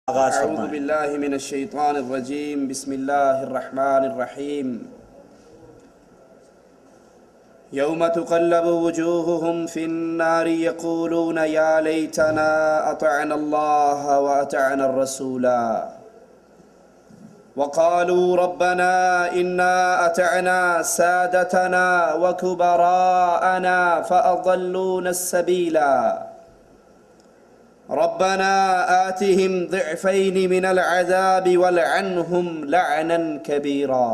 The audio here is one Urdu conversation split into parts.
اعوذ باللہ من الشیطان الرجیم بسم اللہ الرحمن الرحیم یوم تقلب وجوہہم فی النار یقولون یا لیتنا اطعنا اللہ واطعنا الرسولا وقالوا ربنا انا اطعنا سادتنا وكبراءنا فاضلونا السبیلا ربنا آتهم ضعفين من العذاب والعنهم لعنا كبيرا۔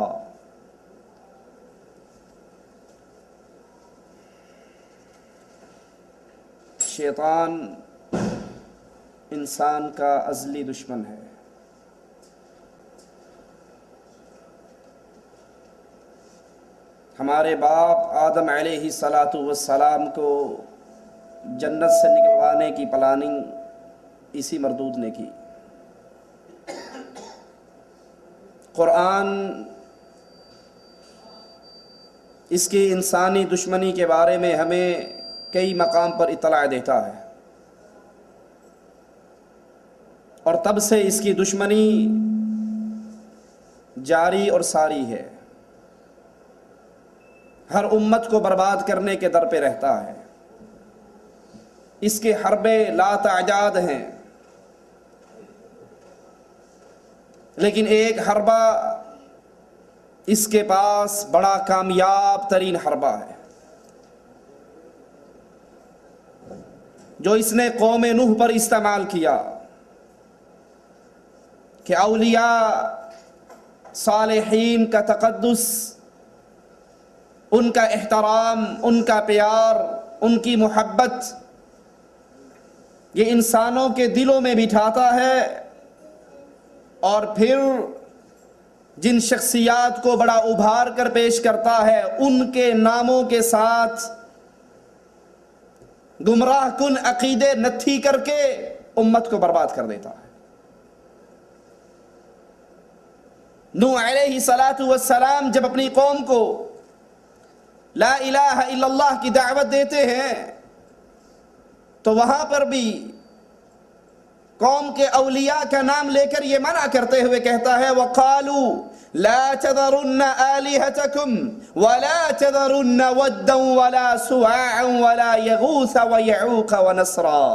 شیطان انسان کا ازلی دشمن ہے۔ ہمارے باپ آدم علیہ السلام کو جنت سے نکلوانے کی پلاننگ اسی مردود نے کی۔ قرآن اس کی انسانی دشمنی کے بارے میں ہمیں کئی مقام پر اطلاع دیتا ہے، اور تب سے اس کی دشمنی جاری اور ساری ہے، ہر امت کو برباد کرنے کے در پہ رہتا ہے۔ اس کے حربے لا تعداد ہیں، لیکن ایک حربہ اس کے پاس بڑا کامیاب ترین حربہ ہے، جو اس نے قوم نوح پر استعمال کیا کہ اولیاء صالحین کا تقدس، ان کا احترام، ان کا پیار، ان کی محبت یہ انسانوں کے دلوں میں بٹھاتا ہے، اور پھر جن شخصیات کو بڑا ابھار کر پیش کرتا ہے ان کے ناموں کے ساتھ گمراہ کن عقیدے نتھی کر کے امت کو برباد کر دیتا ہے۔ نوح علیہ السلام جب اپنی قوم کو لا الہ الا اللہ کی دعوت دیتے ہیں تو وہاں پر بھی قوم کے اولیاء کا نام لے کر یہ منع کرتے ہوئے کہتا ہے وَقَالُوا لَا تَذَرُنَّ آلِهَتَكُمْ وَلَا تَذَرُنَّ وَدًّا وَلَا سُوَاعًا وَلَا يَغُوثَ وَيَعُوقَ وَنَسْرًا،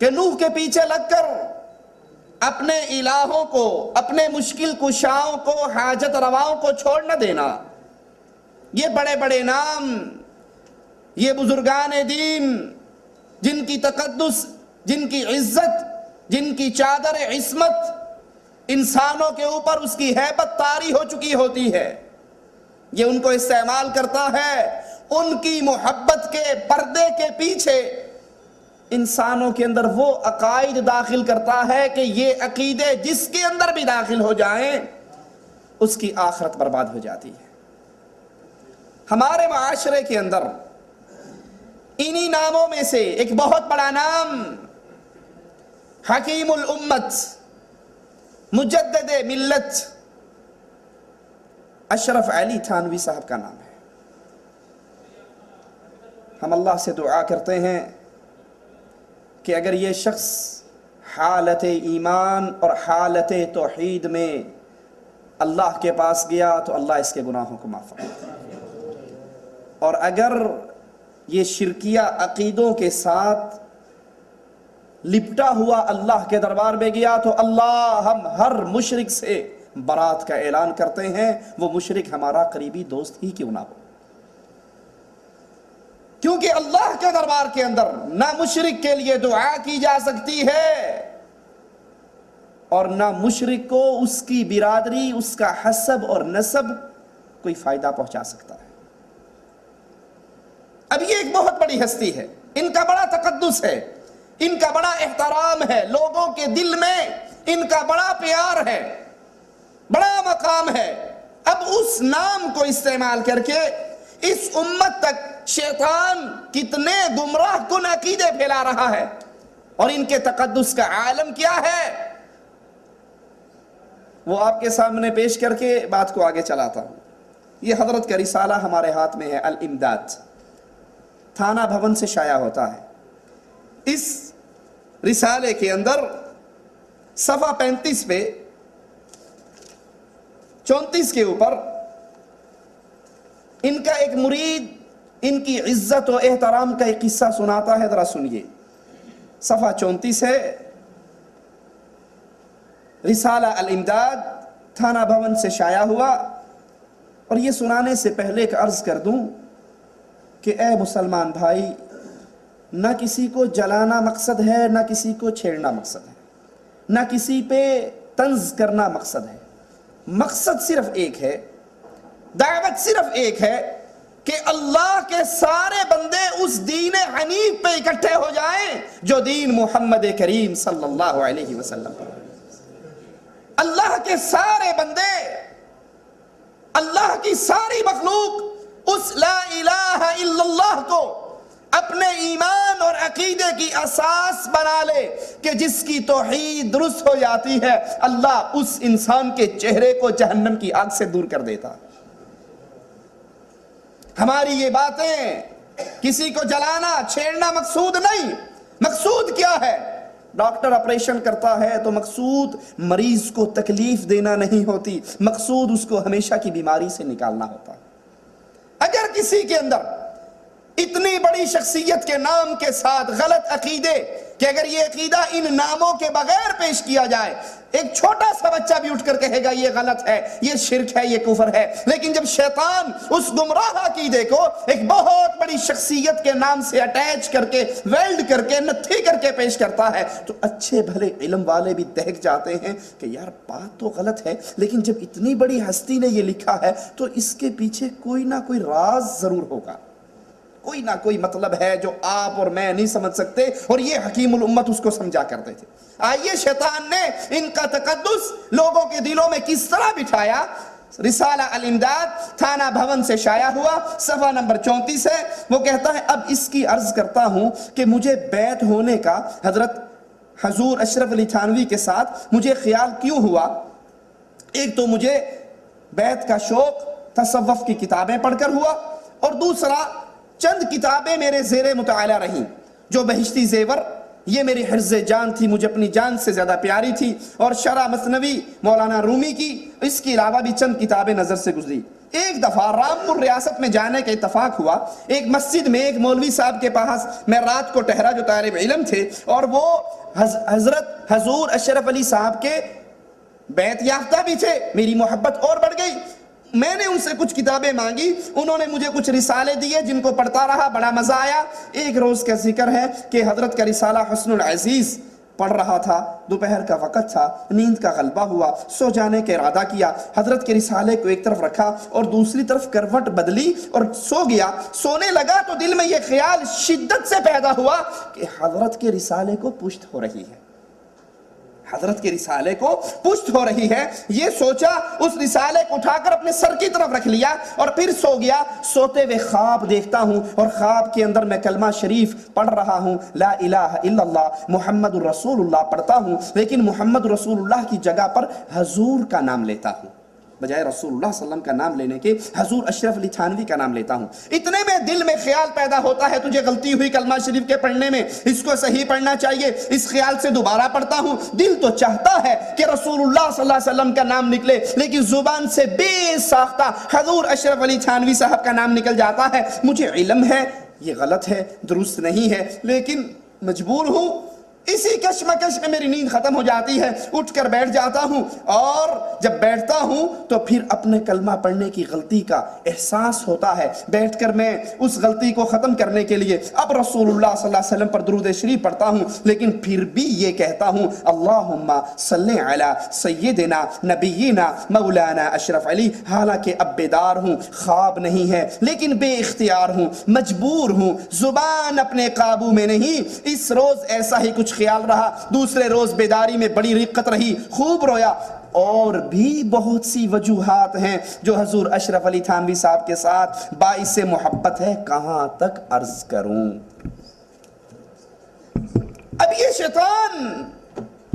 کہ نوح کے پیچھے لگ کر اپنے الہوں کو، اپنے مشکل کشاؤں کو، حاجت رواؤں کو چھوڑ نہ دینا۔ یہ بڑے بڑے نام، یہ بزرگان دین جن کی تقدس، جن کی عزت، جن کی چادر عصمت انسانوں کے اوپر اس کی ہیبت طاری ہو چکی ہوتی ہے، یہ ان کو استعمال کرتا ہے ان کی محبت کے پردے کے پیچھے انسانوں کے اندر وہ عقائد داخل کرتا ہے کہ یہ عقیدے جس کے اندر بھی داخل ہو جائیں اس کی آخرت برباد ہو جاتی ہے۔ ہمارے معاشرے کے اندر انہی ناموں میں سے ایک بہت بڑا نام حکیم الامت، مجدد ملت اشرف علی تھانوی صاحب کا نام ہے۔ ہم اللہ سے دعا کرتے ہیں کہ اگر یہ شخص حالت ایمان اور حالت توحید میں اللہ کے پاس گیا تو اللہ اس کے گناہوں کو معاف فرمائے، اور اگر یہ شرکیہ عقیدوں کے ساتھ لپٹا ہوا اللہ کے دربار میں گیا تو اللہ ہم ہر مشرک سے برات کا اعلان کرتے ہیں، وہ مشرک ہمارا قریبی دوست ہی کیوں نہ ہو، کیونکہ اللہ کے دربار کے اندر نہ مشرک کے لیے دعا کی جا سکتی ہے اور نہ مشرک کو اس کی برادری، اس کا حسب اور نسب کوئی فائدہ پہنچا سکتا ہے۔ اب یہ ایک بہت بڑی ہستی ہے، ان کا بڑا تقدس ہے، ان کا بڑا احترام ہے، لوگوں کے دل میں ان کا بڑا پیار ہے، بڑا مقام ہے۔ اب اس نام کو استعمال کر کے اس امت تک شیطان کتنے گمراہ کن عقیدے پھیلا رہا ہے، اور ان کے تقدس کا عالم کیا ہے وہ آپ کے سامنے پیش کر کے بات کو آگے چلاتا ہوں۔ یہ حضرت کا رسالہ ہمارے ہاتھ میں ہے، الامداد، تھانہ بھون سے شائع ہوتا ہے۔ اس رسالے کے اندر صفحہ 35 پہ 34 کے اوپر ان کا ایک مرید ان کی عزت و احترام کا ایک قصہ سناتا ہے، ذرا سنیے۔ صفحہ 34 ہے، رسالہ الامداد تھانہ بھون سے شائع ہوا۔ اور یہ سنانے سے پہلے ایک عرض کر دوں کہ اے مسلمان بھائی، نہ کسی کو جلانا مقصد ہے، نہ کسی کو چھیڑنا مقصد ہے، نہ کسی پہ طنز کرنا مقصد ہے۔ مقصد صرف ایک ہے، دعوت صرف ایک ہے کہ اللہ کے سارے بندے اس دین حنیف پہ اکٹھے ہو جائیں جو دین محمد کریم صلی اللہ علیہ وسلم پر۔ اللہ کے سارے بندے، اللہ کی ساری مخلوق اس لا الہ الا اللہ کو اپنے ایمان اور عقیدے کی اساس بنا لے کہ جس کی توحید درست ہو جاتی ہے اللہ اس انسان کے چہرے کو جہنم کی آگ سے دور کر دیتا۔ ہماری یہ باتیں کسی کو جلانا چھیڑنا مقصود نہیں۔ مقصود کیا ہے؟ ڈاکٹر آپریشن کرتا ہے تو مقصود مریض کو تکلیف دینا نہیں ہوتی، مقصود اس کو ہمیشہ کی بیماری سے نکالنا ہوتا۔ اگر کسی کے اندر اتنی بڑی شخصیت کے نام کے ساتھ غلط عقیدے کہ اگر یہ عقیدہ ان ناموں کے بغیر پیش کیا جائے، ایک چھوٹا سا بچہ بھی اٹھ کر کہے گا یہ غلط ہے، یہ شرک ہے، یہ کفر ہے، لیکن جب شیطان اس گمراہ عقیدے کو ایک بہت بڑی شخصیت کے نام سے اٹیچ کر کے، ویلڈ کر کے، نتھی کر کے پیش کرتا ہے تو اچھے بھلے علم والے بھی دہک جاتے ہیں کہ یار بات تو غلط ہے، لیکن جب اتنی بڑی ہستی نے یہ لکھا ہے تو اس کے پیچھے کوئی نہ کوئی راز ضرور ہوگا، کوئی نہ کوئی مطلب ہے جو آپ اور میں نہیں سمجھ سکتے، اور یہ حکیم الامت اس کو سمجھا کرتے تھے۔ آئیے شیطان نے ان کا تقدس لوگوں کے دلوں میں کس طرح بٹھایا۔ رسالہ الامداد تھانہ بھون سے شائع ہوا، صفحہ نمبر 34 ہے۔ وہ کہتا ہے اب اس کی عرض کرتا ہوں کہ مجھے بیعت ہونے کا حضرت حضور اشرف علی تھانوی کے ساتھ مجھے خیال کیوں ہوا۔ ایک تو مجھے بیعت کا شوق تصوف کی کتابیں پڑھ کر ہوا، اور دوسرا چند کتابیں میرے زیر مطالعہ رہیں جو بہشتی زیور، یہ میری حرز جان تھی، مجھے اپنی جان سے زیادہ پیاری تھی، اور شرح مثنوی مولانا رومی کی، اس کے علاوہ بھی چند کتابیں نظر سے گزری۔ ایک دفعہ رامپور ریاست میں جانے کا اتفاق ہوا، ایک مسجد میں ایک مولوی صاحب کے پاس میں رات کو ٹھہرا جو طالب علم تھے، اور وہ حضرت حضور اشرف علی صاحب کے بیعت یافتہ بھی تھے۔ میری محبت اور بڑھ گئی، میں نے ان سے کچھ کتابیں مانگی، انہوں نے مجھے کچھ رسالے دیے جن کو پڑھتا رہا، بڑا مزہ آیا۔ ایک روز کا ذکر ہے کہ حضرت کا رسالہ حسن العزیز پڑھ رہا تھا، دوپہر کا وقت تھا، نیند کا غلبہ ہوا، سو جانے کا ارادہ کیا، حضرت کے رسالے کو ایک طرف رکھا اور دوسری طرف کروٹ بدلی اور سو گیا۔ سونے لگا تو دل میں یہ خیال شدت سے پیدا ہوا کہ حضرت کے رسالے کو پشت ہو رہی ہے، حضرت کے رسالے کو پشت ہو رہی ہے۔ یہ سوچا، اس رسالے کو اٹھا کر اپنے سر کی طرف رکھ لیا اور پھر سو گیا۔ سوتے ہوئے خواب دیکھتا ہوں اور خواب کے اندر میں کلمہ شریف پڑھ رہا ہوں، لا الہ الا اللہ محمد الرسول اللہ پڑھتا ہوں، لیکن محمد رسول اللہ کی جگہ پر حضور کا نام لیتا ہوں، بجائے رسول اللہ صلی اللہ علیہ وسلم کا نام لینے کے حضور اشرف علی تھانوی کا نام لیتا ہوں۔ اتنے میں دل میں خیال پیدا ہوتا ہے تجھے غلطی ہوئی کلمہ شریف کے پڑھنے میں، اس کو صحیح پڑھنا چاہیے۔ اس خیال سے دوبارہ پڑھتا ہوں، دل تو چاہتا ہے کہ رسول اللہ صلی اللہ علیہ وسلم کا نام نکلے، لیکن زبان سے بے ساختہ حضور اشرف علی تھانوی صاحب کا نام نکل جاتا ہے۔ مجھے علم ہے یہ غلط ہے، درست نہیں ہے، لیکن مجبور ہوں۔ اسی کشمکش میں میری نیند ختم ہو جاتی ہے، اٹھ کر بیٹھ جاتا ہوں، اور جب بیٹھتا ہوں تو پھر اپنے کلمہ پڑھنے کی غلطی کا احساس ہوتا ہے۔ بیٹھ کر میں اس غلطی کو ختم کرنے کے لیے اب رسول اللہ صلی اللہ علیہ وسلم پر درود شریف پڑھتا ہوں، لیکن پھر بھی یہ کہتا ہوں اللہم صلی علی سیدنا نبینا مولانا اشرف علی، حالانکہ اب بیدار ہوں، خواب نہیں ہے، لیکن بے اختیار ہوں، مجبور ہوں، زبان اپنے قابو میں نہیں۔ اس روز ایسا ہی کچھ خیال رہا، دوسرے روز بیداری میں بڑی رقت رہی، خوب رویا۔ اور بھی بہت سی وجوہات ہیں جو حضور اشرف علی تھانوی صاحب کے ساتھ باعث محبت ہے، کہاں تک عرض کروں۔ اب یہ شیطان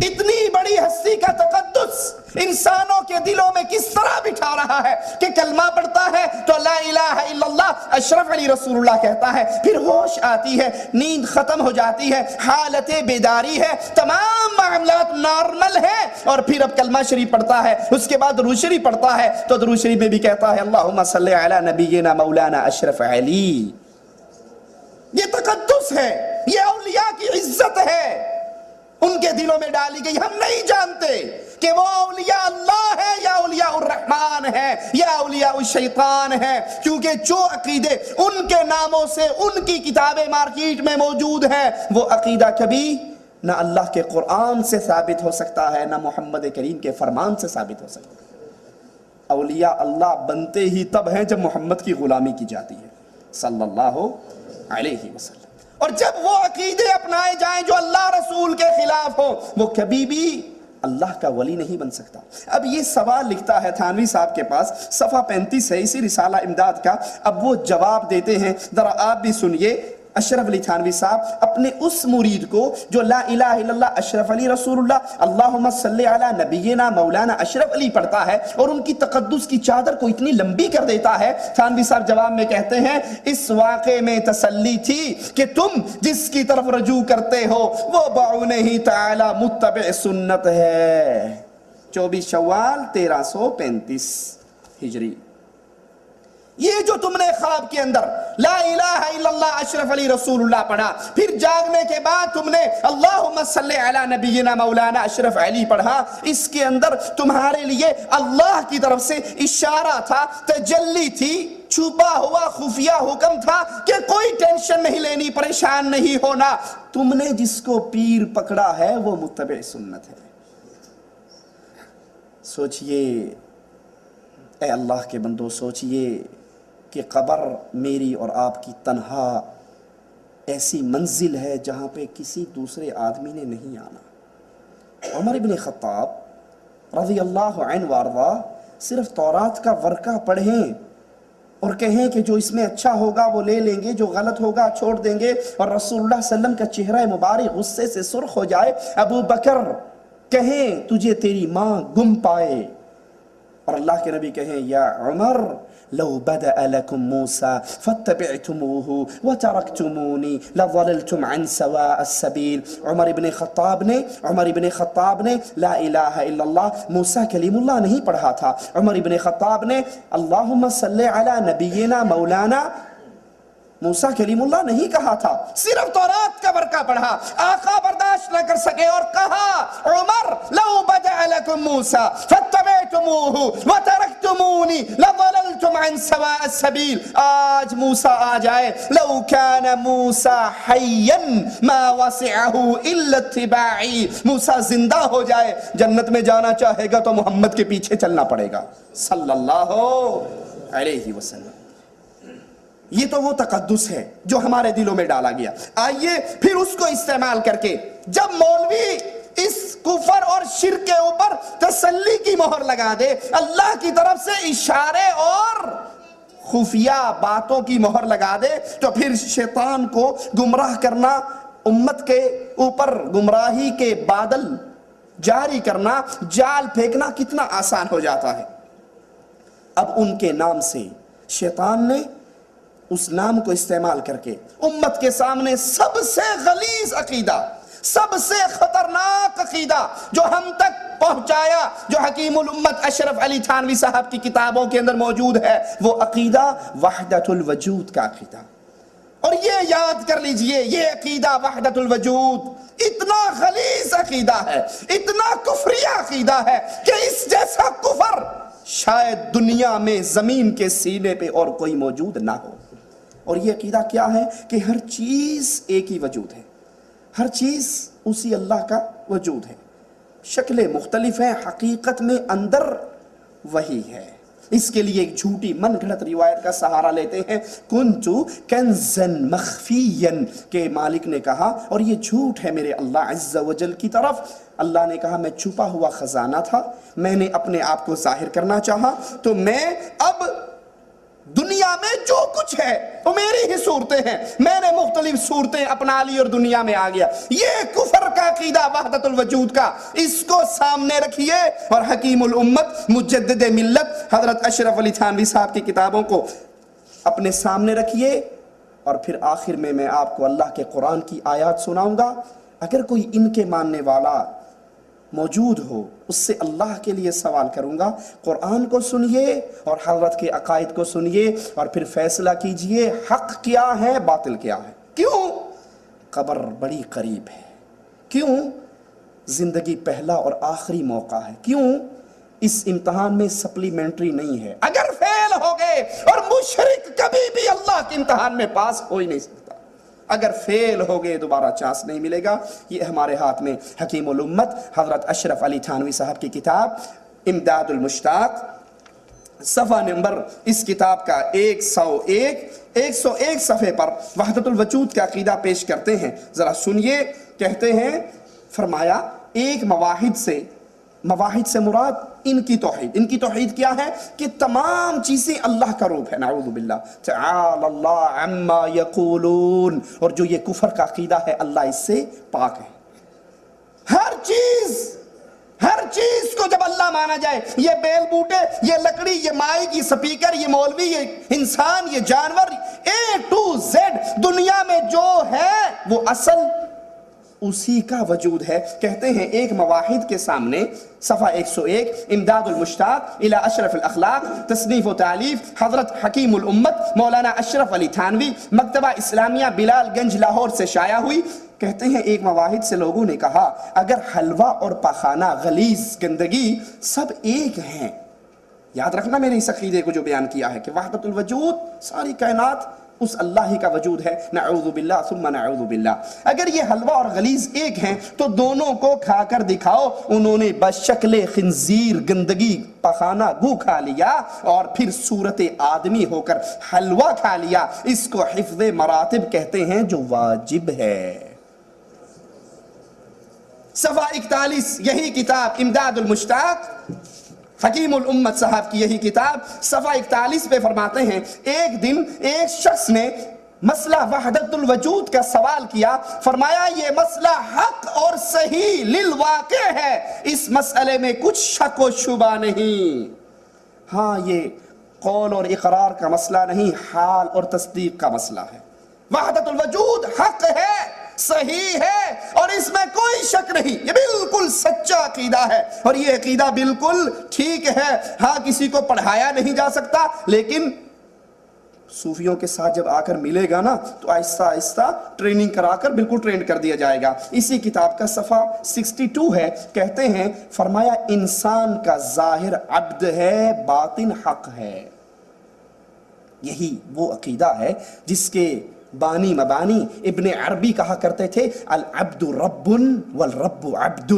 اتنی بڑی ہستی کا تقدس انسانوں کے دلوں میں کس طرح بٹھا رہا ہے کہ کلمہ پڑھتا ہے تو لا الہ الا اللہ اشرف علی رسول اللہ کہتا ہے، پھر ہوش آتی ہے، نیند ختم ہو جاتی ہے، حالت بیداری ہے، تمام معاملات نارمل ہیں، اور پھر اب کلمہ شریف پڑھتا ہے، اس کے بعد درود شریف پڑھتا ہے تو درود شریف میں بھی کہتا ہے اللہم صلی علی نبینا مولانا اشرف علی۔ یہ تقدس ہے، یہ اولیاء کی عزت ہے، ان کے دلوں میں ڈالی گئی۔ ہم نہیں جانتے کہ وہ اولیاء اللہ ہے یا اولیاء الرحمن ہے یا اولیاء الشیطان ہے، کیونکہ جو عقیدے ان کے ناموں سے ان کی کتابیں مارکیٹ میں موجود ہیں وہ عقیدہ کبھی نہ اللہ کے قرآن سے ثابت ہو سکتا ہے، نہ محمد کریم کے فرمان سے ثابت ہو سکتا ہے۔ اولیاء اللہ بنتے ہی تب ہیں جب محمد کی غلامی کی جاتی ہے صلی اللہ علیہ وسلم، اور جب وہ عقیدے اپنائے جائیں جو اللہ رسول کے خلاف ہو وہ کبھی بھی اللہ کا ولی نہیں بن سکتا۔ اب یہ سوال لکھتا ہے تھانوی صاحب کے پاس، صفحہ 35 ہے اسی رسالہ امداد کا، اب وہ جواب دیتے ہیں، ذرا آپ بھی سنیے۔ اشرف علی تھانوی صاحب اپنے اس مرید کو جو لا الہ الا اللہ اشرف علی رسول اللہ اللہم صلی علی نبینا مولانا اشرف علی پڑھتا ہے اور ان کی تقدس کی چادر کو اتنی لمبی کر دیتا ہے، تھانوی صاحب جواب میں کہتے ہیں اس واقعے میں تسلی تھی کہ تم جس کی طرف رجوع کرتے ہو وہ بعونہ تعالی متبع سنت ہے۔ 24 شوال 1335 ہجری۔ یہ جو تم نے خواب کے اندر لا الہ الا اللہ اشرف علی رسول اللہ پڑھا، پھر جاگنے کے بعد تم نے اللہم صلی علی نبینا مولانا اشرف علی پڑھا، اس کے اندر تمہارے لیے اللہ کی طرف سے اشارہ تھا، تجلی تھی، چھپا ہوا خفیہ حکم تھا کہ کوئی ٹینشن نہیں لینی، پریشان نہیں ہونا، تم نے جس کو پیر پکڑا ہے وہ متبع سنت ہے۔ سوچئے اے اللہ کے بندو، سوچئے کہ قبر میری اور آپ کی تنہا ایسی منزل ہے جہاں پہ کسی دوسرے آدمی نے نہیں آنا۔ عمر ابن خطاب رضی اللہ عنہ وارضہ صرف تورات کا ورقہ پڑھیں اور کہیں کہ جو اس میں اچھا ہوگا وہ لے لیں گے، جو غلط ہوگا چھوڑ دیں گے، اور رسول اللہ صلی اللہ علیہ وسلم کا چہرہ مبارک غصے سے سرخ ہو جائے، ابو بکر کہیں تجھے تیری ماں گم پائے، اور اللہ کے نبی کہیں یا عمر لو بدأ لكم موسى فاتبعتموه وتركتموني لضللتم عن سواء السبيل۔ عمر ابن خطاب نے لا الہ الا اللہ موسیٰ کلیم اللہ نہیں پڑھا تھا، عمر ابن خطاب نے اللہم صلی علی نبینا مولانا موسیٰ کلیم اللہ نہیں کہا تھا، صرف تورات کا ورقہ پڑھا۔ آقا برداشت نہ کر سکے اور کہا عمر لو بدأ لكم موسیٰ فاتبعتموه وتركتمونی لضللتم عن سواء السبیل۔ آج موسیٰ آ جائے، لو كان موسیٰ حیا ما وسعه الا اتباعی، موسیٰ زندہ ہو جائے، جنت میں جانا چاہے گا تو محمد کے پیچھے چلنا پڑے گا صلی اللہ علیہ وسلم۔ یہ تو وہ تقدس ہے جو ہمارے دلوں میں ڈالا گیا۔ آئیے پھر اس کو استعمال کر کے جب مولوی اس کفر اور شرک کے اوپر تسلی کی مہر لگا دے، اللہ کی طرف سے اشارے اور خفیہ باتوں کی مہر لگا دے، تو پھر شیطان کو گمراہ کرنا، امت کے اوپر گمراہی کے بادل جاری کرنا، جال پھینکنا کتنا آسان ہو جاتا ہے۔ اب ان کے نام سے شیطان نے اس نام کو استعمال کر کے امت کے سامنے سب سے غلیظ عقیدہ، سب سے خطرناک عقیدہ جو ہم تک پہنچایا، جو حکیم الامت اشرف علی تھانوی صاحب کی کتابوں کے اندر موجود ہے، وہ عقیدہ وحدت الوجود کا عقیدہ۔ اور یہ یاد کر لیجئے، یہ عقیدہ وحدت الوجود اتنا غلیظ عقیدہ ہے، اتنا کفری عقیدہ ہے کہ اس جیسا کفر شاید دنیا میں زمین کے سینے پہ اور کوئی موجود نہ ہو۔ اور یہ عقیدہ کیا ہے کہ ہر چیز ایک ہی وجود ہے، ہر چیز اسی اللہ کا وجود ہے، شکلیں مختلف ہیں، حقیقت میں اندر وہی ہے۔ اس کے لیے ایک جھوٹی من گھڑت روایت کا سہارا لیتے ہیں، کنتو کنزن مخفین، کہ مالک نے کہا، اور یہ جھوٹ ہے میرے اللہ عز و جل کی طرف، اللہ نے کہا میں چھپا ہوا خزانہ تھا، میں نے اپنے آپ کو ظاہر کرنا چاہا تو میں اب دنیا میں جو کچھ ہے وہ میری ہی صورتیں ہیں، میں نے مختلف صورتیں اپنا لی اور دنیا میں آ گیا. یہ کفر کا عقیدہ وحدت الوجود کا، اس کو سامنے رکھیے اور حکیم الامت مجدد ملت حضرت اشرف علی تھانوی صاحب کی کتابوں کو اپنے سامنے رکھیے. اور پھر آخر میں آپ کو اللہ کے قرآن کی آیات سناؤں گا. اگر کوئی ان کے ماننے والا موجود ہو اس سے اللہ کے لیے سوال کروں گا. قرآن کو سنیے اور حضرت کے عقائد کو سنیے اور پھر فیصلہ کیجئے حق کیا ہے باطل کیا ہے. کیوں قبر بڑی قریب ہے، کیوں زندگی پہلا اور آخری موقع ہے، کیوں اس امتحان میں سپلیمنٹری نہیں ہے. اگر فیل ہو گئے، اور مشرک کبھی بھی اللہ کے امتحان میں پاس ہو ہی نہیں سکتا، اگر فیل ہو گئے دوبارہ چانس نہیں ملے گا. یہ ہمارے ہاتھ میں حکیم الامت حضرت اشرف علی تھانوی صاحب کی کتاب امداد المشتاق، صفحہ نمبر اس کتاب کا 101 صفحے پر وحدت الوجود کا عقیدہ پیش کرتے ہیں. ذرا سنیے. کہتے ہیں، فرمایا ایک مواحد سے مراد ان کی توحید کیا ہے کہ تمام چیزیں اللہ کا روپ ہے. نعوذ باللہ، تعالی اللہ عما یقولون. اور جو یہ کفر کا عقیدہ ہے اللہ اس سے پاک ہے. ہر چیز کو جب اللہ مانا جائے، یہ بیل بوٹے، یہ لکڑی، یہ مائک، یہ سپیکر، یہ مولوی، یہ انسان، یہ جانور، A to Z دنیا میں جو ہے وہ اصل اسی کا وجود ہے. کہتے ہیں ایک مواحد کے سامنے، صفحہ 101 امداد المشتاق الى اشرف الاخلاق، تصنیف و تعلیف حضرت حکیم الامت مولانا اشرف علی تھانوی، مکتبہ اسلامیہ بلال گنج لاہور سے شائع ہوئی. کہتے ہیں ایک مواحد سے لوگوں نے کہا اگر حلوہ اور پاخانہ، غلیظ، گندگی سب ایک ہیں. یاد رکھنا میں نے اس عقیدے کو جو بیان کیا ہے کہ وحدت الوجود، ساری کائنات اس اللہ ہی کا وجود ہے. نعوذ باللہ ثم نعوذ باللہ. اگر یہ حلوہ اور غلیظ ایک ہیں تو دونوں کو کھا کر دکھاؤ. انہوں نے بشکل خنزیر گندگی پخانہ گو کھا لیا اور پھر صورت آدمی ہو کر حلوہ کھا لیا. اس کو حفظ مراتب کہتے ہیں جو واجب ہے. صفحہ 41 یہی کتاب امداد المشتاق حکیم الامت صاحب کی یہی کتاب صفحہ 41 پہ فرماتے ہیں ایک دن ایک شخص نے مسئلہ وحدت الوجود کا سوال کیا. فرمایا یہ مسئلہ حق اور صحیح للواقع ہے، اس مسئلے میں کچھ شک و شبہ نہیں. ہاں یہ قول اور اقرار کا مسئلہ نہیں، حال اور تصدیق کا مسئلہ ہے. وحدت الوجود حق ہے، صحیح ہے اور اس میں کوئی شک نہیں. یہ بالکل سچا عقیدہ ہے اور یہ عقیدہ بالکل ٹھیک ہے. ہاں کسی کو پڑھایا نہیں جا سکتا، لیکن صوفیوں کے ساتھ جب آ کر ملے گا نا تو آہستہ آہستہ ٹریننگ کرا کر بالکل ٹرینڈ کر دیا جائے گا. اسی کتاب کا صفحہ 62 ہے. کہتے ہیں فرمایا انسان کا ظاہر عبد ہے، باطن حق ہے. یہی وہ عقیدہ ہے جس کے بانی مبانی ابن عربی کہا کرتے تھے العبد رب والرب عبد.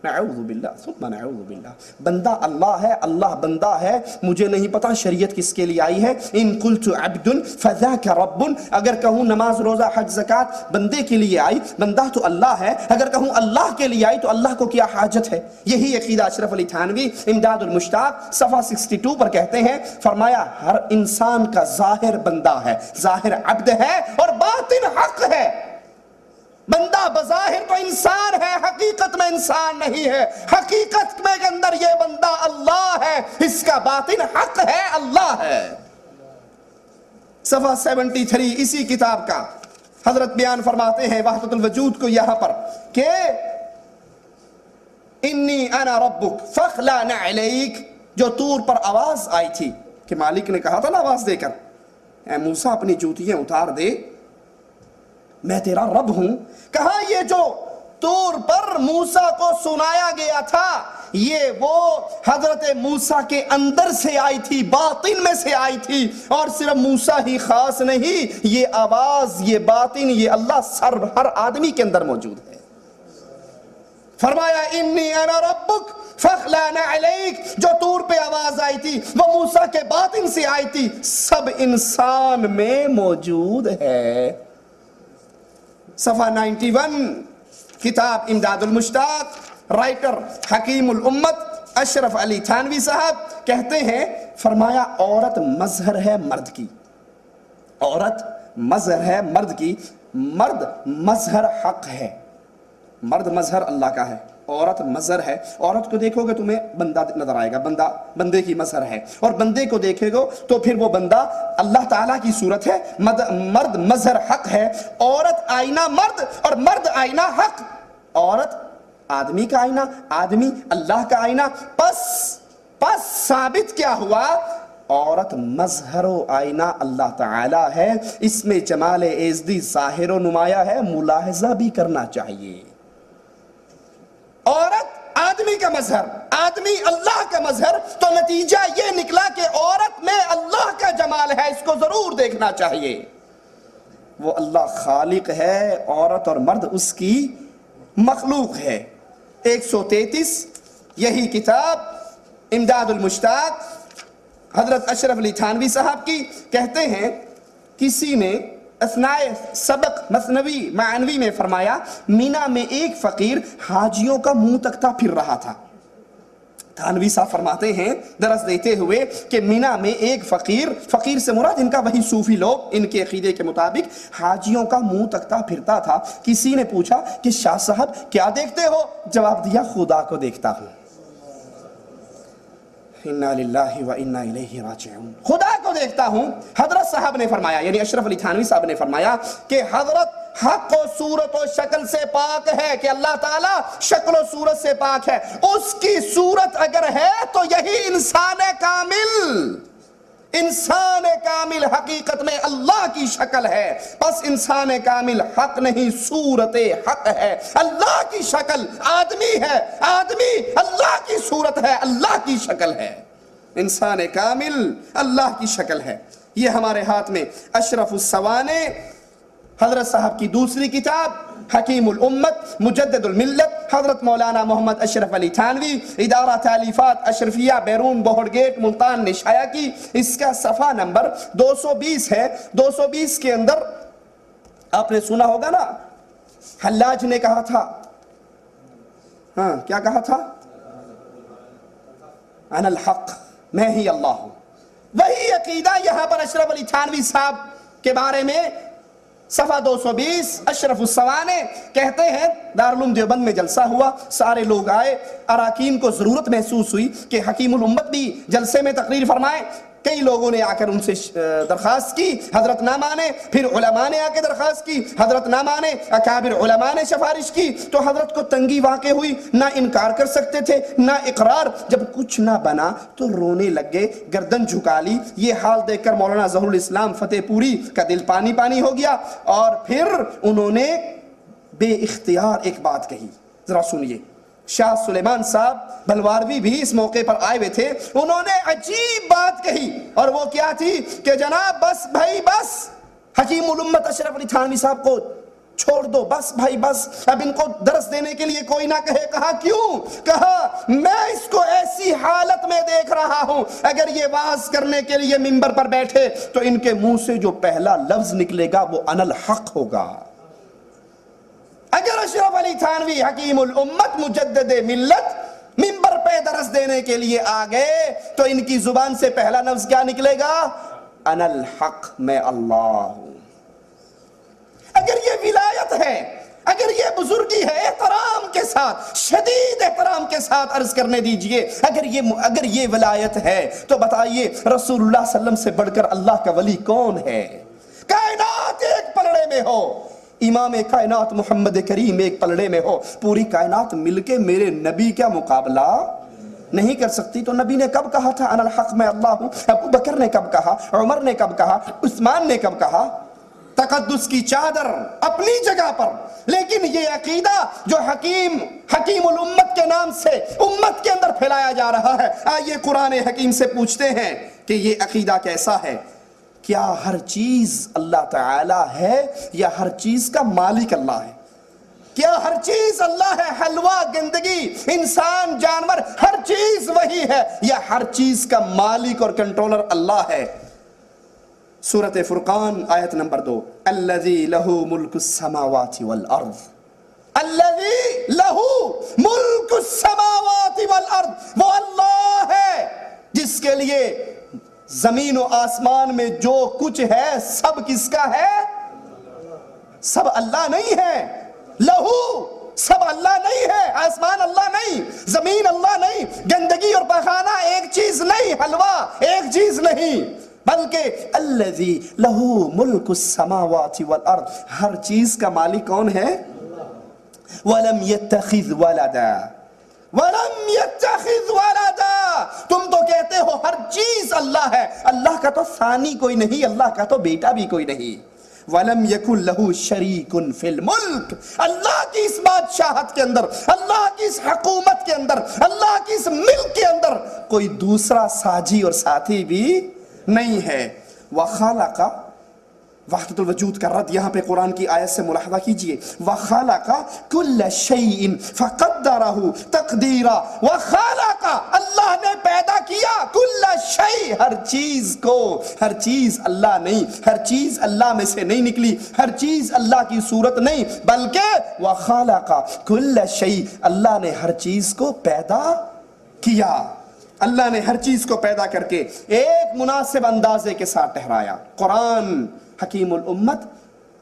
نعوذ باللہ ثم نعوذ باللہ. بندہ اللہ ہے، اللہ بندہ ہے. مجھے نہیں پتا شریعت کس کے لیے آئی ہے. ان قلت عبد فذاک رب، اگر کہوں نماز روزہ حج زکات بندے کے لیے آئی، بندہ تو اللہ ہے. اگر کہوں اللہ کے لیے آئی تو اللہ کو کیا حاجت ہے. یہی عقیدہ اشرف علی تھانوی امداد المشتاق صفحہ 62 پر کہتے ہیں. فرمایا ہر انسان کا ظاہر بندہ ہے، ظاہر عبد ہے اور باطن حق ہے. بندہ بظاہر تو انسان ہے، حقیقت میں انسان نہیں ہے. حقیقت میں کے اندر یہ بندہ اللہ ہے، اس کا باطن حق ہے، اللہ ہے. صفحہ 73 اسی کتاب کا حضرت بیان فرماتے ہیں وحدت الوجود کو یہاں پر کہ انی انا ربک فاخلع نعلیک. جو طور پر آواز آئی تھی کہ مالک نے کہا تھا نا آواز دے کر اے موسیٰ اپنی جوتیاں اتار دے، میں تیرا رب ہوں. کہا یہ جو طور پر موسیٰ کو سنایا گیا تھا یہ وہ حضرت موسیٰ کے اندر سے آئی تھی، باطن میں سے آئی تھی. اور صرف موسیٰ ہی خاص نہیں، یہ آواز، یہ باطن، یہ اللہ ہر آدمی کے اندر موجود ہے. فرمایا انی انا ربک فاخلع نعلیک. جو طور پہ آواز آئی تھی وہ موسیٰ کے باطن سے آئی تھی، سب انسان میں موجود ہے. صفحہ 91 کتاب امداد المشتاق، رائٹر حکیم الامت اشرف علی تھانوی صاحب کہتے ہیں فرمایا عورت مظہر ہے مرد کی، عورت مظہر ہے مرد کی، مرد مظہر حق ہے، مرد مظہر اللہ کا ہے، عورت مظہر ہے۔ عورت کو دیکھو گے تمہیں بندہ نظر آئے گا، بندہ بندے کی مظہر ہے، اور بندے کو دیکھے گو تو پھر وہ بندہ اللہ تعالیٰ کی صورت ہے، مرد مظہر حق ہے۔ عورت آئینہ مرد اور مرد آئینہ حق، عورت آدمی کا آئینہ، آدمی اللہ کا آئینہ۔ پس ثابت کیا ہوا؟ عورت مظہر و آئینہ اللہ تعالی ہے، اس میں جمال ایزدی ظاہر و نمایاں ہے، ملاحظہ بھی کرنا چاہیے۔ عورت آدمی کا مظہر، آدمی اللہ کا مظہر، تو نتیجہ یہ نکلا کہ عورت میں اللہ کا جمال ہے، اس کو ضرور دیکھنا چاہیے۔ وہ اللہ خالق ہے، عورت اور مرد اس کی مخلوق ہے۔ 133 یہی کتاب امداد المشتاق حضرت اشرف علی تھانوی صاحب کی، کہتے ہیں کسی نے اثناء سبق مثنوی معنوی میں فرمایا مینا میں ایک فقیر حاجیوں کا منہ تکتا پھر رہا تھا۔ تھانوی صاحب فرماتے ہیں درس دیتے ہوئے کہ مینا میں ایک فقیر سے مراد ان کا وہی صوفی لوگ، ان کے عقیدے کے مطابق حاجیوں کا منہ تکتا پھرتا تھا۔ کسی نے پوچھا کہ شاہ صاحب کیا دیکھتے ہو؟ جواب دیا خدا کو دیکھتا ہوں۔ انا للہ و انا الیہ راجعون، خدا کو دیکھتا ہوں۔ حضرت صاحب نے فرمایا، یعنی اشرف علی تھانوی صاحب نے فرمایا کہ حضرت حق و صورت و شکل سے پاک ہے، کہ اللہ تعالیٰ شکل و صورت سے پاک ہے، اس کی صورت اگر ہے تو یہی انسان کامل، انسان کامل حقیقت میں اللہ کی شکل ہے، بس انسان کامل حق نہیں، صورت حق ہے، اللہ کی شکل آدمی ہے، آدمی اللہ کی صورت ہے، اللہ کی شکل ہے، انسان کامل اللہ کی شکل ہے۔ یہ ہمارے ہاتھ میں اشرف السوانے حضرت صاحب کی دوسری کتاب حکیم الامت مجدد الملت حضرت مولانا محمد اشرف علی تھانوی، ادارہ تالیفات اشرفیہ بیرون بہڑ گیٹ ملتان نے شائع کی۔ اس کا صفحہ نمبر 220 ہے۔ 220 کے اندر آپ نے سنا ہوگا نا، حلاج نے کہا تھا، ہاں کیا کہا تھا؟ انا الحق، میں ہی اللہ ہوں۔ وہی عقیدہ یہاں پر اشرف علی تھانوی صاحب کے بارے میں صفحہ 220 اشرف السوانے کہتے ہیں دارالعلوم دیوبند میں جلسہ ہوا، سارے لوگ آئے، اراکین کو ضرورت محسوس ہوئی کہ حکیم الامت بھی جلسے میں تقریر فرمائے۔ کئی لوگوں نے آ کر ان سے درخواست کی، حضرت نہ مانے، پھر علماء نے آ کے درخواست کی، حضرت نہ مانے، اکابر علماء نے سفارش کی، تو حضرت کو تنگی واقع ہوئی، نہ انکار کر سکتے تھے نہ اقرار۔ جب کچھ نہ بنا تو رونے لگ گئے، گردن جھکا لی۔ یہ حال دیکھ کر مولانا ظہور الاسلام فتح پوری کا دل پانی پانی ہو گیا، اور پھر انہوں نے بے اختیار ایک بات کہی، ذرا سنیے۔ شاہ سلیمان صاحب بلواروی بھی اس موقع پر آئے ہوئے تھے، انہوں نے عجیب بات کہی، اور وہ کیا تھی کہ جناب بس بھائی بس، حکیم الامت اشرف علی تھانوی صاحب کو چھوڑ دو، بس بھائی بس، اب ان کو درس دینے کے لیے کوئی نہ کہے۔ کہا کیوں؟ کہا میں اس کو ایسی حالت میں دیکھ رہا ہوں، اگر یہ وعظ کرنے کے لیے منبر پر بیٹھے تو ان کے منہ سے جو پہلا لفظ نکلے گا وہ انا الحق ہوگا۔ اگر اشرف علی تھانوی حکیم الامت مجدد ملت منبر پہ درس دینے کے لیے آ گئے تو ان کی زبان سے پہلا لفظ کیا نکلے گا؟ انا الحق، میں اللہ ہوں۔ اگر یہ ولایت ہے، اگر یہ بزرگی ہے، احترام کے ساتھ، شدید احترام کے ساتھ عرض کرنے دیجئے، اگر یہ ولایت ہے تو بتائیے رسول اللہ صلی اللہ علیہ وسلم سے بڑھ کر اللہ کا ولی کون ہے؟ کائنات ایک پلڑے میں ہو، امام کائنات محمد کریم ایک پلڑے میں ہو، پوری کائنات مل کے میرے نبی کا مقابلہ نہیں کر سکتی، تو نبی نے کب کہا تھا انا الحق میں اللہ ہوں؟ ابو بکر نے کب کہا؟ عمر نے کب کہا؟ عثمان نے کب کہا؟ تقدس کی چادر اپنی جگہ پر، لیکن یہ عقیدہ جو حکیم الامت کے نام سے امت کے اندر پھیلایا جا رہا ہے، آئیے قرآن حکیم سے پوچھتے ہیں کہ یہ عقیدہ کیسا ہے؟ کیا ہر چیز اللہ تعالی ہے یا ہر چیز کا مالک اللہ ہے؟ کیا ہر چیز اللہ ہے، حلوہ گندگی انسان جانور ہر چیز وہی ہے، یا ہر چیز کا مالک اور کنٹرولر اللہ ہے؟ سورۃ فرقان آیت نمبر 2، الذی لہ ملک السماوات والارض، الذی لہ ملک السماوات والارض، وہ اللہ ہے جس کے لیے زمین و آسمان میں جو کچھ ہے سب کس کا ہے؟ سب اللہ نہیں ہے. لہو سب اللہ نہیں ہے. آسمان اللہ نہیں, زمین اللہ نہیں, گندگی اور پخانہ ایک چیز نہیں, حلوہ ایک چیز نہیں, بلکہ الذی لہو ملک السماوات والارض, ہر چیز کا مالک کون ہے؟ وَلَمْ يَتَّخِذْ وَلَدًا وَلَمْ يَتَّخِذْ وَلَدًا. تم تو کہتے ہو ہر چیز اللہ ہے, اللہ کا تو ثانی کوئی نہیں, اللہ کا تو بیٹا بھی کوئی نہیں. وَلَمْ يَكُنْ لَهُ شَرِيكٌ فِي الْمُلْكِ, اللہ کی اس بادشاہت کے اندر, اللہ کی اس حکومت کے اندر, اللہ کی اس ملک کے اندر کوئی دوسرا ساجی اور ساتھی بھی نہیں ہے. وَخَلَقَ, وحدت الوجود کا رد یہاں پہ قرآن کی آیت سے ملاحظہ کیجئے. وَخَلَقَ كُلَّ شَيْءٍ فَقَدَّرَهُ تَقْدِيرًا. وَخَلَقَ, اللہ نے پیدا کیا, كُلَّ شَيْءٍ, ہر چیز کو. ہر چیز اللہ نہیں, ہر چیز اللہ میں سے نہیں نکلی, ہر چیز اللہ کی صورت نہیں, بلکہ وَخَلَقَ كُلَّ شَيْءٍ, اللہ نے ہر چیز کو پیدا کیا. اللہ نے ہر چیز کو پیدا کر کے ایک مناسب اندازے کے ساتھ ٹھہرایا. قرآن حکیم الامت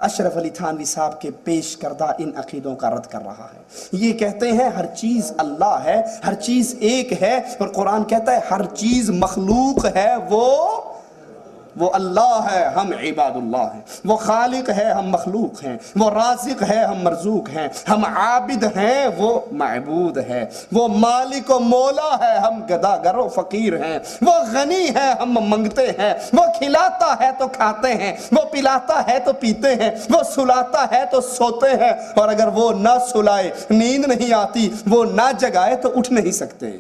اشرف علی تھانوی صاحب کے پیش کردہ ان عقیدوں کا رد کر رہا ہے. یہ کہتے ہیں ہر چیز اللہ ہے, ہر چیز ایک ہے, اور قرآن کہتا ہے ہر چیز مخلوق ہے, وہ اللہ ہے, ہم عباد اللہ ہیں. وہ خالق ہے, ہم مخلوق ہیں. وہ رازق ہے, ہم مرزوق ہیں. ہم عابد ہیں, وہ معبود ہے. وہ مالک و مولا ہے, ہم گداگر و فقیر ہیں. وہ غنی ہے, ہم منگتے ہیں. وہ کھلاتا ہے تو کھاتے ہیں, وہ پلاتا ہے تو پیتے ہیں, وہ سلاتا ہے تو سوتے ہیں, اور اگر وہ نہ سلائے, نیند نہیں آتی, وہ نہ جگائے تو اٹھ نہیں سکتے.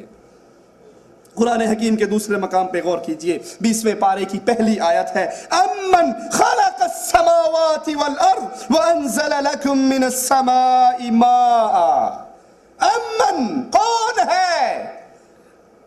قرآن حکیم کے دوسرے مقام پہ غور کیجئے, 20ویں پارے کی پہلی آیت ہے, امن خلق السماوات والارض وانزل لکم من السماء ماء. امن, کون ہے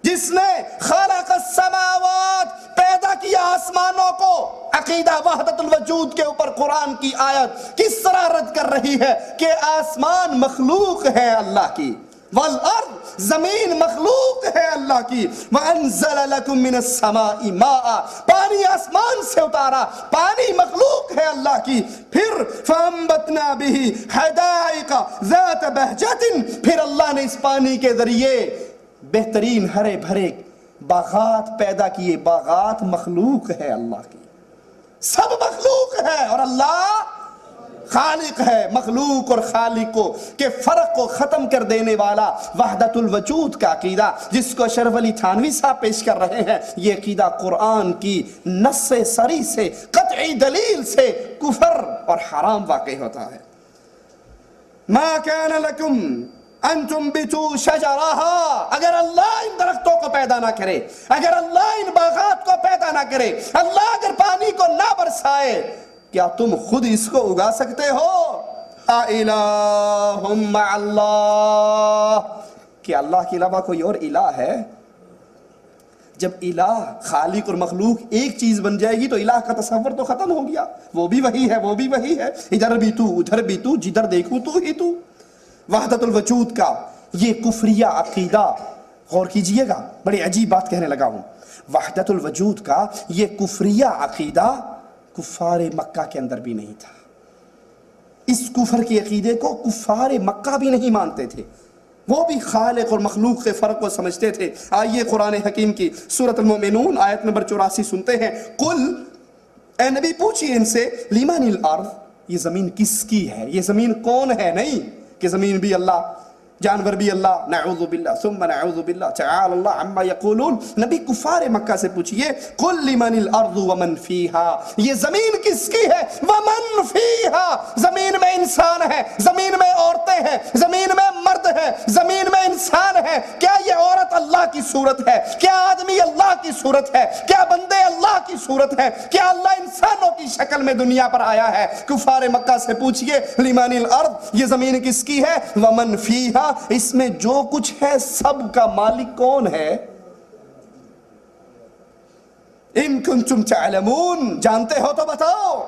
جس نے خلق السماوات, پیدا کیا آسمانوں کو. عقیدہ وحدت الوجود کے اوپر قرآن کی آیت کس طرح رد کر رہی ہے کہ آسمان مخلوق ہے اللہ کی, والارض, زمین مخلوق ہے اللہ کی. وَأَنزَلَ لَكُم مِّنَ السَّمَاءِ مَاءً, پانی آسمان سے اتارا, پانی مخلوق ہے اللہ کی. پھر فَأَنبَتْنَا بِهِ حَدَائِقَ ذَاتَ بَهْجَةٍ, پھر اللہ نے اس پانی کے ذریعے بہترین ہرے بھرے باغات پیدا کیے. باغات مخلوق ہے اللہ کی, سب مخلوق ہے, اور اللہ خالق ہے. مخلوق اور خالق کو کے فرق کو ختم کر دینے والا وحدت الوجود کا عقیدہ جس کو اشرف علی تھانوی صاحب پیش کر رہے ہیں, یہ عقیدہ قرآن کی نص صریح سے, قطعی دلیل سے کفر اور حرام واقع ہوتا ہے. ما کان لکم ان تنبتوا شجرہا, اگر اللہ ان درختوں کو پیدا نہ کرے, اگر اللہ ان باغات کو پیدا نہ کرے, اللہ اگر پانی کو نہ برسائے, کیا تم خود اس کو اگا سکتے ہو؟ اِلَٰهٌ مَّعَ اللَّهِ, کیا اللہ کے علاوہ کوئی اور الہ ہے؟ جب الہ, خالق اور مخلوق ایک چیز بن جائے گی تو الہ کا تصور تو ختم ہو گیا. وہ بھی وہی ہے, وہ بھی وہی ہے, ادھر بھی تو, ادھر بھی تو, جدھر دیکھوں تو ہی تو. وحدت الوجود کا یہ کفریہ عقیدہ, غور کیجئے گا, بڑی عجیب بات کہنے لگا ہوں. وحدت الوجود کا یہ کفریہ عقیدہ کفار مکہ کے اندر بھی نہیں تھا. اس کفر کے عقیدے کو کفار مکہ بھی نہیں مانتے تھے, وہ بھی خالق اور مخلوق کے فرق کو سمجھتے تھے. آئیے قرآن حکیم کی سورۃ المؤمنون آیت نمبر 84 سنتے ہیں. قل, اے نبی پوچھئے ان سے, لمن الارض, یہ زمین کس کی ہے, یہ زمین کون ہے, نہیں کہ زمین بھی اللہ, جانور بھی اللہ, نعوذ باللہ ثم نعوذ باللہ, تعالی اللہ عما یقولون. نبی کفار مکہ سے پوچھئے, قل لمن الارض ومن فیہا, یہ زمین کس کی ہے, ومن فیہا, زمین میں انسان ہے, زمین میں عورتیں ہیں, زمین میں مرد ہے, زمین میں انسان ہے. کیا یہ عورت اللہ کی صورت ہے, کیا آدمی اللہ کی صورت ہے, کیا بندے اللہ کی صورت ہے, کیا اللہ انسانوں کی شکل میں دنیا پر آیا ہے؟ کفار مکہ سے پوچھئے, لمن الارض, یہ زمین کس کی ہے, ومن فیہا, اس میں جو کچھ ہے سب کا مالک کون ہے؟ ان کنتم تعلمون, جانتے ہو تو بتاؤ.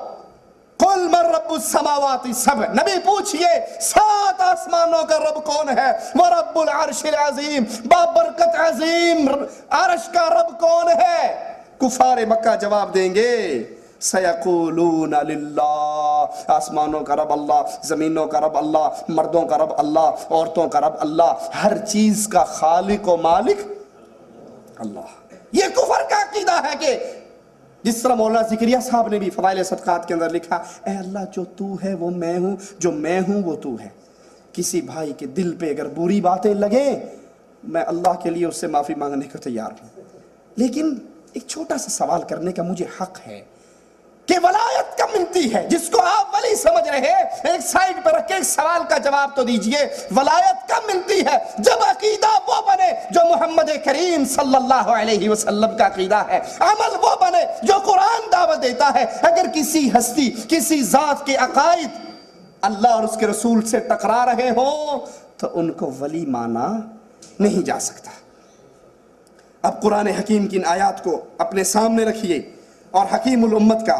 قل من رب السماوات السبع, نبی پوچھئے 7 آسمانوں کا رب کون ہے؟ ورب العرش العظیم, بابرکت عظیم عرش کا رب کون ہے؟ کفار مکہ جواب دیں گے سیقولون للہ، آسمانوں کا رب اللہ، زمینوں کا رب اللہ، مردوں کا رب اللہ، عورتوں کا رب اللہ، ہر چیز کا خالق و مالک اللہ۔ یہ کفر کا عقیدہ ہے کہ جس طرح مولانا زکریا صاحب نے بھی فضائل صدقات کے اندر لکھا، اے اللہ جو تو ہے وہ میں ہوں، جو میں ہوں وہ تو ہے۔ کسی بھائی کے دل پہ اگر بری باتیں لگیں میں اللہ کے لیے اس سے معافی مانگنے کو تیار ہوں، لیکن ایک چھوٹا سا سوال کرنے کا مجھے حق ہے کہ ولایت کب ملتی ہے؟ جس کو آپ ولی سمجھ رہے ہیں ایک سائیڈ پر رکھ کے ایک سوال کا جواب تو دیجئے، ولایت کب ملتی ہے؟ جب عقیدہ وہ بنے جو محمد کریم صلی اللہ علیہ وسلم کا عقیدہ ہے، عمل وہ بنے جو قرآن دعوت دیتا ہے۔ اگر کسی ہستی، کسی ذات کے عقائد اللہ اور اس کے رسول سے ٹکرا رہے ہوں تو ان کو ولی مانا نہیں جا سکتا۔ اب قرآن حکیم کی ان آیات کو اپنے سامنے رکھیے اور حکیم الامت کا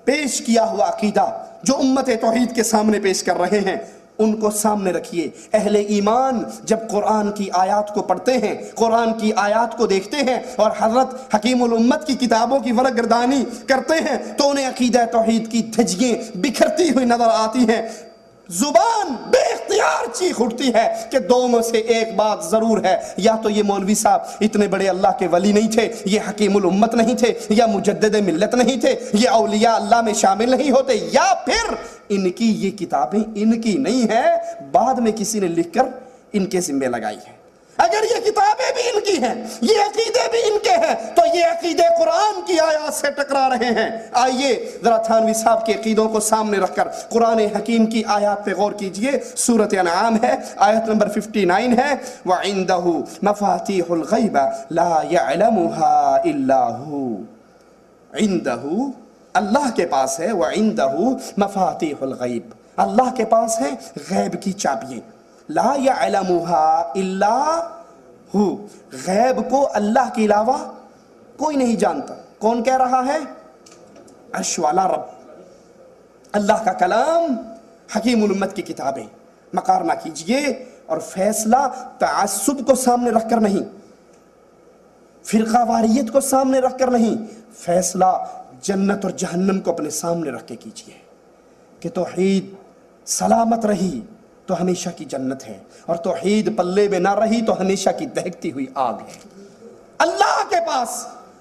پیش کیا ہوا عقیدہ جو امت توحید کے سامنے پیش کر رہے ہیں ان کو سامنے رکھیے۔ اہل ایمان جب قرآن کی آیات کو پڑھتے ہیں، قرآن کی آیات کو دیکھتے ہیں اور حضرت حکیم الامت کی کتابوں کی ورق گردانی کرتے ہیں تو انہیں عقیدہ توحید کی دھجیاں بکھرتی ہوئی نظر آتی ہیں، زبان بے اختیار چیخ اٹھتی ہے کہ دو میں سے ایک بات ضرور ہے، یا تو یہ مولوی صاحب اتنے بڑے اللہ کے ولی نہیں تھے، یہ حکیم الامت نہیں تھے، یا مجدد ملت نہیں تھے، یہ اولیاء اللہ میں شامل نہیں ہوتے، یا پھر ان کی یہ کتابیں ان کی نہیں ہیں، بعد میں کسی نے لکھ کر ان کے ذمہ لگائی ہے۔ اگر یہ کتابیں بھی ان کی ہیں، یہ عقیدے بھی ان کے ہیں، تو یہ عقیدے قرآن کی آیات سے ٹکرا رہے ہیں۔ آئیے ذرا تھانوی صاحب کے عقیدوں کو سامنے رکھ کر قرآن حکیم کی آیات پہ غور کیجئے۔ سورۃ انعام ہے، آیت نمبر 59 ہے، وَعِندَهُ مَفَاتِيحُ الْغَيْبِ لَا يَعْلَمُهَا إِلَّا هُوَ۔ عندہ اللہ کے پاس ہے، وَعِندَهُ مَفَاتِيحُ الْغَيْبِ، اللہ کے پاس ہے غیب کی چابیاں، لا يعلمها الا ہو، غیب کو اللہ کے علاوہ کوئی نہیں جانتا۔ کون کہہ رہا ہے؟ عرش والا رب، اللہ کا کلام، حکیم الامت کی کتابیں۔ مقارنہ کیجئے اور فیصلہ تعصب کو سامنے رکھ کر نہیں، فرقہ واریت کو سامنے رکھ کر نہیں، فیصلہ جنت اور جہنم کو اپنے سامنے رکھ کے کیجئے کہ توحید سلامت رہی تو ہمیشہ کی جنت ہے، اور توحید پلے میں نہ رہی تو ہمیشہ کی دہکتی ہوئی آگ ہے۔ اللہ کے پاس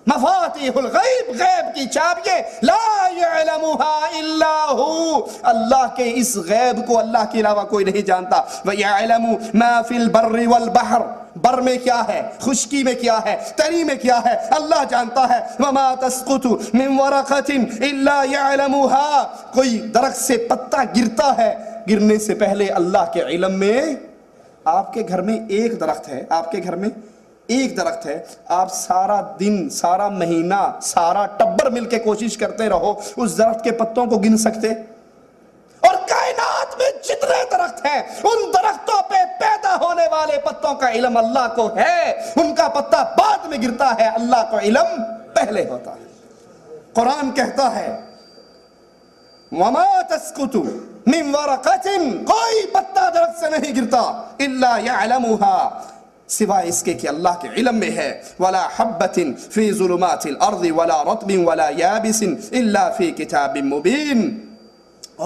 مفاتیح الغیب، غیب کی چابیاں، لا يعلمها الا هو، اللہ کے اس غیب کو اللہ کے علاوہ کوئی نہیں جانتا۔ وَيَعْلَمُ مَا فِي الْبَرِّ وَالْبَحْرِ، بر میں کیا ہے، خشکی میں کیا ہے، تری میں کیا ہے، اللہ جانتا ہے۔ وَمَا تَسْقُطُ مِنْ وَرَقَةٍ إِلَّا يَعْلَمُهَا، کوئی درخت سے پتا گرتا ہے، گرنے سے پہلے اللہ کے علم میں۔ آپ کے گھر میں ایک درخت ہے، آپ کے گھر میں ایک درخت ہے، آپ سارا دن، سارا مہینہ، سارا ٹبر مل کے کوشش کرتے رہو، اس درخت کے پتوں کو گن سکتے؟ اور کائنات میں جتنے درخت ہیں ان درختوں پہ پیدا ہونے والے پتوں کا علم اللہ کو ہے، ان کا پتا بعد میں گرتا ہے، اللہ کو علم پہلے ہوتا ہے۔ قرآن کہتا ہے وَمَا تَسْقُطُ مِنْ وَرَقَةٍ، کوئی پتا درخت سے نہیں گرتا، إِلَّا يَعْلَمُهَا، سوائے اس کے کہ اللہ کے علم میں ہے۔ وَلَا حَبَّةٍ فِي ظُلُمَاتِ الْأَرْضِ وَلَا رَطْبٍ وَلَا يَابِسٍ إِلَّا فِي كِتَابٍ مُبِينٍ،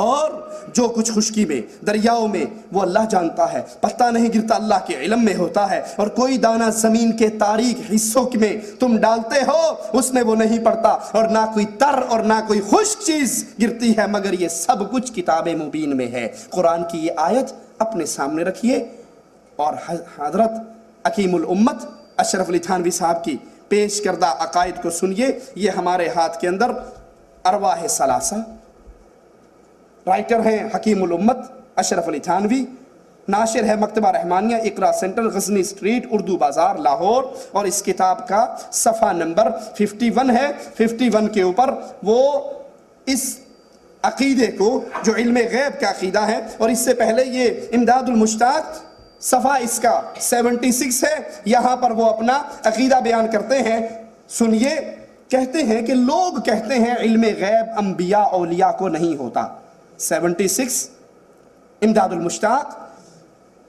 اور جو کچھ خشکی میں، دریاؤں میں، وہ اللہ جانتا ہے، پتہ نہیں گرتا، اللہ کے علم میں ہوتا ہے، اور کوئی دانہ زمین کے تاریک حصوں میں تم ڈالتے ہو اس میں وہ نہیں پڑتا، اور نہ کوئی تر اور نہ کوئی خشک چیز گرتی ہے مگر یہ سب کچھ کتاب مبین میں ہے۔ قرآن کی یہ آیت اپنے سامنے رکھیے اور حضرت حکیم الامت اشرف علی تھانوی صاحب کی پیش کردہ عقائد کو سنیے۔ یہ ہمارے ہاتھ کے اندر ارواح ثلاثہ، رائٹر ہیں حکیم الامت اشرف علی تھانوی، ناشر ہے مکتبہ رحمانیہ، اقرا سینٹر، غزنی اسٹریٹ، اردو بازار، لاہور، اور اس کتاب کا صفحہ نمبر 51 ہے۔ 51 کے اوپر وہ اس عقیدے کو جو علم غیب کا عقیدہ ہے، اور اس سے پہلے یہ امداد المشتاق صفحہ اس کا 76 ہے، یہاں پر وہ اپنا عقیدہ بیان کرتے ہیں۔ سنیے، کہتے ہیں کہ لوگ کہتے ہیں علم غیب انبیاء اولیاء کو نہیں ہوتا۔ 76 امداد المشتاق،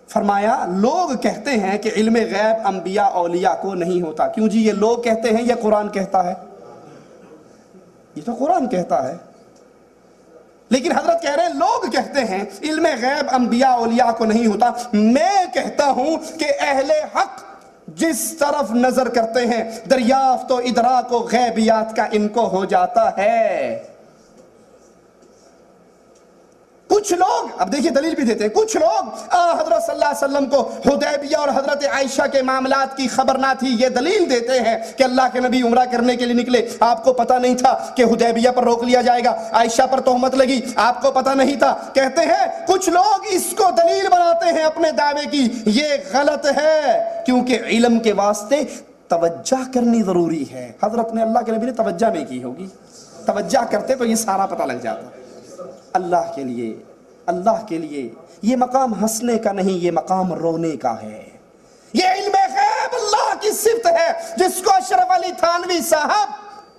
فرمایا لوگ کہتے ہیں کہ علم غیب انبیاء اولیاء کو نہیں ہوتا۔ کیوں جی یہ لوگ کہتے ہیں یا قرآن کہتا ہے؟ یہ تو قرآن کہتا ہے. لیکن حضرت کہہ رہے ہیں لوگ کہتے ہیں علم غیب انبیاء اولیاء کو نہیں ہوتا. میں کہتا ہوں کہ اہل حق جس طرف نظر کرتے ہیں دریافت و ادراک و غیبیات کا ان کو ہو جاتا ہے. کچھ لوگ اب دیکھیے دلیل بھی دیتے ہیں. کچھ لوگ حضرت صلی اللہ علیہ وسلم کو حدیبیہ اور حضرت عائشہ کے معاملات کی خبر نہ تھی یہ دلیل دیتے ہیں کہ اللہ کے نبی عمرہ کرنے کے لیے نکلے, آپ کو پتہ نہیں تھا کہ حدیبیہ پر روک لیا جائے گا, عائشہ پر تہمت لگی, آپ کو پتہ نہیں تھا. کہتے ہیں کچھ لوگ اس کو دلیل بناتے ہیں اپنے دعوے کی. یہ غلط ہے کیونکہ علم کے واسطے توجہ کرنی ضروری ہے. حضرت نے اللہ کے نبی نے توجہ نہیں کی ہوگی, توجہ کرتے تو یہ سارا پتہ لگ جاتا. اللہ کے لیے, اللہ کے لیے یہ مقام ہنسنے کا نہیں, یہ مقام رونے کا ہے. یہ علم غیب اللہ کی صفت ہے جس کو اشرف علی تھانوی صاحب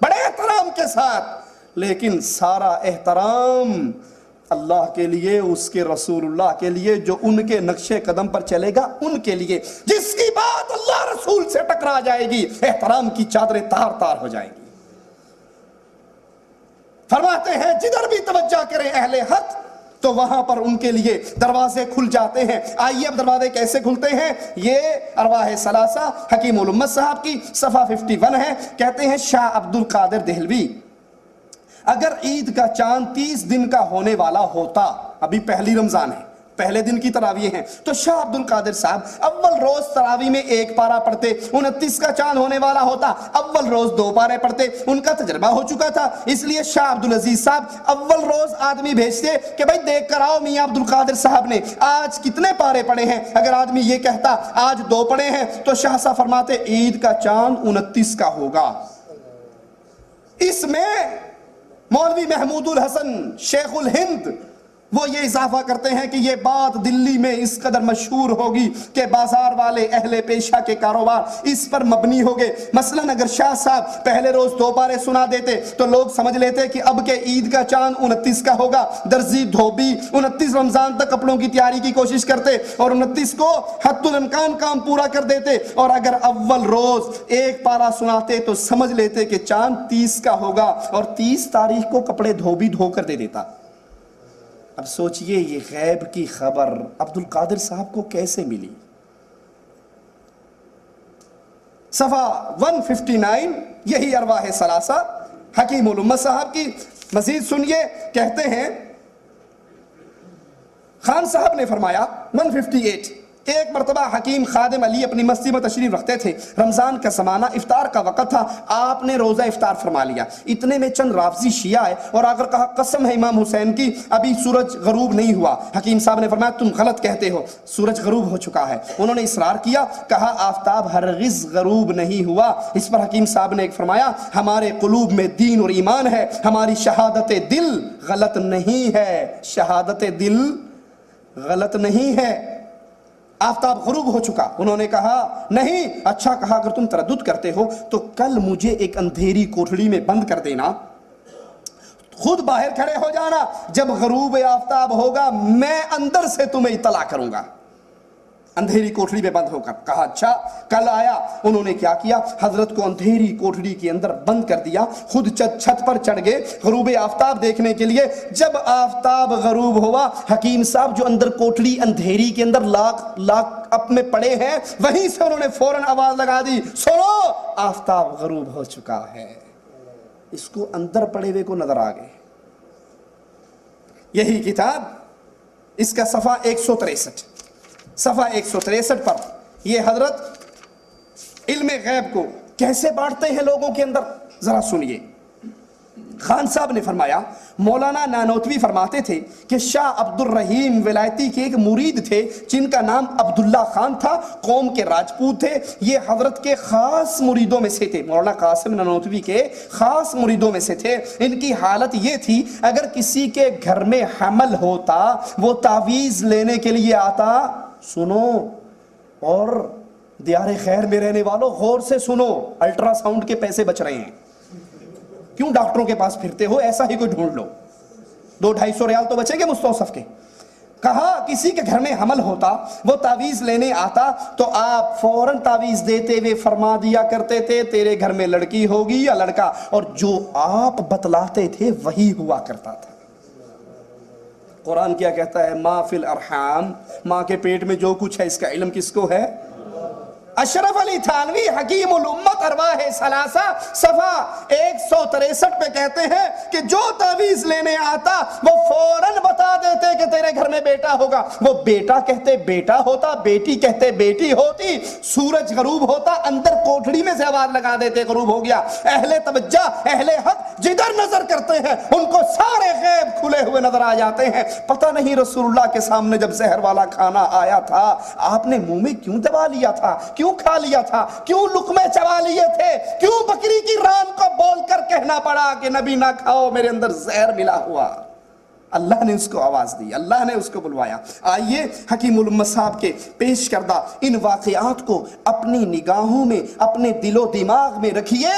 بڑے احترام کے ساتھ, لیکن سارا احترام اللہ کے لیے, اس کے رسول اللہ کے لیے جو ان کے نقش قدم پر چلے گا ان کے لیے. جس کی بات اللہ رسول سے ٹکرا جائے گی احترام کی چادریں تار تار ہو جائیں گی. فرماتے ہیں جدھر بھی توجہ کریں اہل حق تو وہاں پر ان کے لیے دروازے کھل جاتے ہیں. آئیے اب دروازے کیسے کھلتے ہیں. یہ ارواح ثلاثہ حکیم الامت صاحب کی صفحہ 51 ہے. کہتے ہیں شاہ عبد القادر دہلوی اگر عید کا چاند 30 دن کا ہونے والا ہوتا, ابھی پہلی رمضان ہے, پہلے دن کی تراویح ہیں, تو شاہ عبد القادر صاحب اول روز تراویح میں 1 پارہ پڑھتے. 29 کا چاند ہونے والا ہوتا, اول روز 2 پارے پڑھتے. ان کا تجربہ ہو چکا تھا, اس لیے شاہ عبد العزیز صاحب اول روز آدمی بھیجتے کہ بھائی دیکھ کر آؤ میاں عبد القادر صاحب نے آج کتنے پارے پڑھے ہیں. اگر آدمی یہ کہتا آج 2 پڑھے ہیں تو شاہ صاحب فرماتے عید کا چاند 29 کا ہوگا. اس میں مولوی محمود الحسن شیخ الہند وہ یہ اضافہ کرتے ہیں کہ یہ بات دلی میں اس قدر مشہور ہوگی کہ بازار والے اہل پیشہ کے کاروبار اس پر مبنی ہو گئے. مثلا اگر شاہ صاحب پہلے روز 2 پارے سنا دیتے تو لوگ سمجھ لیتے کہ اب کے عید کا چاند 29 کا ہوگا. درزی دھوبی 29 رمضان تک کپڑوں کی تیاری کی کوشش کرتے اور 29 کو حد الامکان کام پورا کر دیتے, اور اگر اول روز 1 پارہ سناتے تو سمجھ لیتے کہ چاند 30 کا ہوگا اور 30 تاریخ کو کپڑے دھوبی دھو کر دے دیتا. اب سوچئے یہ غیب کی خبر عبد القادر صاحب کو کیسے ملی. صفحہ 159 یہی ارواح ثلاثہ حکیم الامت صاحب کی. مزید سنیے, کہتے ہیں خان صاحب نے فرمایا 158 ایک مرتبہ حکیم خادم علی اپنی مسجد میں تشریف رکھتے تھے. رمضان کا زمانہ, افطار کا وقت تھا. آپ نے روزہ افطار فرما لیا. اتنے میں چند رافضی شیعہ آئے اور آ کر کہا قسم ہے امام حسین کی ابھی سورج غروب نہیں ہوا. حکیم صاحب نے فرمایا تم غلط کہتے ہو, سورج غروب ہو چکا ہے. انہوں نے اصرار کیا, کہا آفتاب ہرگز غروب نہیں ہوا. اس پر حکیم صاحب نے فرمایا ہمارے قلوب میں دین اور ایمان ہے, ہماری شہادت دل غلط نہیں ہے, شہادت دل غلط نہیں ہے, آفتاب غروب ہو چکا. انہوں نے کہا نہیں. اچھا کہا اگر تم تردد کرتے ہو تو کل مجھے ایک اندھیری کوٹھڑی میں بند کر دینا, خود باہر کھڑے ہو جانا, جب غروب آفتاب ہوگا میں اندر سے تمہیں اطلاع کروں گا. اندھیری کوٹھڑی میں بند ہو کر. کہا اچھا. کل آیا. انہوں نے کیا کیا, حضرت کو اندھیری کوٹھڑی کے اندر بند کر دیا, خود چھت پر چڑھ گئے غروب آفتاب دیکھنے کے لیے. جب آفتاب غروب ہوا, حکیم صاحب جو اندر کوٹھڑی اندھیری کے اندر لاک اپ میں پڑے ہیں وہیں سے انہوں نے فوراً آواز لگا دی سنو آفتاب غروب ہو چکا ہے. اس کو اندر پڑے ہوئے کو نظر آ گئے. یہی کتاب اس کا صفحہ 163 صفحہ 163 پر یہ حضرت علم غیب کو کیسے بانٹتے ہیں لوگوں کے اندر, ذرا سنیے. خان صاحب نے فرمایا مولانا نانوتوی فرماتے تھے کہ شاہ عبد الرحیم ولایتی کے ایک مرید تھے جن کا نام عبداللہ خان تھا, قوم کے راجپوت تھے. یہ حضرت کے خاص مریدوں میں سے تھے, مولانا قاسم نانوتوی کے خاص مریدوں میں سے تھے. ان کی حالت یہ تھی اگر کسی کے گھر میں حمل ہوتا وہ تعویذ لینے کے لیے آتا. سنو اور دیار خیر میں رہنے والوں غور سے سنو, الٹرا ساؤنڈ کے پیسے بچ رہے ہیں. کیوں ڈاکٹروں کے پاس پھرتے ہو, ایسا ہی کوئی ڈھونڈ لو, 200-250 ریال تو بچیں گے مستوصف کے. کہا کسی کے گھر میں حمل ہوتا، وہ تعویذ لینے آتا تو آپ فوراً تعویذ دیتے ہوئے فرما دیا کرتے تھے تیرے گھر میں لڑکی ہوگی یا لڑکا، اور جو آپ بتلاتے تھے وہی ہوا کرتا تھا۔ قرآن کیا کہتا ہے؟ ما فی الارحام، ماں کے پیٹ میں جو کچھ ہے اس کا علم کس کو ہے؟ اشرف علی تھانوی حکیم الامت ارواح ثلاثہ صفحہ 163 پہ کہتے ہیں کہ جو تعویذ لینے آتا وہ فوراً بتا دیتے کہ تیرے گھر میں بیٹا ہوگا۔ وہ بیٹا کہتے بیٹا ہوتا، بیٹی کہتے بیٹی ہوتی، سورج غروب ہوتا اندر کوٹھڑی میں سے آواز لگا دیتے غروب ہو گیا۔ اہل توجہ، اہل حق جدھر نظر کرتے ہیں ان کو سارے غیب کھلے ہوئے نظر آ جاتے ہیں۔ پتہ نہیں رسول اللہ کے سامنے جب زہر والا کھانا آیا تھا آپ نے منہ میں کیوں دبا لیا تھا، کیوں کھا لیا تھا، کیوں لقمے چبا لیے تھے، کیوں بکری کی ران کو بول کر کہنا پڑا کہ نبی نہ کھاؤ میرے اندر زہر ملا ہوا؟ اللہ نے اس کو آواز دی، اللہ نے اس کو بلوایا۔ آئیے حکیم الامت صاحب کے پیش کردہ ان واقعات کو اپنی نگاہوں میں، اپنے دل و دماغ میں رکھیے،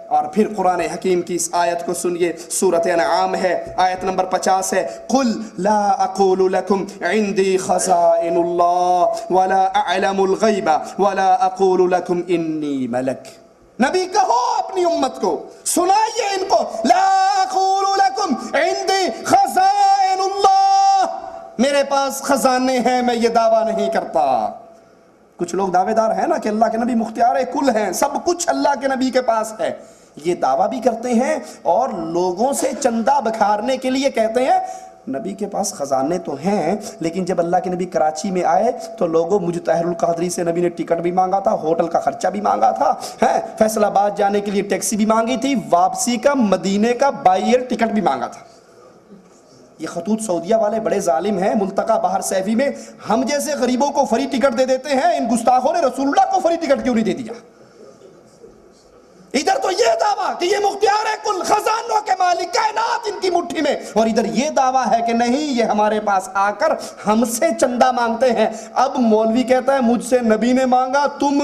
اور پھر قرآن حکیم کی اس آیت کو سنیے۔ سورۃ انعام ہے، آیت نمبر 50 ہے، قل لا اقول لکم عندی خزائن اللہ ولا اعلم الغیب ولا اقول لکم انی ملک۔ نبی کہو اپنی امت کو، سنائیے ان کو، لا اقول لکم عندی خزائن اللہ، میرے پاس خزانے ہیں، میں یہ دعویٰ نہیں کرتا۔ کچھ لوگ دعوے دار ہیں نا کہ اللہ کے نبی مختار کل ہیں، سب کچھ اللہ کے نبی کے پاس ہے، یہ دعویٰ بھی کرتے ہیں اور لوگوں سے چندہ بکھارنے کے لیے کہتے ہیں نبی کے پاس خزانے تو ہیں، لیکن جب اللہ کے نبی کراچی میں آئے تو لوگوں مجھ طاہر القادری سے نبی نے ٹکٹ بھی مانگا تھا، ہوٹل کا خرچہ بھی مانگا تھا، فیصل آباد جانے کے لیے ٹیکسی بھی مانگی تھی، واپسی کا مدینے کا بائی ایئر ٹکٹ بھی مانگا تھا۔ یہ خطوط سعودیہ والے بڑے ظالم ہیں، ملتقى باہر سیفی میں ہم جیسے غریبوں کو فری ٹکٹ دے دیتے ہیں، ان گستاخوں نے رسول اللہ کو فری ٹکٹ کیوں نہیں دے دیا؟ ادھر تو یہ دعویٰ کہ یہ مختار کل، خزانوں کے مالک، کائنات ان کی مٹھی میں، اور ادھر یہ دعویٰ ہے کہ نہیں یہ ہمارے پاس آ کر ہم سے چندہ مانگتے ہیں۔ اب مولوی کہتا ہے مجھ سے نبی نے مانگا، تم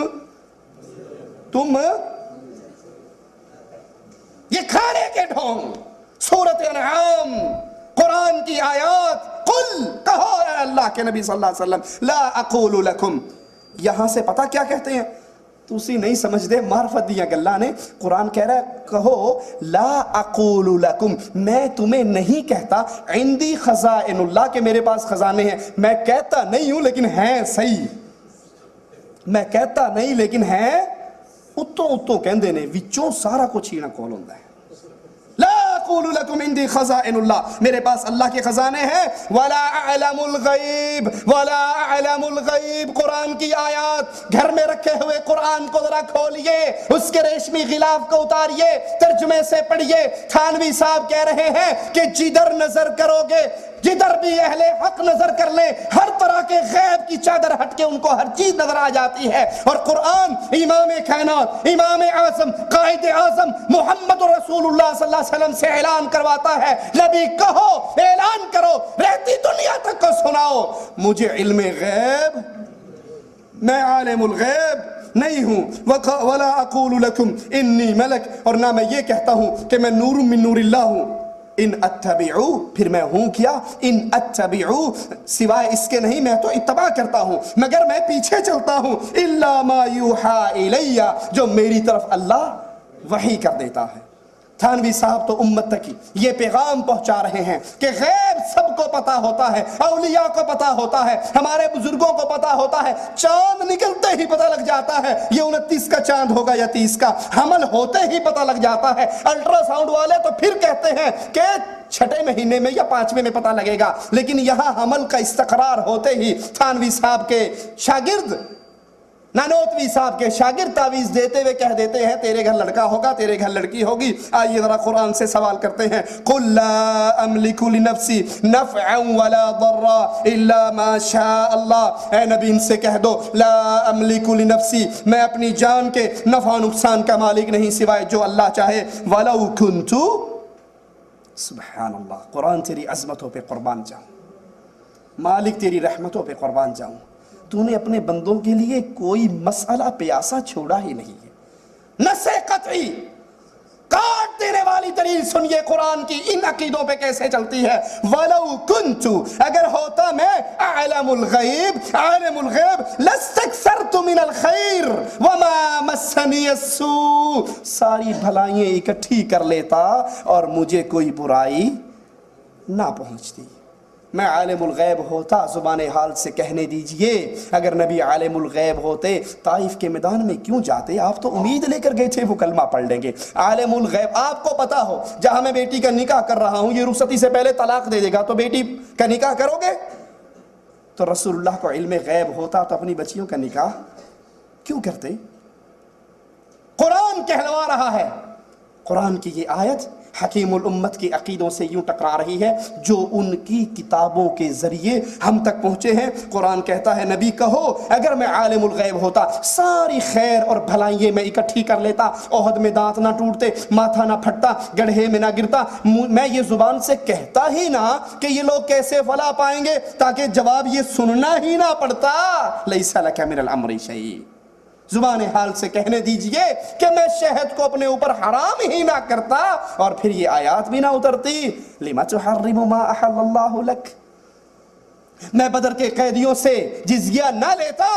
یہ کھانے کے ڈھونگ۔ سورۃ انعام قرآن کی آیات، قل کہو اے اللہ کے نبی صلی اللہ علیہ وسلم، لا اقول لکم، یہاں سے پتہ کیا کہتے ہیں؟ تسی نہیں سمجھ دے، معرفت دیا گلہ نے، قرآن کہہ رہا ہے کہو لا اقول لکم، میں تمہیں نہیں کہتا عندی خزائن اللہ کہ میرے پاس خزانے ہیں، میں کہتا نہیں ہوں لیکن ہیں صحیح، میں کہتا نہیں لیکن ہیں اتوں کہندے نے، وچوں سارا کچھ ہی نہ کول ہوندا ہے۔ لا اقول لکم عندی خزائن اللہ، میرے پاس اللہ کے خزانے ہیں، ولا اعلم الغیب، ولا اعلم الغیب، قرآن کی آیات، گھر میں رکھے ہوئے قرآن کو ذرا کھولیے، اس کے ریشمی غلاف کو اتاریے، ترجمے سے پڑھیے۔ تھانوی صاحب کہہ رہے ہیں کہ جدھر نظر کرو گے، جدھر بھی اہل حق نظر کر لیں، ہر طرح کے غیب کی چادر ہٹ کے ان کو ہر چیز نظر آ جاتی ہے، اور قرآن امام کائنات، امام اعظم، قائد اعظم محمد رسول اللہ صلی اللہ علیہ وسلم سے اعلان کرواتا ہے، نبی کہو، اعلان کرو، رہتی دنیا تک کو سناؤ، مجھے علم غیب، میں عالم الغیب نہیں ہوں، ولا اقول لکم انی ملک، اور نہ میں یہ کہتا ہوں کہ میں نور من نور اللہ ہوں، ان اتبعو، پھر میں ہوں کیا، ان اتبعو، سوائے اس کے نہیں، میں تو اتباع کرتا ہوں مگر میں پیچھے چلتا ہوں، الا ما یوحى الی، جو میری طرف اللہ وحی کر دیتا ہے۔ تھانوی صاحب تو امت تک یہ پیغام پہنچا رہے ہیں کہ غیب سب کو پتا ہوتا ہے، اولیاء کو پتا ہوتا ہے، ہمارے بزرگوں کو پتا ہوتا ہے، چاند نکلتے ہی پتا لگ جاتا ہے یہ 29 کا چاند ہوگا یا 30 کا، حمل ہوتے ہی پتا لگ جاتا ہے۔ الٹرا ساؤنڈ والے تو پھر کہتے ہیں کہ 6 مہینے میں یا 5ویں میں پتا لگے گا، لیکن یہاں حمل کا استقرار ہوتے ہی تھانوی صاحب کے شاگرد، نانوتوی صاحب کے شاگرد تعویذ دیتے ہوئے کہہ دیتے ہیں تیرے گھر لڑکا ہوگا، تیرے گھر لڑکی ہوگی۔ آئیے ذرا قرآن سے سوال کرتے ہیں، قل لا املک لنفسی نفعا ولا ضرا الا ما شاء اللہ، اے نبی ان سے کہہ دو لا املک لنفسی، میں اپنی جان کے نفع و نقصان کا مالک نہیں سوائے جو اللہ چاہے، ولو کنت، سبحان اللہ، قرآن تیری عظمتوں پہ قربان جاؤں، مالک تیری رحمتوں پہ قربان جاؤں، تو نے اپنے بندوں کے لیے کوئی مسئلہ پیاسا چھوڑا ہی نہیں ہے، نص قطعی، کاٹ نجات دینے والی دلیل سنیے قرآن کی ان عقیدوں پہ کیسے چلتی ہے. وَلَوْ كُنْتُ اگر ہوتا میں عالم الغیب لَاسْتَكْثَرْتُ مِنَ الْخَيْرِ وَمَا مَسَّنِيَ السُّوءُ ساری بھلائیاں اکٹھی کر لیتا اور مجھے کوئی برائی نہ پہنچتی. میں عالم الغیب ہوتا زبان حال سے کہنے دیجئے اگر نبی عالم الغیب ہوتے طائف کے میدان میں کیوں جاتے؟ آپ تو امید لے کر گئے تھے وہ کلمہ پڑھ لیں گے. عالم الغیب آپ کو پتا ہو جہاں میں بیٹی کا نکاح کر رہا ہوں یہ رخصتی سے پہلے طلاق دے دے گا تو بیٹی کا نکاح کرو گے؟ تو رسول اللہ کو علم غیب ہوتا تو اپنی بچیوں کا نکاح کیوں کرتے؟ قرآن کہلوا رہا ہے. قرآن کی یہ آیت حکیم الامت کی عقیدوں سے یوں ٹکرا رہی ہے جو ان کی کتابوں کے ذریعے ہم تک پہنچے ہیں. قرآن کہتا ہے نبی کہو اگر میں عالم الغیب ہوتا ساری خیر اور بھلائییں میں اکٹھی کر لیتا. احد میں دانت نہ ٹوٹتے, ماتھا نہ پھٹتا, گڑھے میں نہ گرتا. میں یہ زبان سے کہتا ہی نہ کہ یہ لوگ کیسے فلاح پائیں گے تاکہ جواب یہ سننا ہی نہ پڑتا. لیس لک من الامر شیء زبان حال سے کہنے دیجئے کہ میں شہد کو اپنے اوپر حرام ہی نہ کرتا اور پھر یہ آیات بھی نہ اترتی. لِمَ تُحَرِّمُ مَا أَحَلَّ اللَّهُ لَكَ میں بدر کے قیدیوں سے جزیہ نہ لیتا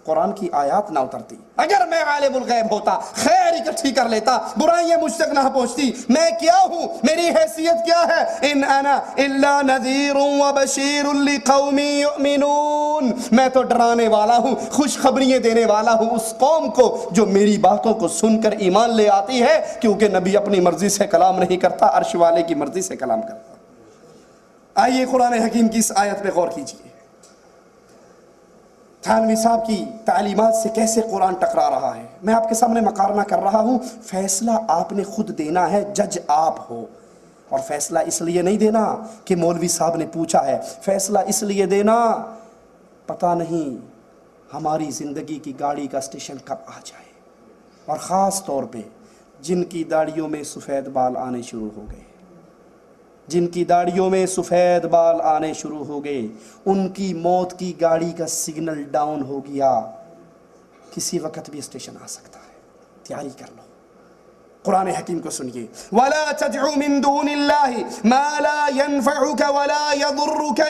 قرآن کی آیات نہ اترتی. اگر میں عالم الغیب ہوتا خیر اکٹھی کر لیتا برائیاں مجھ تک نہ پہنچتی. میں کیا ہوں, میری حیثیت کیا ہے؟ ان انا الا نذیر وبشیر لقوم یؤمنون میں تو ڈرانے والا ہوں, خوشخبریاں دینے والا ہوں اس قوم کو جو میری باتوں کو سن کر ایمان لے آتی ہے, کیونکہ نبی اپنی مرضی سے کلام نہیں کرتا, عرش والے کی مرضی سے کلام کرتا. آئیے قرآن حکیم کی اس آیت پہ غور کیجیے. تھانوی صاحب کی تعلیمات سے کیسے قرآن ٹکرا رہا ہے. میں آپ کے سامنے مقارنہ کر رہا ہوں. فیصلہ آپ نے خود دینا ہے, جج آپ ہو. اور فیصلہ اس لیے نہیں دینا کہ مولوی صاحب نے پوچھا ہے, فیصلہ اس لیے دینا پتہ نہیں ہماری زندگی کی گاڑی کا اسٹیشن کب آ جائے. اور خاص طور پہ جن کی داڑھیوں میں سفید بال آنے شروع ہو گئے, جن کی داڑھیوں میں سفید بال آنے شروع ہو گئے, ان کی موت کی گاڑی کا سگنل ڈاؤن ہو گیا. کسی وقت بھی اسٹیشن آ سکتا ہے, تیاری کر لو. قرآن حکیم کو سنیے. وَلَا تَدْعُ مِن دُونِ اللَّهِ مَا لَا يَنْفَعُكَ وَلَا يَضُرُّكَ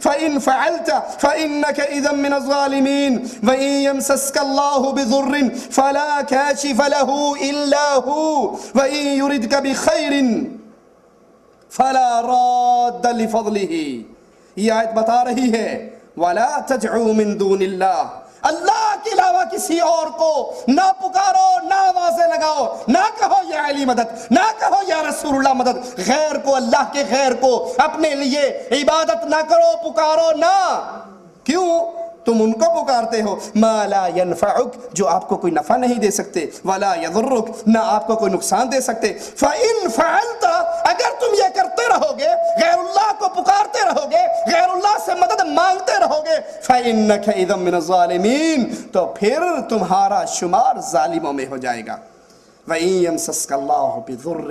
فَإِنْ فَعَلْتَ فَإِنَّكَ إِذًا مِنَ الظَّالِمِينَ وَإِنْ يَمْسَسْكَ اللَّهُ بِضُرٍّ فَلَا كَاشِفَ لَهُ إِلَّا هُوَ وَإِنْ يُرِدْكَ بِخَيْرٍ فَلَا رَادَّ لِفَضْلِهِ. یہ آیت بتا رہی ہے وَلَا تَدْعُوا مِن دُونِ اللَّهِ اللہ کے علاوہ کسی اور کو نہ پکارو, نہ آوازیں لگاؤ, نہ کہو یا علی مدد, نہ کہو یا رسول اللہ مدد. غیر کو, اللہ کے غیر کو اپنے لیے عبادت نہ کرو, پکارو نہ. کیوں؟ تم ان کو پکارتے ہو ما لا ينفعک جو آپ کو کوئی نفع نہیں دے سکتے, ولا یضرک نہ آپ کو کوئی نقصان دے سکتے. فَإِن فَعَلْتَ اگر تم یہ کرتے رہو گے, غیر اللہ کو پکارتے رہو گے, غیر اللہ سے مدد مانگتے رہو گے, فَإِنَّكَ إِذًا مِنَ الظَّالِمِينَ تو پھر تمہارا شمار ظالموں میں ہو جائے گا. وَإِن يَمْسَسْكَ اللَّهُ بِضُرٍّ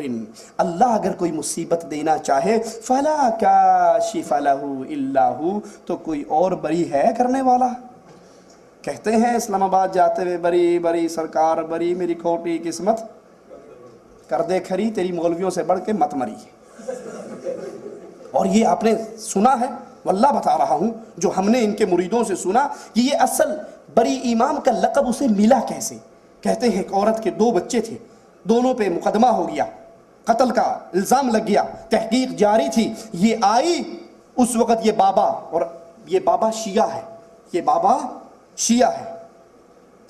اللہ اگر کوئی مصیبت دینا چاہے فَلَا كَاشِفَ لَهُ إِلَّا هُ تو کوئی اور بری ہے کرنے والا. کہتے ہیں اسلام آباد جاتے ہوئے بری بری سرکار بری میری کھوٹی قسمت کر دے کھری تیری مولویوں سے بڑھ کے مت مری. اور یہ آپ نے سنا ہے, واللہ بتا رہا ہوں جو ہم نے ان کے مریدوں سے سنا کہ یہ اصل بری امام کا لقب اسے ملا کیسے. کہتے ہیں ایک عورت کے 2 بچے تھے, دونوں پہ مقدمہ ہو گیا, قتل کا الزام لگ گیا, تحقیق جاری تھی. یہ آئی اس وقت, یہ بابا, اور یہ بابا شیعہ ہے, یہ بابا شیعہ ہے,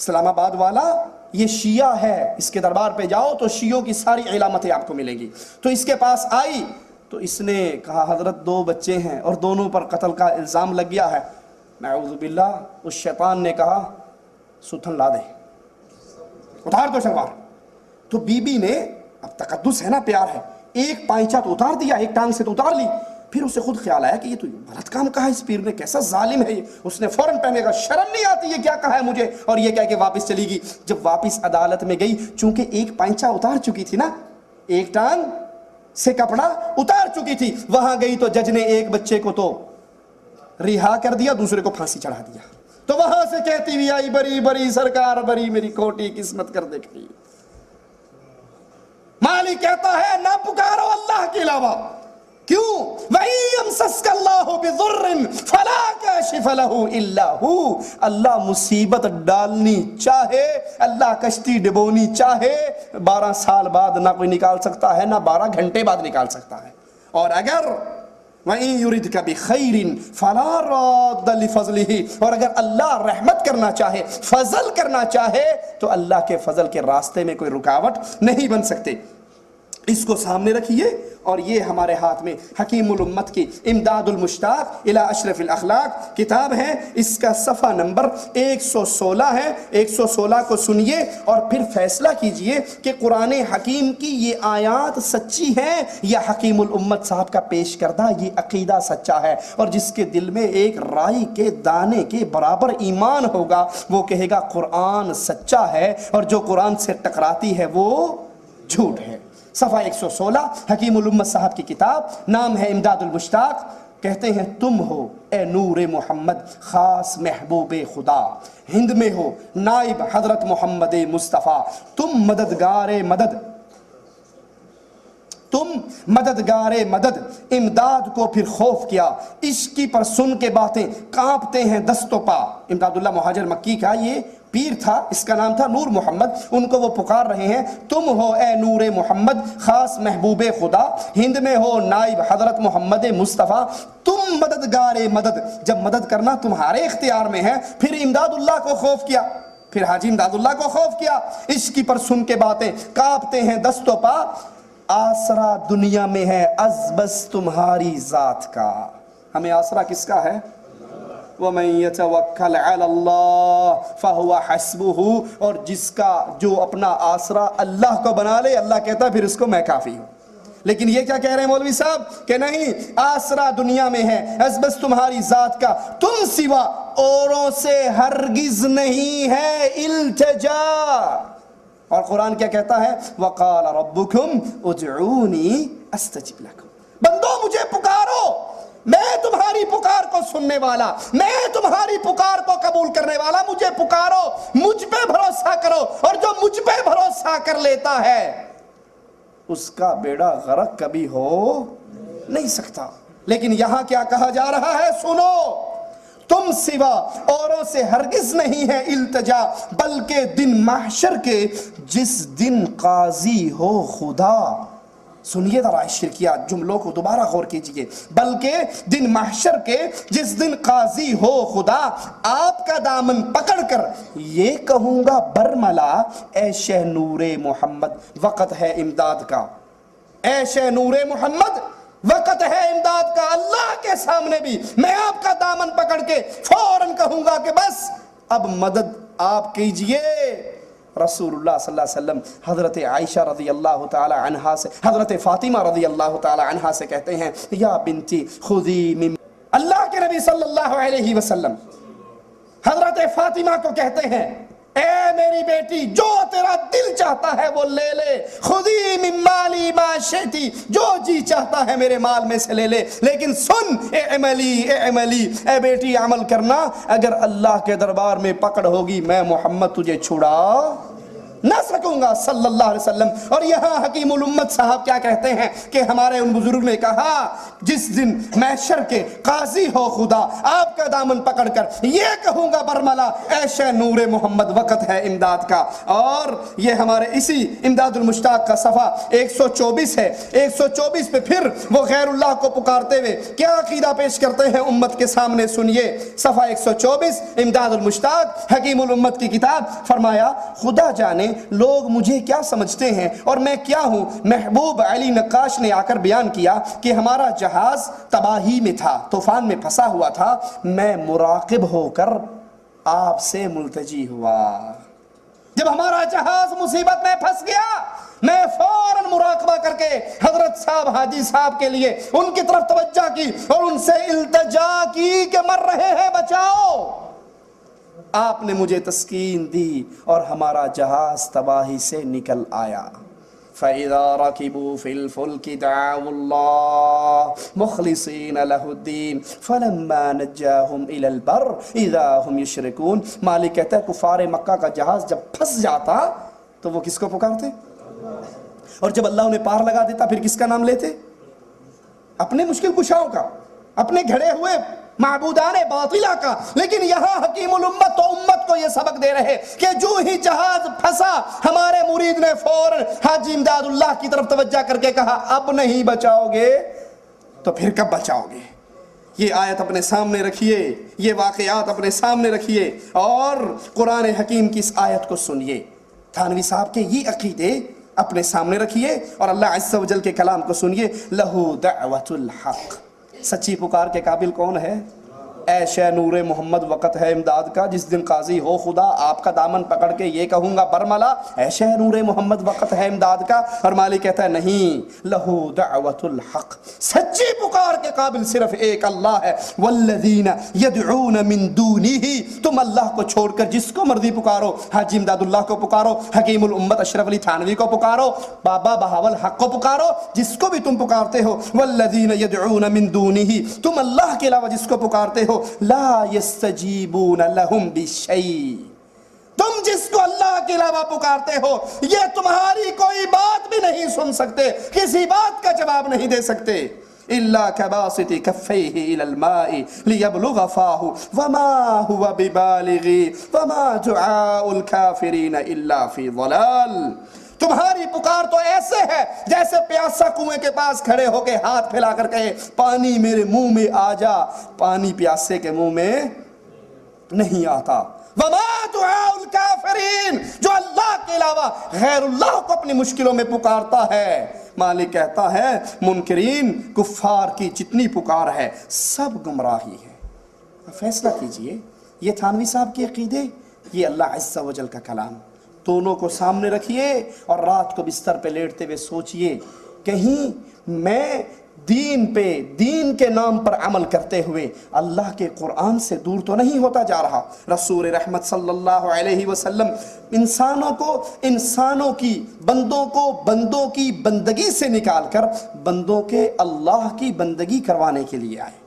اسلام آباد والا یہ شیعہ ہے, اس کے دربار پہ جاؤ تو شیعوں کی ساری علامتیں آپ کو ملیں گی. تو اس کے پاس آئی تو اس نے کہا حضرت 2 بچے ہیں اور دونوں پر قتل کا الزام لگ گیا ہے. نعوذ باللہ. اس شیطان نے کہا ستھن لا دے, اتار دو شلوار. تو بی بی نے, اب تقدس ہے نا, پیار ہے, ایک پائچہ تو اتار دیا, ایک ٹانگ سے تو اتار لی. پھر اسے خود خیال آیا کہ یہ تو غلط کام کہا اس پیر نے, کیسا ظالم ہے یہ. اس نے فوراً پہنے گا شرم نہیں آتی یہ کیا کہا ہے مجھے, اور یہ کہہ کے واپس چلی گئی. جب واپس عدالت میں گئی, چونکہ ایک پائچہ اتار چکی تھی نا, ایک ٹانگ سے کپڑا اتار چکی تھی, وہاں گئی تو جج نے ایک بچے کو تو رہا کر دیا, دوسرے کو پھانسی چڑھا دیا. تو وہاں سے کہتی ہوئی آئی بری بری سرکار بری میری کھوٹی قسمت کر دے کھڑی. ما علی کہتا ہے نہ پکارو اللہ کے علاوہ. کیوں؟ وَإِن يَمْسَسْكَ اللَّهُ بِضُرٍّ فَلَا كَاشِفَ لَهُ إِلَّا هُوَ. اللہ مصیبت ڈالنی چاہے، اللہ کشتی ڈبونی چاہے، 12 سال بعد نہ کوئی نکال سکتا ہے، نہ 12 گھنٹے بعد نکال سکتا ہے. اور اگر وَإِن يُرِدْكَ بِخَيْرٍ فَلَا رَادَّ لِفَضْلِهِ، اور اگر اللہ رحمت کرنا چاہے، فضل کرنا چاہے، تو اللہ کے فضل کے راستے میں کوئی رکاوٹ نہیں بن سکتے. اس کو سامنے رکھیے. اور یہ ہمارے ہاتھ میں حکیم الامت کی امداد المشتاق الی اشرف الاخلاق کتاب ہے. اس کا صفحہ نمبر 116 ہے. 116 کو سنیے اور پھر فیصلہ کیجئے کہ قرآن حکیم کی یہ آیات سچی ہیں یا حکیم الامت صاحب کا پیش کردہ یہ عقیدہ سچا ہے. اور جس کے دل میں ایک رائی کے دانے کے برابر ایمان ہوگا وہ کہے گا قرآن سچا ہے، اور جو قرآن سے ٹکراتی ہے وہ جھوٹ ہے. صفحہ 116 حکیم الامت صاحب کی کتاب، نام ہے امداد المشتاق. کہتے ہیں تم ہو اے نور محمد خاص محبوب خدا، ہند میں ہو نائب حضرت محمد مصطفیٰ، تم مددگار مدد، امداد کو پھر خوف کیا، عشقی پر سن کے باتیں کانپتے ہیں دست و پا. امداد اللہ مہاجر مکی کا یہ پیر تھا، اس کا نام تھا نور محمد. ان کو وہ پکار رہے ہیں تم ہو اے نور محمد خاص محبوب خدا، ہند میں ہو نائب حضرت محمد مصطفیٰ، تم مددگار مدد. جب مدد کرنا تمہارے اختیار میں ہے، پھر امداد اللہ کو خوف کیا، پھر حاجی امداد اللہ کو خوف کیا. عشق پر سن کے باتیں کانپتے ہیں دست و پا، آسرا دنیا میں ہے از بس تمہاری ذات کا. ہمیں آسرا کس کا ہے؟ وَمَن يَتَوَكَّلْ عَلَى اللَّهِ فَهُوَ حَسْبُهُ. اور جس کا جو اپنا آسرا اللہ کو بنا لے، اللہ کہتا ہے پھر اس کو میں کافی ہوں. لیکن یہ کیا کہہ رہے ہیں مولوی صاحب کہ نہیں، آسرا دنیا میں ہے از بس تمہاری ذات کا، تم سوا اوروں سے ہرگز نہیں ہے التجا. اور قرآن کیا کہتا ہے؟ وَقَالَ رَبُّكُمْ اُدْعُونِي أَسْتَجِبْ لَكُمْ. بندو مجھے پکارو، میں تمہاری پکار کو سننے والا، میں تمہاری پکار کو قبول کرنے والا. مجھے پکارو، مجھ پہ بھروسہ کرو، اور جو مجھ پہ بھروسہ کر لیتا ہے اس کا بیڑا غرق کبھی ہو نہیں سکتا. لیکن یہاں کیا کہا جا رہا ہے؟ سنو، تم سوا اوروں سے ہرگز نہیں ہے التجا، بلکہ دن محشر کے جس دن قاضی ہو خدا. سنیے ذرا شرکیات جملوں کو دوبارہ غور کیجئے. بلکہ دن محشر کے جس دن قاضی ہو خدا، آپ کا دامن پکڑ کر یہ کہوں گا برملا اے شہ نور محمد وقت ہے امداد کا. اے شہ نور محمد وقت ہے امداد کا. اللہ کے سامنے بھی میں آپ کا دامن پکڑ کے فوراً کہوں گا کہ بس اب مدد آپ کیجئے. رسول اللہ صلی اللہ علیہ وسلم حضرت عائشہ رضی اللہ تعالی عنہا سے، حضرت فاطمہ رضی اللہ تعالی عنہا سے کہتے ہیں یا بنتی خذی من. اللہ کے نبی صلی اللہ علیہ وسلم حضرت فاطمہ کو کہتے ہیں اے میری بیٹی جو تیرا دل چاہتا ہے وہ لے لے، خذی من مالی ما شئتی، جو جی چاہتا ہے میرے مال میں سے لے لے، لیکن سن اعملی اے بیٹی عمل کرنا، اگر اللہ کے دربار میں پکڑ ہوگی میں محمد تجھے چھڑا نہ سکوں گا صلی اللہ علیہ وسلم. اور یہاں حکیم الامت صاحب کیا کہتے ہیں کہ ہمارے ان بزرگ نے کہا جس دن محشر کے قاضی ہو خدا، آپ کا دامن پکڑ کر یہ کہوں گا برملا اے شہ نور محمد وقت ہے امداد کا. اور یہ ہمارے اسی امداد المشتاق کا صفحہ 124 ہے. 124 پہ پھر وہ غیر اللہ کو پکارتے ہوئے کیا عقیدہ پیش کرتے ہیں امت کے سامنے سنیے. صفحہ 124 امداد المشتاق حکیم الامت کی کتاب. فرمایا خدا جانے لوگ مجھے کیا سمجھتے ہیں اور میں کیا ہوں. محبوب علی نقاش نے آ کر بیان کیا کہ ہمارا جہاز تباہی میں تھا، طوفان میں پھنسا ہوا تھا، میں مراقب ہو کر آپ سے ملتجی ہوا. جب ہمارا جہاز مصیبت میں پھنس گیا میں فوراً مراقبہ کر کے حضرت صاحب حاجی صاحب کے لیے ان کی طرف توجہ کی اور ان سے التجا کی کہ مر رہے ہیں بچاؤ. آپ نے مجھے تسکین دی اور ہمارا جہاز تباہی سے نکل آیا. فَإِذَا رَكِبُوا فِي الْفُلْكِ دَعَوُا اللَّهَ مُخْلِصِينَ لَهُ الدِّينَ فَلَمَّا نَجَّاهُمْ إِلَى الْبَرِّ إِذَا هُمْ يُشْرِكُونَ. مالک کہتا ہے کفار مکہ کا جہاز جب پھنس جاتا تو وہ کس کو پکارتے؟ اور جب اللہ انہیں پار لگا دیتا پھر کس کا نام لیتے؟ اپنے مشکل کشاؤں کا، اپنے گھڑے ہوئے معبودان باطلہ کا۔ لیکن یہاں حکیم الامت تو امت کو یہ سبق دے رہے کہ جو ہی جہاز پھنسا ہمارے مرید نے فوراً حاجی امداد اللہ کی طرف توجہ کر کے کہا اب نہیں بچاؤ گے تو پھر کب بچاؤ گے؟ یہ آیت اپنے سامنے رکھیے، یہ واقعات اپنے سامنے رکھیے اور قرآن حکیم کی اس آیت کو سنیے، تھانوی صاحب کے یہ عقیدے اپنے سامنے رکھیے اور اللہ عز و جل کے کلام کو سنیے۔ لہو دعوت الحق، سچی پکار کے قابل کون ہے؟ اے شے نور محمد وقت ہے امداد کا، جس دن قاضی ہو خدا آپ کا دامن پکڑ کے یہ کہوں گا برملا اے شے نور محمد وقت ہے امداد کا، اور مالک کہتا ہے نہیں، لہو دعوت الحق، سچی پکار کے قابل صرف ایک اللہ ہے۔ والذین یدعون من دونہ، تم اللہ کو چھوڑ کر جس کو مرضی پکارو، حاجی امداد اللہ کو پکارو، حکیم الامت اشرف علی تھانوی کو پکارو، بابا بہاول حق کو پکارو، جس کو بھی تم پکارتے ہو، والذین یدعون من دونہ، تم اللہ کے علاوہ جس کو پکارتے ہو، لا یستجیبون لہم بشیء، تم جس کو اللہ کے علاوہ پکارتے ہو یہ تمہاری کوئی بات بھی نہیں سن سکتے، کسی بات کا جواب نہیں دے سکتے۔ إِلَّا كَبَاسِطِ كَفَّيْهِ إِلَى الْمَاءِ لِيَبْلُغَ فَاهُ وَمَا هُوَ بِبَالِغِهِ وَمَا دُعَاءُ الْكَافِرِينَ إِلَّا فِي ضَلَالٍ، تمہاری پکار تو ایسے ہے جیسے پیاسا کنویں کے پاس کھڑے ہو کے ہاتھ پھیلا کر کہے پانی میرے منہ میں آ جا، پانی پیاسے کے منہ میں نہیں آتا۔ وَمَا دُعَاءُ الْكَافِرِينَ، جو اللہ کے علاوہ غیر اللہ کو اپنی مشکلوں میں پکارتا ہے، مالک کہتا ہے منکرین کفار کی جتنی پکار ہے سب گمراہی ہے۔ فیصلہ کیجئے، یہ تھانوی صاحب کے عقیدے، یہ اللہ عز و جل کا کلام، دونوں کو سامنے رکھیے اور رات کو بستر پہ لیٹتے ہوئے سوچئے کہیں میں دین کے نام پر عمل کرتے ہوئے اللہ کے قرآن سے دور تو نہیں ہوتا جا رہا۔ رسول رحمت صلی اللہ علیہ وسلم انسانوں کی بندوں کی بندگی سے نکال کر بندوں کے اللہ کی بندگی کروانے کے لیے آئے۔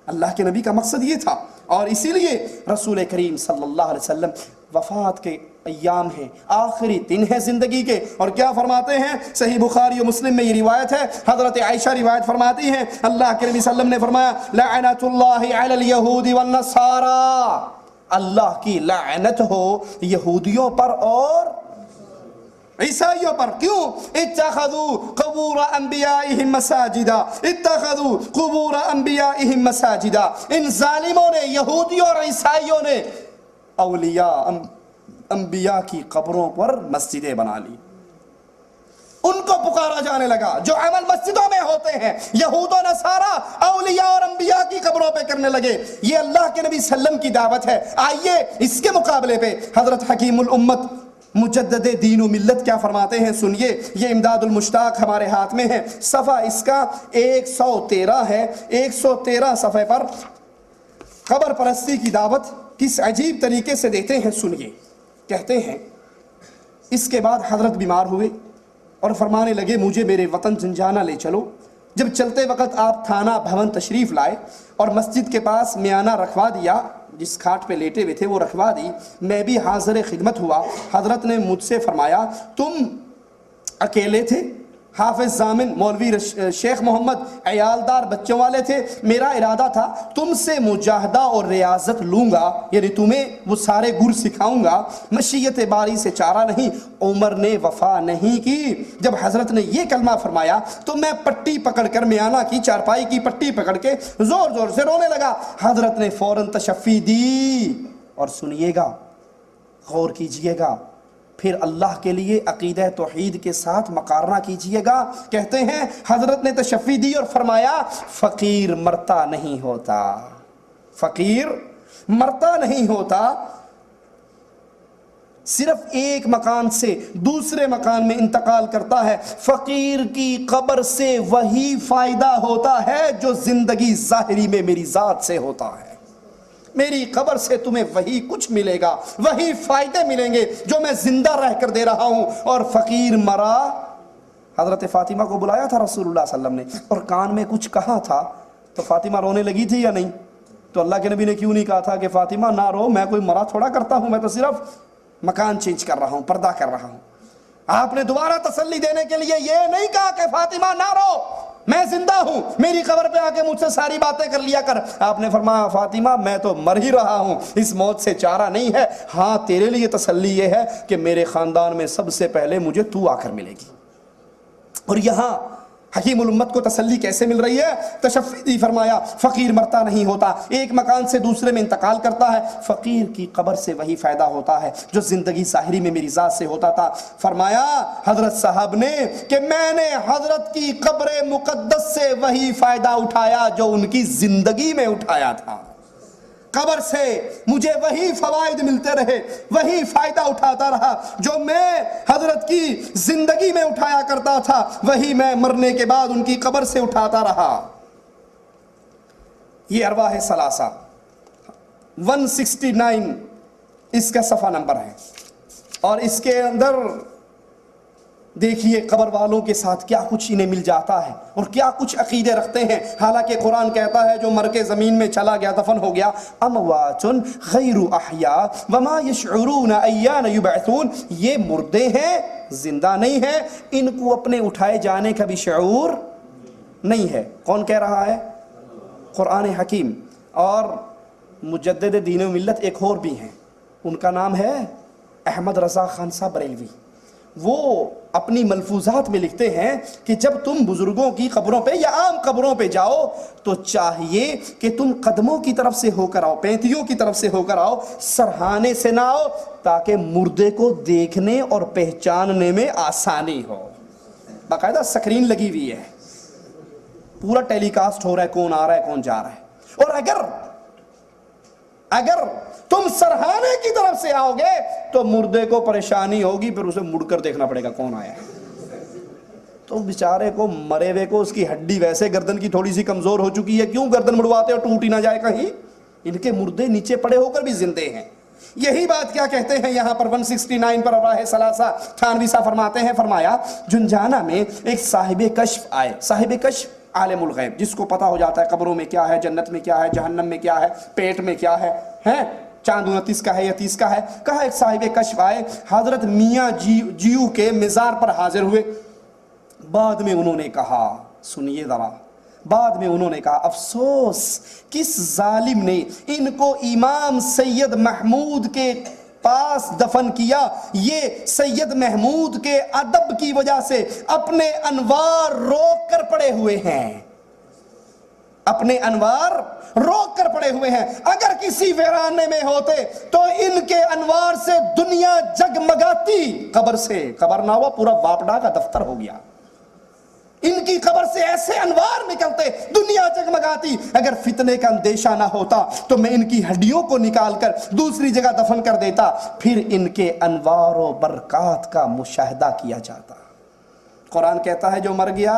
اللہ کے نبی کا مقصد یہ تھا، اور اسی لیے رسول کریم صلی اللہ علیہ وسلم وفات کے ایام ہیں، آخری دن ہے زندگی کے، اور کیا فرماتے ہیں؟ صحیح بخاری و مسلم میں یہ روایت ہے، حضرت عائشہ روایت فرماتی ہیں اللہ کے نبی صلی اللہ علیہ وسلم نے فرمایا لعنت اللہ علی الیہود والنصارى، اللہ کی لعنت ہو یہودیوں پر اور عیسائیوں پر۔ کیوں؟ اتخذوا قبور انبیائہم مساجدا، اتخذوا قبور انبیائہم مساجدا، ان ظالموں نے، یہودیوں اور عیسائیوں نے اولیاء انبیاء کی قبروں پر مسجدیں بنا لی، ان کو پکارا جانے لگا۔ جو عمل مسجدوں میں ہوتے ہیں یہود و نصارہ اولیاء اور انبیاء کی قبروں پہ کرنے لگے، یہ اللہ کے نبی صلی اللہ علیہ وسلم کی دعوت ہے۔ آئیے اس کے مقابلے پہ حضرت حکیم الامت مجدد دین و ملت کیا فرماتے ہیں، سنیے۔ یہ امداد المشتاق ہمارے ہاتھ میں ہے، صفحہ اس کا 113 ہے۔ 113 صفحے پر قبر پرستی کی دعوت کس عجیب طریقے سے دیتے ہیں، سنیے۔ کہتے ہیں اس کے بعد حضرت بیمار ہوئے اور فرمانے لگے مجھے میرے وطن زنجانہ لے چلو۔ جب چلتے وقت آپ تھانہ بھون تشریف لائے اور مسجد کے پاس میانہ رکھوا دیا، جس کھاٹ پہ لیٹے ہوئے تھے وہ رکھوا دی، میں بھی حاضر خدمت ہوا۔ حضرت نے مجھ سے فرمایا تم اکیلے تھے؟ حافظ ضامن مولوی شیخ محمد عیالدار بچوں والے تھے، میرا ارادہ تھا تم سے مجاہدہ اور ریاضت لوں گا، یعنی تمہیں وہ سارے گر سکھاؤں گا، مشیت باری سے چارہ نہیں۔ عمر نے وفا نہیں کی۔ جب حضرت نے یہ کلمہ فرمایا تو میں پٹی پکڑ کر میانہ کی چارپائی کی پٹی پکڑ کے زور زور سے رونے لگا۔ حضرت نے فوراً تشفی دی، اور سنیے گا، غور کیجئے گا، پھر اللہ کے لیے عقیدہ توحید کے ساتھ مقارنہ کیجئے گا۔ کہتے ہیں حضرت نے تشفی دی اور فرمایا فقیر مرتا نہیں ہوتا، فقیر مرتا نہیں ہوتا، صرف ایک مکان سے دوسرے مکان میں انتقال کرتا ہے۔ فقیر کی قبر سے وہی فائدہ ہوتا ہے جو زندگی ظاہری میں میری ذات سے ہوتا ہے۔ میری قبر سے تمہیں وہی کچھ ملے گا، وہی فائدے ملیں گے جو میں زندہ رہ کر دے رہا ہوں۔ اور فقیر مرا، حضرت فاطمہ کو بلایا تھا رسول اللہ صلی اللہ علیہ وسلم نے اور کان میں کچھ کہا تھا، تو فاطمہ رونے لگی تھی یا نہیں؟ تو اللہ کے نبی نے کیوں نہیں کہا تھا کہ فاطمہ نہ رو، میں کوئی مرا تھوڑا کرتا ہوں، میں تو صرف مکان چینج کر رہا ہوں، پردہ کر رہا ہوں۔ آپ نے دوبارہ تسلی دینے کے لیے یہ نہیں کہا کہ فاطمہ نہ رو، میں زندہ ہوں، میری قبر پہ آ کے مجھ سے ساری باتیں کر لیا کر. آپ نے فرمایا فاطمہ میں تو مر ہی رہا ہوں، اس موت سے چارہ نہیں ہے. ہاں تیرے لیے تسلی یہ ہے کہ میرے خاندان میں سب سے پہلے مجھے تو آ کر ملے گی. اور یہاں حکیم الامت کو تسلی کیسے مل رہی ہے؟ تشفی دی. فرمایا فقیر مرتا نہیں ہوتا، ایک مکان سے دوسرے میں انتقال کرتا ہے. فقیر کی قبر سے وہی فائدہ ہوتا ہے جو زندگی ظاہری میں میری ذات سے ہوتا تھا. فرمایا حضرت صاحب نے کہ میں نے حضرت کی قبر مقدس سے وہی فائدہ اٹھایا جو ان کی زندگی میں اٹھایا تھا. قبر سے مجھے وہی فوائد ملتے رہے، وہی فائدہ اٹھاتا رہا جو میں حضرت کی زندگی میں اٹھایا کرتا تھا، وہی میں مرنے کے بعد ان کی قبر سے اٹھاتا رہا. یہ ارواح ثلاثہ 169 اس کا صفحہ نمبر ہے. اور اس کے اندر دیکھیے قبر والوں کے ساتھ کیا کچھ انہیں مل جاتا ہے اور کیا کچھ عقیدے رکھتے ہیں. حالانکہ قرآن کہتا ہے جو مر کے زمین میں چلا گیا، دفن ہو گیا، اموات غیر احیاء وما یشعرون ایان یبعثون، یہ مردے ہیں، زندہ نہیں ہیں، ان کو اپنے اٹھائے جانے کا بھی شعور نہیں ہے. کون کہہ رہا ہے؟ قرآن حکیم. اور مجدد دین و ملت ایک اور بھی ہیں، ان کا نام ہے احمد رضا خان صاحب بریلوی. وہ اپنی ملفوظات میں لکھتے ہیں کہ جب تم بزرگوں کی قبروں پہ یا عام قبروں پہ جاؤ تو چاہیے کہ تم قدموں کی طرف سے ہو کر آؤ، پینتیوں کی طرف سے ہو کر آؤ، سرہانے سے نہ آؤ، تاکہ مردے کو دیکھنے اور پہچاننے میں آسانی ہو. باقاعدہ سکرین لگی ہوئی ہے، پورا ٹیلی کاسٹ ہو رہا ہے کون آ رہا ہے کون جا رہا ہے. اور اگر تم سرہانے کی طرف سے آؤ گے تو مردے کو پریشانی ہوگی، پھر اسے مڑ کر دیکھنا پڑے گا کون آیا ہے. تو بیچارے کو، مرے ہوئے کو، اس کی ہڈی ویسے گردن کی تھوڑی سی کمزور ہو چکی ہے، کیوں گردن مڑواتے ہو ٹوٹ ہی نہ جائے کہیں. ان کے مردے نیچے پڑے ہو کر بھی زندے ہیں. یہی بات کیا کہتے ہیں یہاں پر 169 پر ارواح ثلاثہ تھانوی صاحب فرماتے ہیں. فرمایا جنجانہ میں ایک صاحب کشف آئے. صاحب کشف عالم الغیب، جس کو پتا ہو جاتا ہے قبروں میں کیا ہے، جنت میں کیا ہے، جہنم میں کیا ہے، پیٹ میں کیا ہے، چاند 29 کا ہے یا 30 کا ہے. کہا ایک صاحب کشف آئے، حضرت میاں جیو کے مزار پر حاضر ہوئے. بعد میں انہوں نے کہا، سنیے ذرا، بعد میں انہوں نے کہا افسوس کس ظالم نے ان کو امام سید محمود کے پاس دفن کیا. یہ سید محمود کے ادب کی وجہ سے اپنے انوار روک کر پڑے ہوئے ہیں، اپنے انوار روک کر پڑے ہوئے ہیں. اگر کسی ویرانے میں ہوتے تو ان کے انوار سے دنیا جگمگاتی. قبر سے، قبر نہ ہوا پورا واپڈا کا دفتر ہو گیا. ان کی قبر سے ایسے انوار نکلتے، دنیا جگمگاتی. اگر فتنے کا اندیشہ نہ ہوتا تو میں ان کی ہڈیوں کو نکال کر دوسری جگہ دفن کر دیتا، پھر ان کے انوار و برکات کا مشاہدہ کیا جاتا. قرآن کہتا ہے جو مر گیا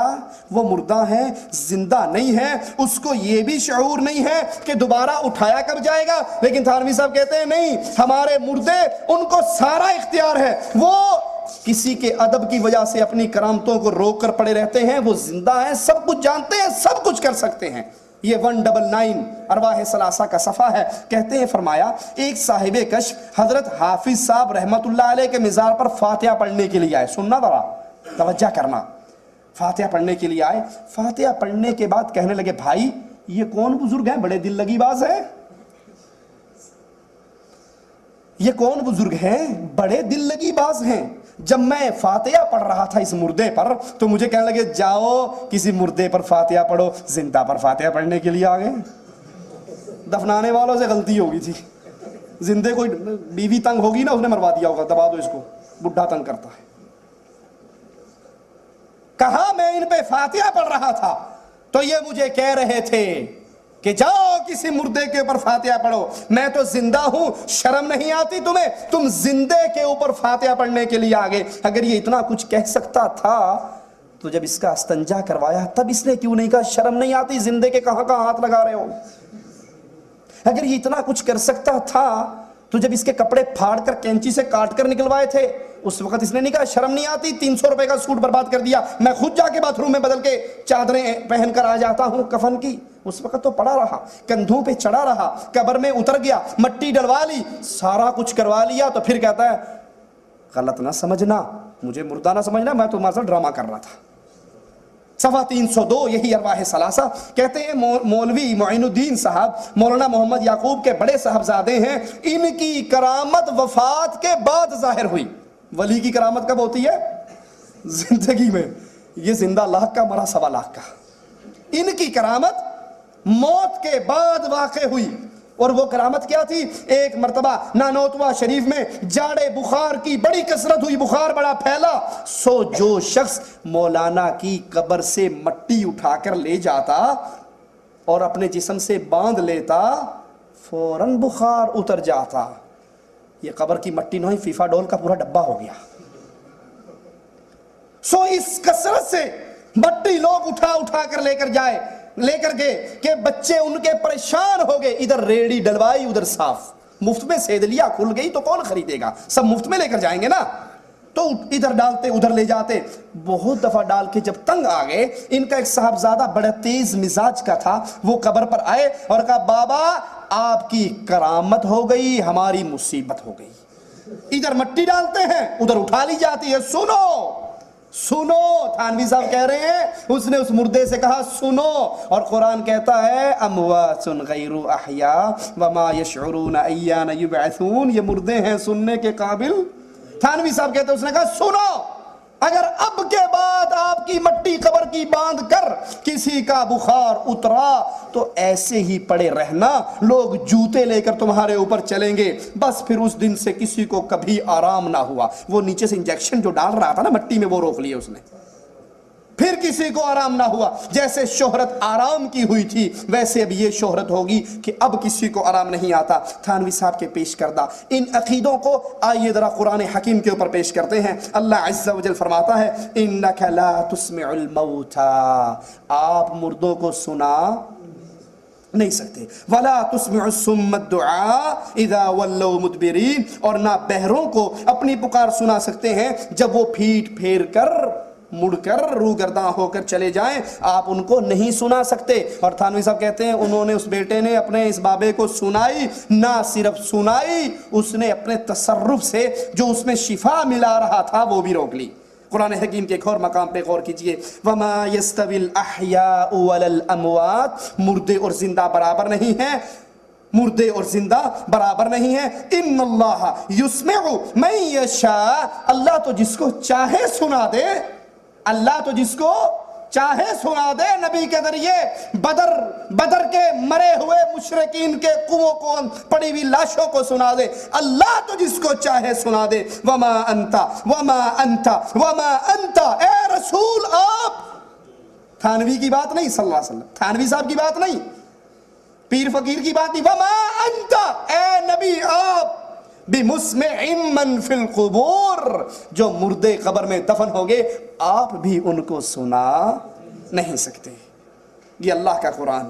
وہ مردہ ہے، زندہ نہیں ہے، اس کو یہ بھی شعور نہیں ہے کہ دوبارہ اٹھایا کب جائے گا. لیکن تھانوی صاحب کہتے ہیں نہیں، ہمارے مردے، ان کو سارا اختیار ہے. وہ کسی کے ادب کی وجہ سے اپنی کرامتوں کو روک کر پڑے رہتے ہیں، وہ زندہ ہیں، سب کچھ جانتے ہیں، سب کچھ کر سکتے ہیں. یہ 199 ارواح ثلاثہ کا صفحہ ہے. کہتے ہیں فرمایا ایک صاحب کشف حضرت حافظ صاحب رحمت اللہ علیہ کے مزار پر فاتحہ پڑھنے کے لیے آئے. سننا ذرا، توجہ کرنا. فاتحہ پڑھنے کے لیے آئے. فاتحہ پڑھنے کے بعد کہنے لگے بھائی یہ کون بزرگ ہیں، بڑے دل لگی باز ہے. یہ کون بزرگ ہیں، بڑے دل لگی باز ہیں. جب میں فاتحہ پڑھ رہا تھا اس مردے پر تو مجھے کہنے لگے جاؤ کسی مردے پر فاتحہ پڑھو. زندہ پر فاتحہ پڑھنے کے لیے آ گئے. دفنانے والوں سے غلطی ہوگی تھی. زندے کوئی بیوی تنگ ہوگی نا، اس نے مروا دیا ہوگا، دبا دو اس کو، بڈھا تنگ کرتا ہے. کہا میں ان پہ فاتحہ پڑھ رہا تھا تو یہ مجھے کہہ رہے تھے کہ جاؤ کسی مردے کے اوپر فاتحہ پڑھو. میں تو زندہ ہوں، شرم نہیں آتی تمہیں؟ تم زندے کے اوپر فاتحہ پڑھنے کے لیے آگے. اگر یہ اتنا کچھ کہہ سکتا تھا تو جب اس کا استنجا کروایا تب اس نے کیوں نہیں کہا شرم نہیں آتی، زندے کے کہاں کہاں ہاتھ لگا رہے ہو؟ اگر یہ اتنا کچھ کر سکتا تھا تو جب اس کے کپڑے پھاڑ کر کینچی سے کاٹ کر نکلوائے تھے اس وقت اس نے نہیں کہا شرم نہیں آتی، 300 روپے کا سوٹ برباد کر دیا، میں خود جا کے باتھ روم میں بدل کے چادریں پہن کر آ جاتا ہوں کفن کی. اس وقت تو پڑا رہا، کندھوں پہ چڑھا رہا، قبر میں اتر گیا، مٹی ڈلوا لی، سارا کچھ کروا لیا. تو پھر کہتا ہے غلط نہ سمجھنا، مجھے مردہ نہ سمجھنا، میں تمہارے ساتھ ڈرامہ کر رہا تھا۔ صفحہ 302 یہی ارواح ثلاثہ کہتے ہیں مولوی معین الدین صاحب مولانا محمد یعقوب کے بڑے صاحبزادے ہیں، ان کی کرامت وفات کے بعد ظاہر ہوئی۔ ولی کی کرامت کب ہوتی ہے؟ زندگی میں۔ یہ زندہ لاکھ کا، مرا سوا لاکھ کا۔ ان کی کرامت موت کے بعد واقع ہوئی، اور وہ کرامت کیا تھی؟ ایک مرتبہ نانوتوا شریف میں جاڑے بخار کی بڑی کثرت ہوئی، بخار بڑا پھیلا، سو جو شخص مولانا کی قبر سے مٹی اٹھا کر لے جاتا اور اپنے جسم سے باندھ لیتا، فوراً بخار اتر جاتا۔ یہ قبر کی مٹی نہیں، فیفا ڈول کا پورا ڈبہ ہو گیا۔ سو اس کثرت سے مٹی لوگ اٹھا اٹھا کر لے کر گئے کہ بچے ان کے پریشان ہو گئے، ادھر ریڑی ڈلوائی ادھر صاف، مفت میں سیدلیا کھل گئی تو کون خریدے گا، سب مفت میں لے کر جائیں گے نا، تو ادھر ڈالتے ادھر لے جاتے۔ بہت دفعہ ڈال کے جب تنگ آ گئے، ان کا ایک صاحبزادہ بڑا تیز مزاج کا تھا، وہ قبر پر آئے اور کہا بابا آپ کی کرامت ہو گئی، ہماری مصیبت ہو گئی۔ ادھر مٹی ڈالتے ہیں ادھر اٹھا لی جاتی ہے، سنو سنو۔ تھانوی صاحب کہہ رہے ہیں اس نے اس مردے سے کہا سنو، اور قرآن کہتا ہے اموات غیر احیاء وما یشعرون ایان یبعثون، یہ مردے ہیں سننے کے قابل۔ تھانوی صاحب کہتے ہیں اس نے کہا سنو، اگر اب کے بعد آپ کی مٹی قبر کی باندھ کر کسی کا بخار اترا تو ایسے ہی پڑے رہنا، لوگ جوتے لے کر تمہارے اوپر چلیں گے، بس پھر اس دن سے کسی کو کبھی آرام نہ ہوا۔ وہ نیچے سے انجیکشن جو ڈال رہا تھا نا مٹی میں، وہ روک لیے اس نے، پھر کسی کو آرام نہ ہوا۔ جیسے شہرت آرام کی ہوئی تھی ویسے اب یہ شہرت ہوگی کہ اب کسی کو آرام نہیں آتا۔ تھانوی صاحب کے پیش کردہ ان عقیدوں کو آئیے ذرا قرآن حکیم کے اوپر پیش کرتے ہیں۔ اللہ عز و جل فرماتا ہے انک لا تسمع الموتى، آپ مردوں کو سنا نہیں سکتے، ولا تسمع الصم الدعاء اذا ولوا مدبرین، اور نہ بہروں کو اپنی پکار سنا سکتے ہیں جب وہ پھیٹ پھیر کر مڑ کر روگرداں ہو کر چلے جائیں، آپ ان کو نہیں سنا سکتے۔ اور تھانوی صاحب کہتے ہیں انہوں نے، اس بیٹے نے اپنے اس بابے کو سنائی، نہ صرف سنائی، اس نے اپنے تصرف سے جو اس میں شفا ملا رہا تھا وہ بھی روک لی۔ قرآن حکیم کے ایک اور مقام پہ غور کیجئے، وَمَا يَسْتَوِي الْأَحْيَاءُ وَلَا الْأَمْوَاتُ، مردے اور زندہ برابر نہیں ہیں، مردے اور زندہ برابر نہیں ہیں۔ ان اللہ یسمع من یشاء، اللہ تو جس کو چاہے سنا دے، اللہ تو جس کو چاہے سنا دے، نبی کے ذریعے بدر کے مرے ہوئے مشرکین کے کنووں کو پڑی ہوئی لاشوں کو سنا دے، اللہ تو جس کو چاہے سنا دے۔ وما انتا وما انتا وما انتا، اے رسول آپ، تھانوی کی بات نہیں صلی اللہ علیہ وسلم، تھانوی صاحب کی بات نہیں، پیر فقیر کی بات نہیں، وما انتا، اے نبی آپ بمسمع من فی القبور، جو مردے قبر میں دفن ہو گئے آپ بھی ان کو سنا نہیں سکتے۔ یہ اللہ کا قرآن۔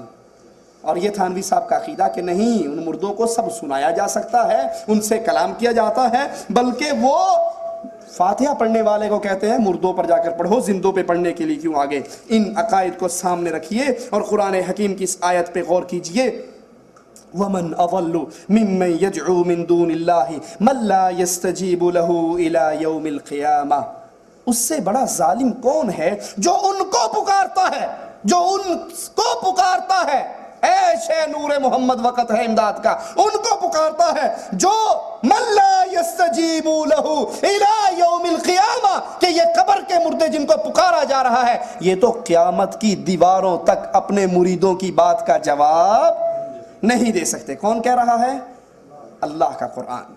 اور یہ تھانوی صاحب کا عقیدہ کہ نہیں، ان مردوں کو سب سنایا جا سکتا ہے، ان سے کلام کیا جاتا ہے، بلکہ وہ فاتحہ پڑھنے والے کو کہتے ہیں مردوں پر جا کر پڑھو، زندوں پہ پڑھنے کے لیے کیوں آگے۔ ان عقائد کو سامنے رکھیے اور قرآن حکیم کی اس آیت پہ غور کیجئے۔ وَمَنْ أَضَلُّ مِمَّنْ يَدْعُو مِن دُونِ اللَّهِ مَنْ لَا يَسْتَجِيبُ لَهُ إِلَى يَوْمِ الْقِيَامَةِ، اس سے بڑا ظالم کون ہے جو ان کو پکارتا ہے، جو ان کو پکارتا ہے، اے شے نور محمد وقت ہے امداد کا، ان کو پکارتا ہے جو مَنْ لَا يَسْتَجِيبُ لَهُ إِلَى يَوْمِ الْقِيَامَةِ، کہ یہ قبر کے مردے جن کو پکارا جا رہا ہے یہ تو قیامت کی دیواروں تک اپنے مریدوں کی بات کا جواب نہیں دے سکتے۔ کون کہہ رہا ہے؟ اللہ کا قرآن۔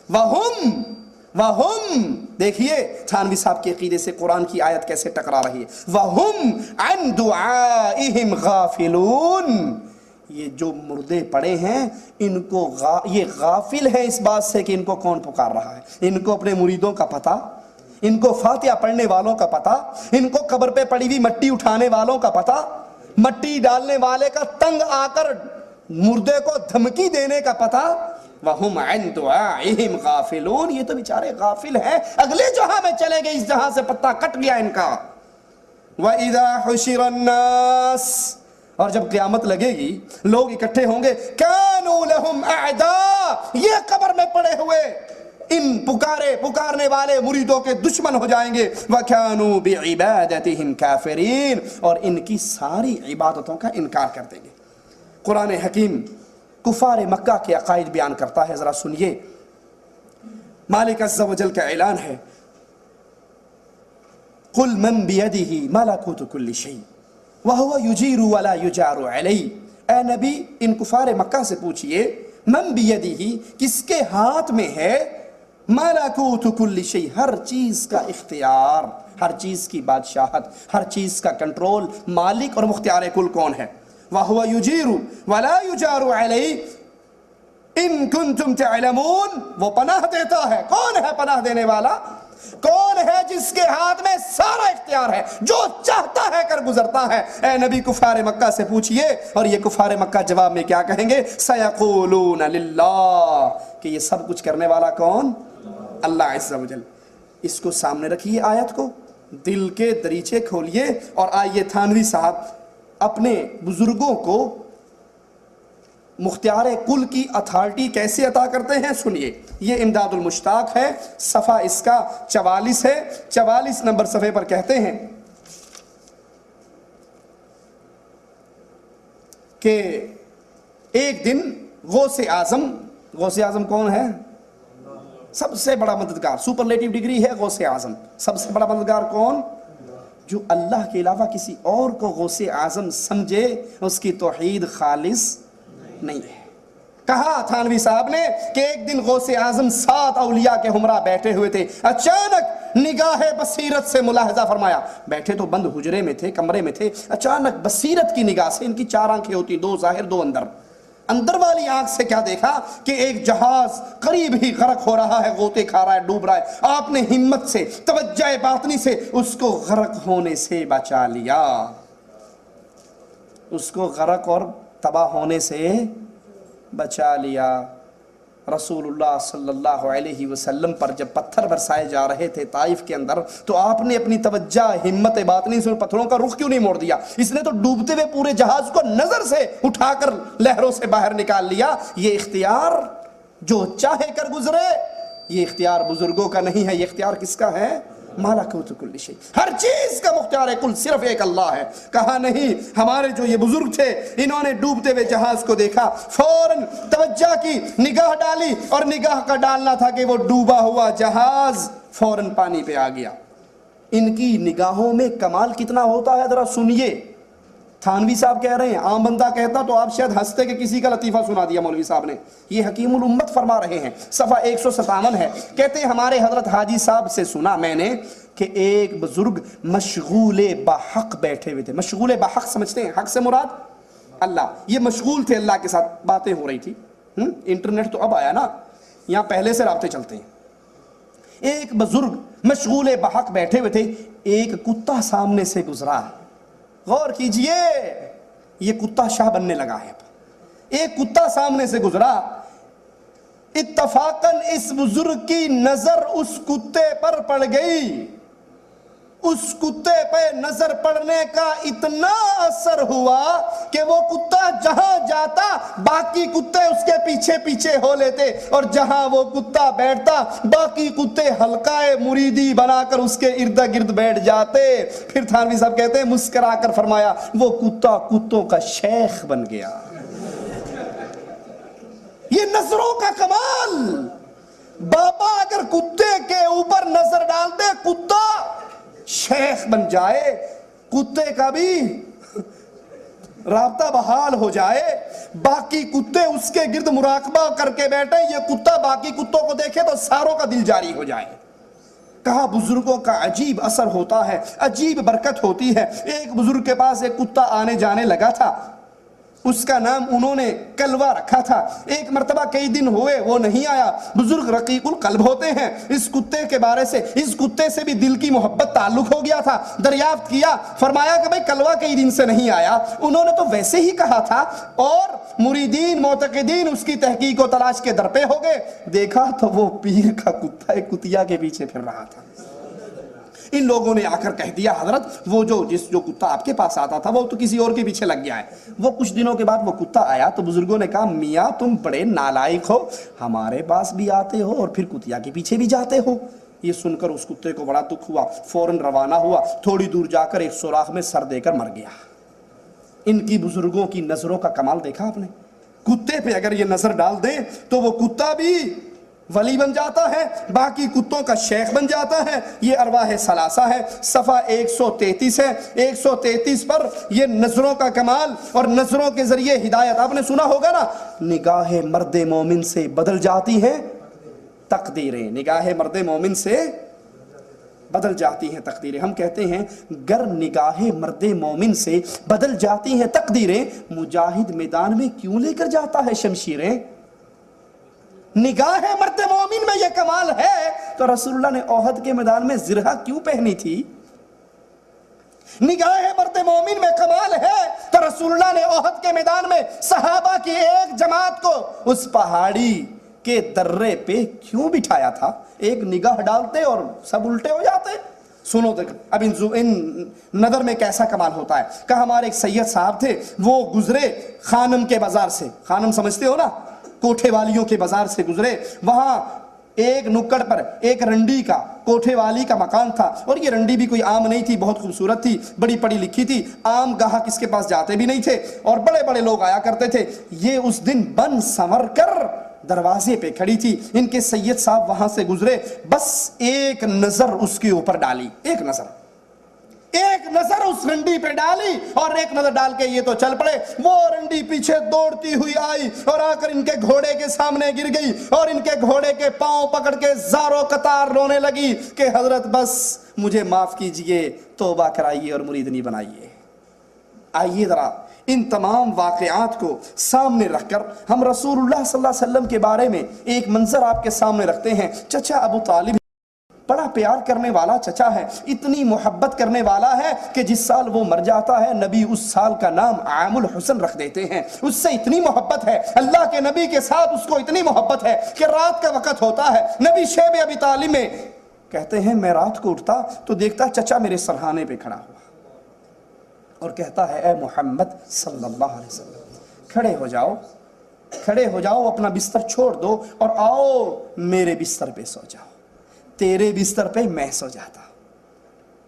وَهُمْ، دیکھیے تھانوی صاحب کے عقیدے سے قرآن کی آیت کیسے ٹکرا رہی ہے۔ وَهُمْ عَنْ دُعَائِهِمْ غَافِلُونَ، یہ جو مردے پڑے ہیں ان کو یہ غافل ہے اس بات سے کہ ان کو کون پکار رہا ہے، ان کو اپنے مریدوں کا پتہ، ان کو فاتحہ پڑھنے والوں کا پتہ، ان کو قبر پہ پڑی ہوئی مٹی اٹھانے والوں کا پتہ، مٹی ڈالنے والے کا تنگ آ کر مردے کو دھمکی دینے کا پتہ۔ وَهُمْ عَنْ دُعَائِهِمْ غَافِلُونَ، یہ تو بیچارے غافل ہیں، اگلے جہاں میں چلے گئے، اس جہاں سے پتہ کٹ گیا ان کا۔ وَإِذَا حُشِرَ النَّاسِ، اور جب قیامت لگے گی لوگ اکٹھے ہوں گے، كَانُوا لَهُمْ أَعْدَاءَ، یہ قبر میں پڑے ہوئے ان پکارنے والے مریدوں کے دشمن ہو جائیں گے. وَكَانُوا بِعِبَادَتِهِمْ كَافِرِينَ, اور ان کی ساری عبادتوں کا انکار کر دیں گے. قرآن حکیم کفار مکہ کے عقائد بیان کرتا ہے, ذرا سنیے. مالک عز و جل کا اعلان ہے, قُلْ مَنْ بِيَدِهِ مَلَكُوتُ كُلِّ شَيْءٍ وَهُوَ يُجِيرُ وَلَا يُجَارُ عَلَيْهِ. اے نبی ان کفار مکہ سے پوچھئے, من بیدہ, کس کے ہاتھ میں ہے, ملکوت کل شیء, ہر چیز کا اختیار, ہر چیز کی بادشاہت, ہر چیز کا کنٹرول, مالک اور مختار کل کون ہے؟ وَهُوَ يُجِيرُ وَلَا يُجَارُ عَلَيْهِ ان کنتم تعلمون, وہ پناہ دیتا ہے. کون ہے پناہ دینے والا؟ کون ہے جس کے ہاتھ میں سارا اختیار ہے, جو چاہتا ہے کر گزرتا ہے؟ اے نبی کفار مکہ سے پوچھئے. اور یہ کفار مکہ جواب میں کیا کہیں گے؟ سیقولون للہ, کہ یہ سب کچھ کرنے والا کون؟ اللہ عز و جل. اس کو سامنے رکھیے آیت کو, دل کے دریچے کھولیے, اور آئیے تھانوی صاحب اپنے بزرگوں کو مختار کل کی اتھارٹی کیسے عطا کرتے ہیں سنیے. یہ امداد المشتاق ہے, صفحہ اس کا 44 ہے. 44 نمبر صفحے پر کہتے ہیں کہ ایک دن غوث اعظم کون ہے؟ سب سے بڑا مددگار, سپرلیٹیو ڈگری ہے غوث اعظم. سب سے بڑا مددگار کون؟ جو اللہ کے علاوہ کسی اور کو غوث اعظم سمجھے, اس کی توحید خالص نہیں ہے. کہا تھانوی صاحب نے کہ ایک دن غوث اعظم 7 اولیاء کے ہمراہ بیٹھے ہوئے تھے. اچانک نگاہ بصیرت سے ملاحظہ فرمایا, بیٹھے تو بند حجرے میں تھے, کمرے میں تھے, اچانک بصیرت کی نگاہ سے, ان کی 4 آنکھیں ہوتی, 2 ظاہر 2 اندر والی آنکھ سے کیا دیکھا کہ ایک جہاز قریب ہی غرق ہو رہا ہے, غوطے کھا رہا ہے, ڈوب رہا ہے. آپ نے ہمت سے, توجہ باطنی سے اس کو غرق ہونے سے بچا لیا, اس کو غرق اور تباہ ہونے سے بچا لیا. رسول اللہ صلی اللہ علیہ وسلم پر جب پتھر برسائے جا رہے تھے طائف کے اندر, تو آپ نے اپنی توجہ ہمت باطنی سے پتھروں کا رخ کیوں نہیں موڑ دیا؟ اس نے تو ڈوبتے ہوئے پورے جہاز کو نظر سے اٹھا کر لہروں سے باہر نکال لیا. یہ اختیار جو چاہے کر گزرے, یہ اختیار بزرگوں کا نہیں ہے, یہ اختیار کس کا ہے؟ ملکوت کل شیء, ہر چیز کا مختار کل صرف ایک اللہ ہے. کہا نہیں, ہمارے جو یہ بزرگ تھے انہوں نے ڈوبتے ہوئے جہاز کو دیکھا, فوراً توجہ کی, نگاہ ڈالی, اور نگاہ کا ڈالنا تھا کہ وہ ڈوبا ہوا جہاز فوراً پانی پہ آ گیا. ان کی نگاہوں میں کمال کتنا ہوتا ہے ذرا سنیے. تھانوی صاحب کہہ رہے ہیں, عام بندہ کہتا تو آپ شاید ہنستے کہ کسی کا لطیفہ سنا دیا مولوی صاحب نے. یہ حکیم الامت فرما رہے ہیں, صفحہ 157 ہے. کہتے ہیں ہمارے حضرت حاجی صاحب سے سنا میں نے کہ ایک بزرگ مشغول بحق بیٹھے ہوئے تھے. مشغول بحق سمجھتے ہیں؟ حق سے مراد اللہ. یہ مشغول تھے, اللہ کے ساتھ باتیں ہو رہی تھی. انٹرنیٹ تو اب آیا نا, یہاں پہلے سے رابطے چلتے ہیں. ایک بزرگ مشغول بحق بیٹھے ہوئے تھے, ایک کتا سامنے سے گزرا. غور کیجئے, یہ کتا شاہ بننے لگا ہے. ایک کتا سامنے سے گزرا, اتفاقاً اس بزرگ کی نظر اس کتے پر پڑ گئی. اس کتے پہ نظر پڑنے کا اتنا اثر ہوا کہ وہ کتا جہاں جاتا باقی کتے اس کے پیچھے پیچھے ہو لیتے, اور جہاں وہ کتا بیٹھتا باقی کتے حلقہ مریدی بنا کر اس کے ارد گرد بیٹھ جاتے. پھر تھانوی صاحب کہتے ہیں مسکرا کر فرمایا, وہ کتا کتوں کا شیخ بن گیا. یہ نظروں کا کمال. بابا اگر کتے کے اوپر نظر ڈال دے, کتا شیخ بن جائے, کتے کا بھی رابطہ بحال ہو جائے, باقی کتے اس کے گرد مراقبہ کر کے بیٹھے, یہ کتا باقی کتوں کو دیکھے تو ساروں کا دل جاری ہو جائے. کہا بزرگوں کا عجیب اثر ہوتا ہے, عجیب برکت ہوتی ہے. ایک بزرگ کے پاس ایک کتا آنے جانے لگا تھا, اس کا نام انہوں نے کلوا رکھا تھا. ایک مرتبہ کئی دن ہوئے وہ نہیں آیا. بزرگ رقیق القلب ہوتے ہیں, اس کتے کے بارے سے, اس کتے سے بھی دل کی محبت تعلق ہو گیا تھا. دریافت کیا, فرمایا کہ بھئی کلوا کئی دن سے نہیں آیا. انہوں نے تو ویسے ہی کہا تھا, اور مریدین معتقدین اس کی تحقیق و تلاش کے در پہ ہو گئے. دیکھا تو وہ پیر کا کتا ایک کتیا کے پیچھے پھر رہا تھا. ان لوگوں نے آ کر کہہ دیا حضرت وہ جو کتا آپ کے پاس آتا تھا وہ تو کسی اور کے پیچھے لگ گیا ہے۔ وہ کچھ دنوں کے بعد وہ کتا آیا تو بزرگوں نے کہا میاں تم بڑے نالائق ہو، ہمارے پاس بھی آتے ہو اور پھر کتیا کے پیچھے بھی جاتے ہو۔ یہ سن کر اس کتے کو بڑا دکھ ہوا، فوراً روانہ ہوا، تھوڑی دور جا کر ایک سوراخ میں سر دے کر مر گیا۔ ان کی بزرگوں کی نظروں کا کمال دیکھا آپ نے؟ کتے پہ اگر یہ نظر ڈال دیں تو وہ کتا بھی ولی بن جاتا ہے، باقی کتوں کا شیخ بن جاتا ہے۔ یہ ارواح ثلاثہ ہے، صفحہ 133 ہے۔ 133 پر یہ نظروں کا کمال اور نظروں کے ذریعے ہدایت۔ آپ نے سنا ہوگا نا، نگاہ مرد مومن سے بدل جاتی ہیں تقدیریں، نگاہ مرد مومن سے بدل جاتی ہیں تقدیریں۔ ہم کہتے ہیں گر نگاہ مرد مومن سے بدل جاتی ہیں تقدیریں، مجاہد میدان میں کیوں لے کر جاتا ہے شمشیریں؟ نگاہ مرد مومن میں یہ کمال ہے تو رسول اللہ نے احد کے میدان میں زرہ کیوں پہنی تھی؟ نگاہ مرد مومن میں کمال ہے تو رسول اللہ نے احد کے میدان میں صحابہ کی ایک جماعت کو اس پہاڑی کے درے پہ کیوں بٹھایا تھا؟ ایک نگاہ ڈالتے اور سب الٹے ہو جاتے۔ سنو دیکھ اب ان نظر میں کیسا کمال ہوتا ہے۔ کہ ہمارے ایک سید صاحب تھے، وہ گزرے خانم کے بازار سے، خانم سمجھتے ہو نا، کوٹھے والیوں کے بازار سے گزرے، وہاں ایک نکڑ پر ایک رنڈی کا کوٹھے والی کا مکان تھا، اور یہ رنڈی بھی کوئی عام نہیں تھی، بہت خوبصورت تھی، بڑی پڑھی لکھی تھی، عام گاہک اس کے پاس جاتے بھی نہیں تھے اور بڑے بڑے لوگ آیا کرتے تھے۔ یہ اس دن بن سنور کر دروازے پہ کھڑی تھی، ان کے سید صاحب وہاں سے گزرے، بس ایک نظر اس کے اوپر ڈالی، ایک نظر اس رنڈی پہ ڈالی اور ایک نظر ڈال کے یہ تو چل پڑے۔ وہ رنڈی پیچھے دوڑتی ہوئی آئی اور آ کر ان کے گھوڑے کے سامنے گر گئی اور ان کے گھوڑے کے پاؤں پکڑ کے زاروں قطار رونے لگی کہ حضرت بس مجھے معاف کیجئے، توبہ کرائیے اور مرید نہیں بنائیے۔ آئیے ذرا ان تمام واقعات کو سامنے رکھ کر ہم رسول اللہ صلی اللہ علیہ وسلم کے بارے میں ایک منظر آپ کے سامنے رکھتے ہیں۔ چچا ابو طالب بڑا پیار کرنے والا چچا ہے، اتنی محبت کرنے والا ہے کہ جس سال وہ مر جاتا ہے نبی اس سال کا نام عام الحسن رکھ دیتے ہیں۔ اس سے اتنی محبت ہے، اللہ کے نبی کے ساتھ اس کو اتنی محبت ہے کہ رات کا وقت ہوتا ہے، نبی شیب ابی طالب میں کہتے ہیں میں رات کو اٹھتا تو دیکھتا چچا میرے سرہانے پہ کھڑا ہوا اور کہتا ہے اے محمد صلی اللہ علیہ وسلم کھڑے ہو جاؤ، اپنا بستر چھوڑ دو اور آؤ میرے بستر پہ سو جاؤ، تیرے بستر پہ میں سو جاتا،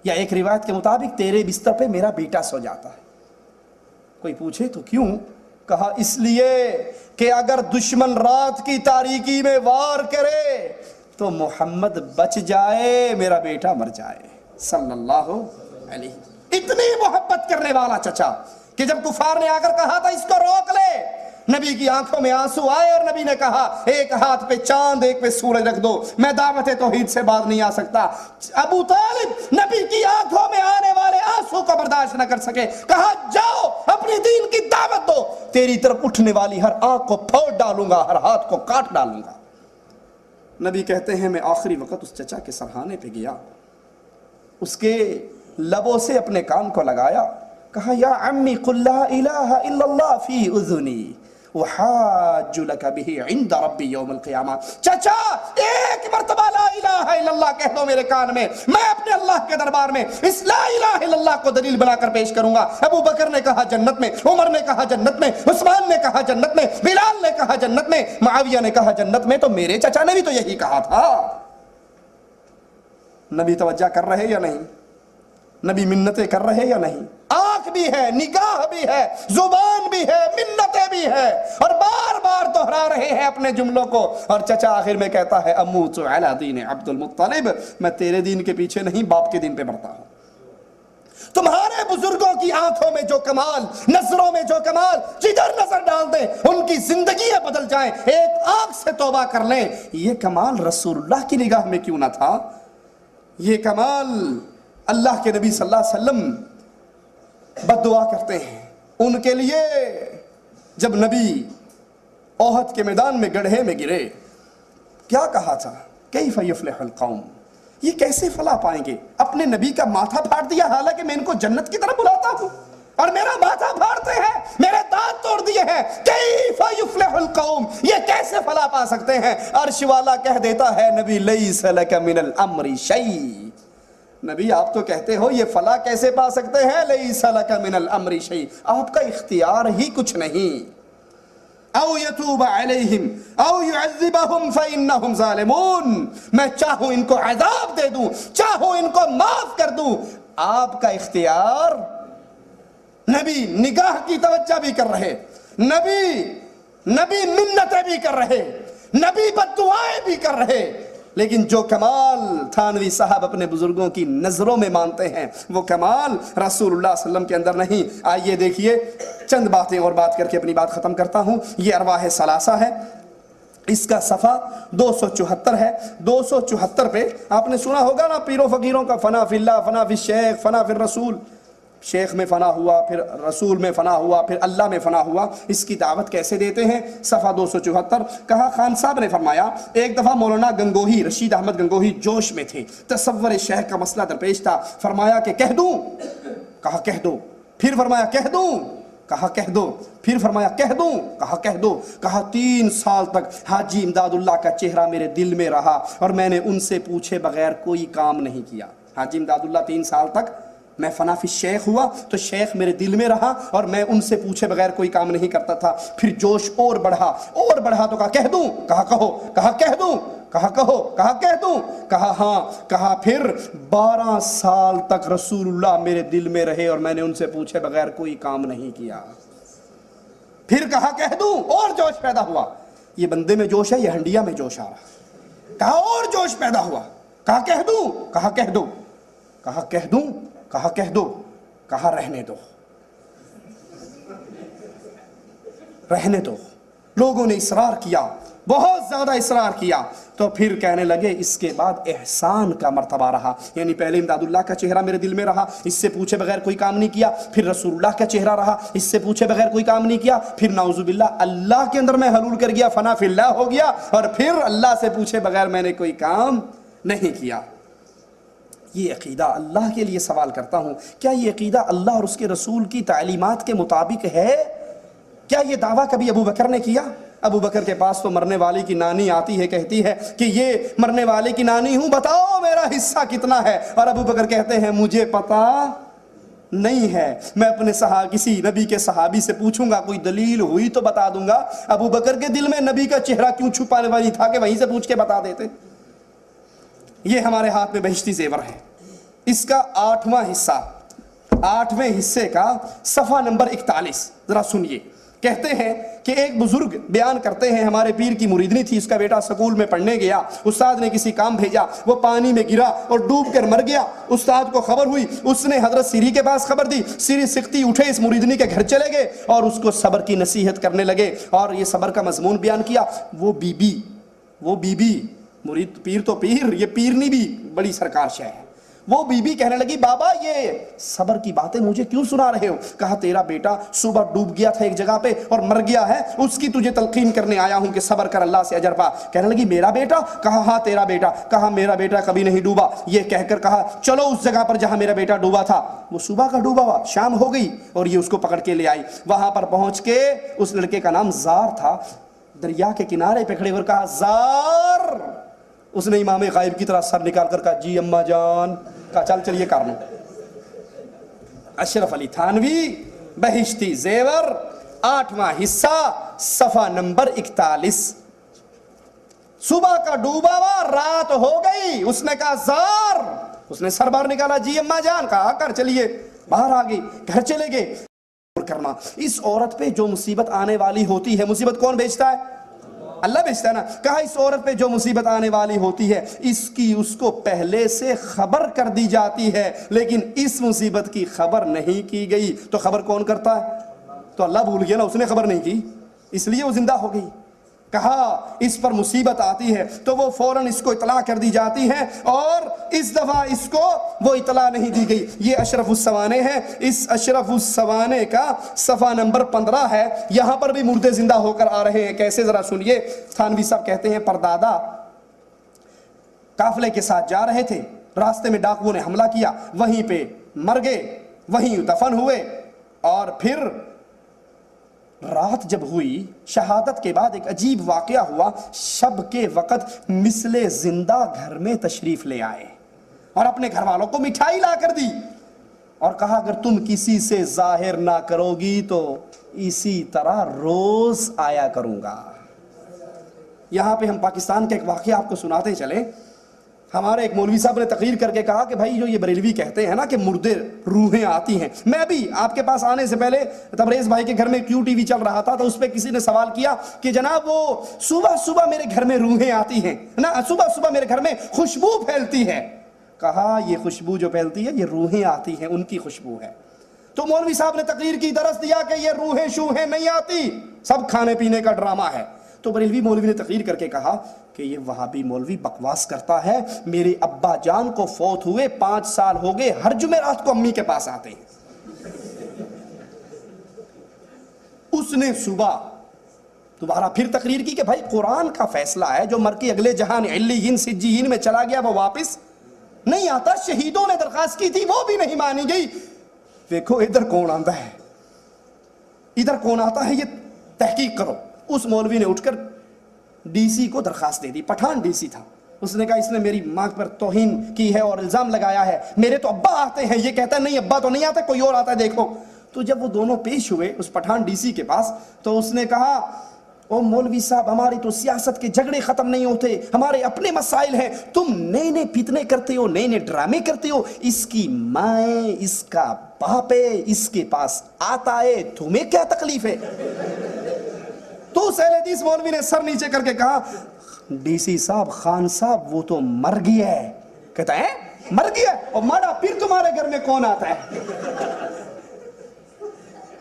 یا ایک روایت کے مطابق تیرے بستر پہ میرا بیٹا سو جاتا ہے۔ کوئی پوچھے تو کیوں؟ کہا اس لیے کہ اگر دشمن رات کی تاریکی میں وار کرے تو محمد بچ جائے، میرا بیٹا مر جائے صلی اللہ علیہ وسلم۔ اتنی محبت کرنے والا چچا کہ جب کفار نے آ کر کہا تھا اس کو روک لے، نبی کی آنکھوں میں آنسو آئے اور نبی نے کہا ایک ہاتھ پہ چاند ایک پہ سورج رکھ دو، میں دعوت توحید سے باز نہیں آ سکتا۔ ابو طالب نبی کی آنکھوں میں آنے والے آنسو کو برداشت نہ کر سکے، کہا جاؤ اپنی دین کی دعوت دو، تیری طرف اٹھنے والی ہر آنکھ کو پھوڑ ڈالوں گا، ہر ہاتھ کو کاٹ ڈالوں گا۔ نبی کہتے ہیں میں آخری وقت اس چچا کے سرہانے پہ گیا، اس کے لبوں سے اپنے کان کو لگایا، کہا یا عمی قل لا الہ الا اللہ فی اذنی وحاج لک بہ عند ربی یوم القیامہ۔ چچا ایک مرتبہ لا الہ الا اللہ کہہ دو میرے کان میں اپنے اللہ کے دربار میں اس لا الہ الا اللہ کو دلیل بنا کر پیش کروں گا۔ ابو بکر نے کہا جنت میں، عمر نے کہا جنت میں، عثمان نے کہا جنت میں، بلال نے کہا جنت میں، معاویہ نے کہا جنت میں، تو میرے چچا نے بھی تو یہی کہا تھا۔ نبی توجہ کر رہے یا نہیں؟ نبی منتیں کر رہے یا نہیں؟ آنکھ بھی ہے، نگاہ بھی ہے، زبان بھی ہے، منتیں بھی ہے، اور بار بار دہرا رہے ہیں اپنے جملوں کو۔ اور چچا آخر میں کہتا ہے اموت علی دین عبد المطلب، میں تیرے دین کے پیچھے نہیں باپ کے دین پہ مرتا ہوں۔ تمہارے بزرگوں کی آنکھوں میں جو کمال، نظروں میں جو کمال، جدھر نظر ڈال دیں ان کی زندگیاں بدل جائیں، ایک آنکھ سے توبہ کر لیں۔ یہ کمال رسول اللہ کی نگاہ میں کیوں نہ تھا؟ یہ کمال اللہ کے نبی صلی اللہ علیہ وسلم بد دعا کرتے ہیں ان کے لیے۔ جب نبی احد کے میدان میں گڑھے میں گرے، کیا کہا تھا؟ کیف یفلح القوم، یہ کیسے فلاح پائیں گے؟ اپنے نبی کا ماتھا پھاڑ دیا، حالانکہ میں ان کو جنت کی طرف بلاتا ہوں اور میرا ماتھا پھاڑتے ہیں، میرے دانت توڑ دیے ہیں۔ کیف یفلح القوم، یہ کیسے فلاح پا سکتے ہیں؟ عرش والا کہہ دیتا ہے نبی لیس لک من الامر شیء، نبی آپ تو کہتے ہو یہ فلاح کیسے پا سکتے ہیں؟ لیس لک من الامر شیء، آپ کا اختیار ہی کچھ نہیں۔ او یتوب علیہم او یعذبہم فانہم ظالمون، میں چاہوں ان کو عذاب دے دوں، چاہوں ان کو معاف کر دوں، آپ کا اختیار۔ نبی نگاہ کی توجہ بھی کر رہے، نبی منتیں بھی کر رہے، نبی بددعائیں بھی کر رہے، لیکن جو کمال تھانوی صاحب اپنے بزرگوں کی نظروں میں مانتے ہیں وہ کمال رسول اللہ صلی اللہ علیہ وسلم کے اندر نہیں۔ آئیے دیکھیے چند باتیں اور بات کر کے اپنی بات ختم کرتا ہوں۔ یہ ارواح ثلاثہ ہے، اس کا صفحہ 274 ہے۔ 274 پہ آپ نے سنا ہوگا نا پیروں فقیروں کا فنا فی اللہ، فنا فی الشیخ، فنا فی الرسول، شیخ میں فنا ہوا، پھر رسول میں فنا ہوا، پھر اللہ میں فنا ہوا۔ اس کی دعوت کیسے دیتے ہیں؟ صفحہ 274 کہا، خان صاحب نے فرمایا ایک دفعہ مولانا گنگوہی، رشید احمد گنگوہی جوش میں تھے، تصور شیخ کا مسئلہ درپیش تھا، فرمایا کہ کہہ دوں؟ کہا کہہ دو، پھر فرمایا کہہ دوں؟ کہا کہہ دو، پھر فرمایا کہہ دوں؟ کہا کہہ دو۔ کہا 3 سال تک حاجی امداد اللہ کا چہرہ میرے دل میں رہا اور میں نے ان سے پوچھے بغیر کوئی کام نہیں کیا۔ حاجی امداد اللہ 3 سال تک، میں فنا فی الشیخ ہوا تو شیخ میرے دل میں رہا اور میں ان سے پوچھے بغیر کوئی کام نہیں کرتا تھا۔ پھر جوش اور بڑھا تو کہا کہہ دوں؟ کہا کہو۔ کہا کہہ دوں؟ کہا کہو۔ کہا کہہ دوں؟ کہا ہاں۔ کہا پھر 12 سال تک رسول اللہ میرے دل میں رہے اور میں نے ان سے پوچھے بغیر کوئی کام نہیں کیا۔ پھر کہا کہہ دوں؟ اور جوش پیدا ہوا۔ یہ بندے میں جوش ہے، یہ ہنڈیا میں جوش آ رہا۔ کہا اور جوش پیدا ہوا۔ کہا کہہ دوں؟ کہا کہہ دو۔ کہا کہہ دوں؟ کہا کہہ دو۔ کہا رہنے دو، رہنے دو۔ لوگوں نے اصرار کیا، بہت زیادہ اصرار کیا، تو پھر کہنے لگے اس کے بعد احسان کا مرتبہ رہا، یعنی پہلے امداد اللہ کا چہرہ میرے دل میں رہا، اس سے پوچھے بغیر کوئی کام نہیں کیا، پھر رسول اللہ کا چہرہ رہا، اس سے پوچھے بغیر کوئی کام نہیں کیا، پھر نعوذ باللہ اللہ کے اندر میں حلول کر گیا، فنا فی اللہ ہو گیا، اور پھر اللہ سے پوچھے بغیر میں نے کوئی کام نہیں کیا۔ یہ عقیدہ اللہ کے لیے سوال کرتا ہوں، کیا یہ عقیدہ اللہ اور اس کے رسول کی تعلیمات کے مطابق ہے؟ کیا یہ دعویٰ کبھی ابو بکر نے کیا؟ ابو بکر کے پاس تو مرنے والے کی نانی آتی ہے، کہتی ہے کہ یہ مرنے والے کی نانی ہوں، بتاؤ میرا حصہ کتنا ہے، اور ابو بکر کہتے ہیں مجھے پتا نہیں ہے، میں اپنے کسی نبی کے صحابی سے پوچھوں گا، کوئی دلیل ہوئی تو بتا دوں گا۔ ابو بکر کے دل میں نبی کا چہرہ کیوں چھپانے والی تھا کہ وہیں سے پوچھ کے بتا دیتے۔ یہ ہمارے ہاتھ میں بہشتی زیور ہے، اس کا 8واں حصہ، 8ویں حصے کا صفحہ نمبر 41 ذرا سنیے۔ کہتے ہیں کہ ایک بزرگ بیان کرتے ہیں، ہمارے پیر کی مریدنی تھی، اس کا بیٹا سکول میں پڑھنے گیا، استاد نے کسی کام بھیجا، وہ پانی میں گرا اور ڈوب کر مر گیا۔ استاد کو خبر ہوئی، اس نے حضرت سیری کے پاس خبر دی، سیری سکتی اٹھے، اس مریدنی کے گھر چلے گئے اور اس کو صبر کی نصیحت کرنے لگے اور یہ صبر کا مضمون بیان کیا۔ وہ بی بی مرید، پیر تو پیر، یہ پیرنی بھی بڑی سرکار شے ہے، وہ بی بی کہنے لگی بابا یہ صبر کی باتیں مجھے کیوں سنا رہے ہو؟ کہا تیرا بیٹا صبح ڈوب گیا تھا ایک جگہ پہ اور مر گیا ہے، اس کی تجھے تلقین کرنے آیا ہوں کہ صبر کر، اللہ سے اجر پا۔ کہنے لگی میرا بیٹا؟ کہا ہاں تیرا بیٹا۔ کہا میرا بیٹا کبھی نہیں ڈوبا۔ یہ کہہ کر کہا چلو اس جگہ پر جہاں میرا بیٹا ڈوبا تھا۔ وہ صبح کا ڈوبا ہوا، شام ہو گئی اور یہ اس کو پکڑ کے لے آئی۔ وہاں پر پہنچ کے اس لڑکے کا نام زار تھا، دریا کے کنارے پہ کھڑے اور کہا زار۔ اس نے امام غائب کی طرح سر نکال کر کہا جی اماں جان۔ کہا چل چلیے کر لوں۔ اشرف علی تھانوی بہشتی زیور 8واں حصہ صفحہ نمبر 41۔ صبح کا ڈوبا ہوا، رات ہو گئی، اس نے کہا زار، اس نے سر باہر نکالا جی اماں جان، کہا کر چلیے، باہر آ گئی، گھر چلے گئے۔ کرنا اس عورت پہ جو مصیبت آنے والی ہوتی ہے، مصیبت کون بھیجتا ہے؟ اللہ بھیجتا ہے نا۔ کہا اس عورت پہ جو مصیبت آنے والی ہوتی ہے اس کو پہلے سے خبر کر دی جاتی ہے، لیکن اس مصیبت کی خبر نہیں کی گئی، تو خبر کون کرتا ہے؟ تو اللہ بھول گیا نا، اس نے خبر نہیں کی، اس لیے وہ زندہ ہو گئی۔ کہا اس پر مصیبت آتی ہے تو وہ فوراً اس کو اطلاع کر دی جاتی ہے، اور اس دفعہ اس کو وہ اطلاع نہیں دی گئی۔ یہ اشرف السوانے ہے، اس اشرف السوانے کا صفحہ نمبر 15 ہے۔ یہاں پر بھی مردے زندہ ہو کر آ رہے ہیں، کیسے ذرا سنیے۔ تھانوی صاحب کہتے ہیں پردادا قافلے کے ساتھ جا رہے تھے، راستے میں ڈاکوؤں نے حملہ کیا، وہیں پہ مر گئے، وہیں دفن ہوئے، اور پھر رات جب ہوئی شہادت کے بعد ایک عجیب واقعہ ہوا، شب کے وقت مثل زندہ گھر میں تشریف لے آئے، اور اپنے گھر والوں کو مٹھائی لا کر دی اور کہا اگر تم کسی سے ظاہر نہ کرو گی تو اسی طرح روز آیا کروں گا. یہاں پہ ہم پاکستان کا ایک واقعہ آپ کو سناتے چلیں. ہمارے ایک مولوی صاحب نے تقریر کر کے کہا کہ بھائی جو یہ بریلوی کہتے ہیں نا کہ مردے روحیں آتی ہیں، میں بھی آپ کے پاس آنے سے پہلے تبریز بھائی کے گھر میں کیو ٹی وی چل رہا تھا تو اس پہ کسی نے سوال کیا کہ جناب وہ صبح صبح میرے گھر میں روحیں آتی ہیں نا، صبح صبح میرے گھر میں خوشبو پھیلتی ہے. کہا یہ خوشبو جو پھیلتی ہے یہ روحیں آتی ہیں، ان کی خوشبو ہے. تو مولوی صاحب نے تقریر کی درس دیا کہ یہ روحیں شوہیں نہیں آتی، سب کھانے پینے کا ڈرامہ ہے. تو بریلوی مولوی نے تقریر کر کے کہا کہ یہ وہابی مولوی بکواس کرتا ہے، میرے ابا جان کو فوت ہوئے 5 سال ہو گئے، ہر جمعرات کو امی کے پاس آتے ہیں. اس نے صبح دوبارہ پھر تقریر کی کہ بھائی قرآن کا فیصلہ ہے جو مر کے اگلے جہان علیین سجین میں چلا گیا وہ واپس نہیں آتا. شہیدوں نے درخواست کی تھی وہ بھی نہیں مانی گئی. دیکھو ادھر کون آتا ہے، ادھر کون آتا ہے، یہ تحقیق کرو. اس مولوی نے اٹھ کر ڈی سی کو درخواست دے دی. پٹھان ڈی سی تھا. اس نے کہا اس نے میری ماں پر توہین کی ہے اور الزام لگایا ہے، میرے تو ابا آتے ہیں، یہ کہتا ہے نہیں ابا تو نہیں آتا کوئی اور آتا ہے دیکھو. تو جب وہ دونوں پیش ہوئے اس پٹھان ڈی سی کے پاس تو اس نے کہا او مولوی صاحب ہماری تو سیاست کے جھگڑے ختم نہیں ہوتے، ہمارے اپنے مسائل ہیں، تم نئے نئے فتنے کرتے ہو، نئے نئے ڈرامے کرتے ہو. اس کی ماں اس کا باپ ہے، اس کے پاس آتا ہے، تمہیں کیا تکلیف ہے؟ تو اہل حدیث مولوی نے سر نیچے کر کے کہا ڈی سی صاحب خان صاحب وہ تو مر گیا ہے. کہتا ہے مر گیا اور مارا پھر تمہارے گھر میں کون آتا ہے؟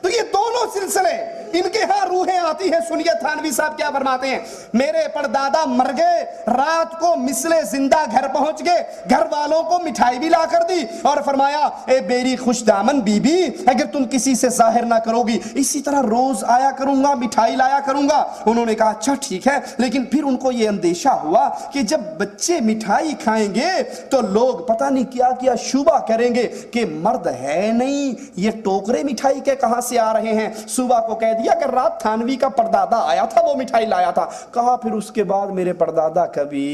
تو یہ دونوں سلسلے ان کے ہاں روحیں آتی ہیں. سنیے تھانوی صاحب کیا فرماتے ہیں، میرے پردادا مر گئے، رات کو مثل زندہ گھر پہنچ گئے، گھر والوں کو مٹھائی بھی لا کر دی اور فرمایا اے میری خوش دامن بی بی اگر تم کسی سے ظاہر نہ کرو گی اسی طرح روز آیا کروں گا، مٹھائی لایا کروں گا. انہوں نے کہا اچھا ٹھیک ہے، لیکن پھر ان کو یہ اندیشہ ہوا کہ جب بچے مٹھائی کھائیں گے تو لوگ پتہ نہیں کیا کیا شبہ کریں گے کہ مرد ہے نہیں، یہ ٹوکرے مٹھائی کے کہاں سے آ رہے ہیں. صبح کو کہہ دیا کہ رات تھانوی کا پردادا آیا تھا وہ مٹھائی لایا تھا. کہا پھر اس کے بعد میرے پردادا کبھی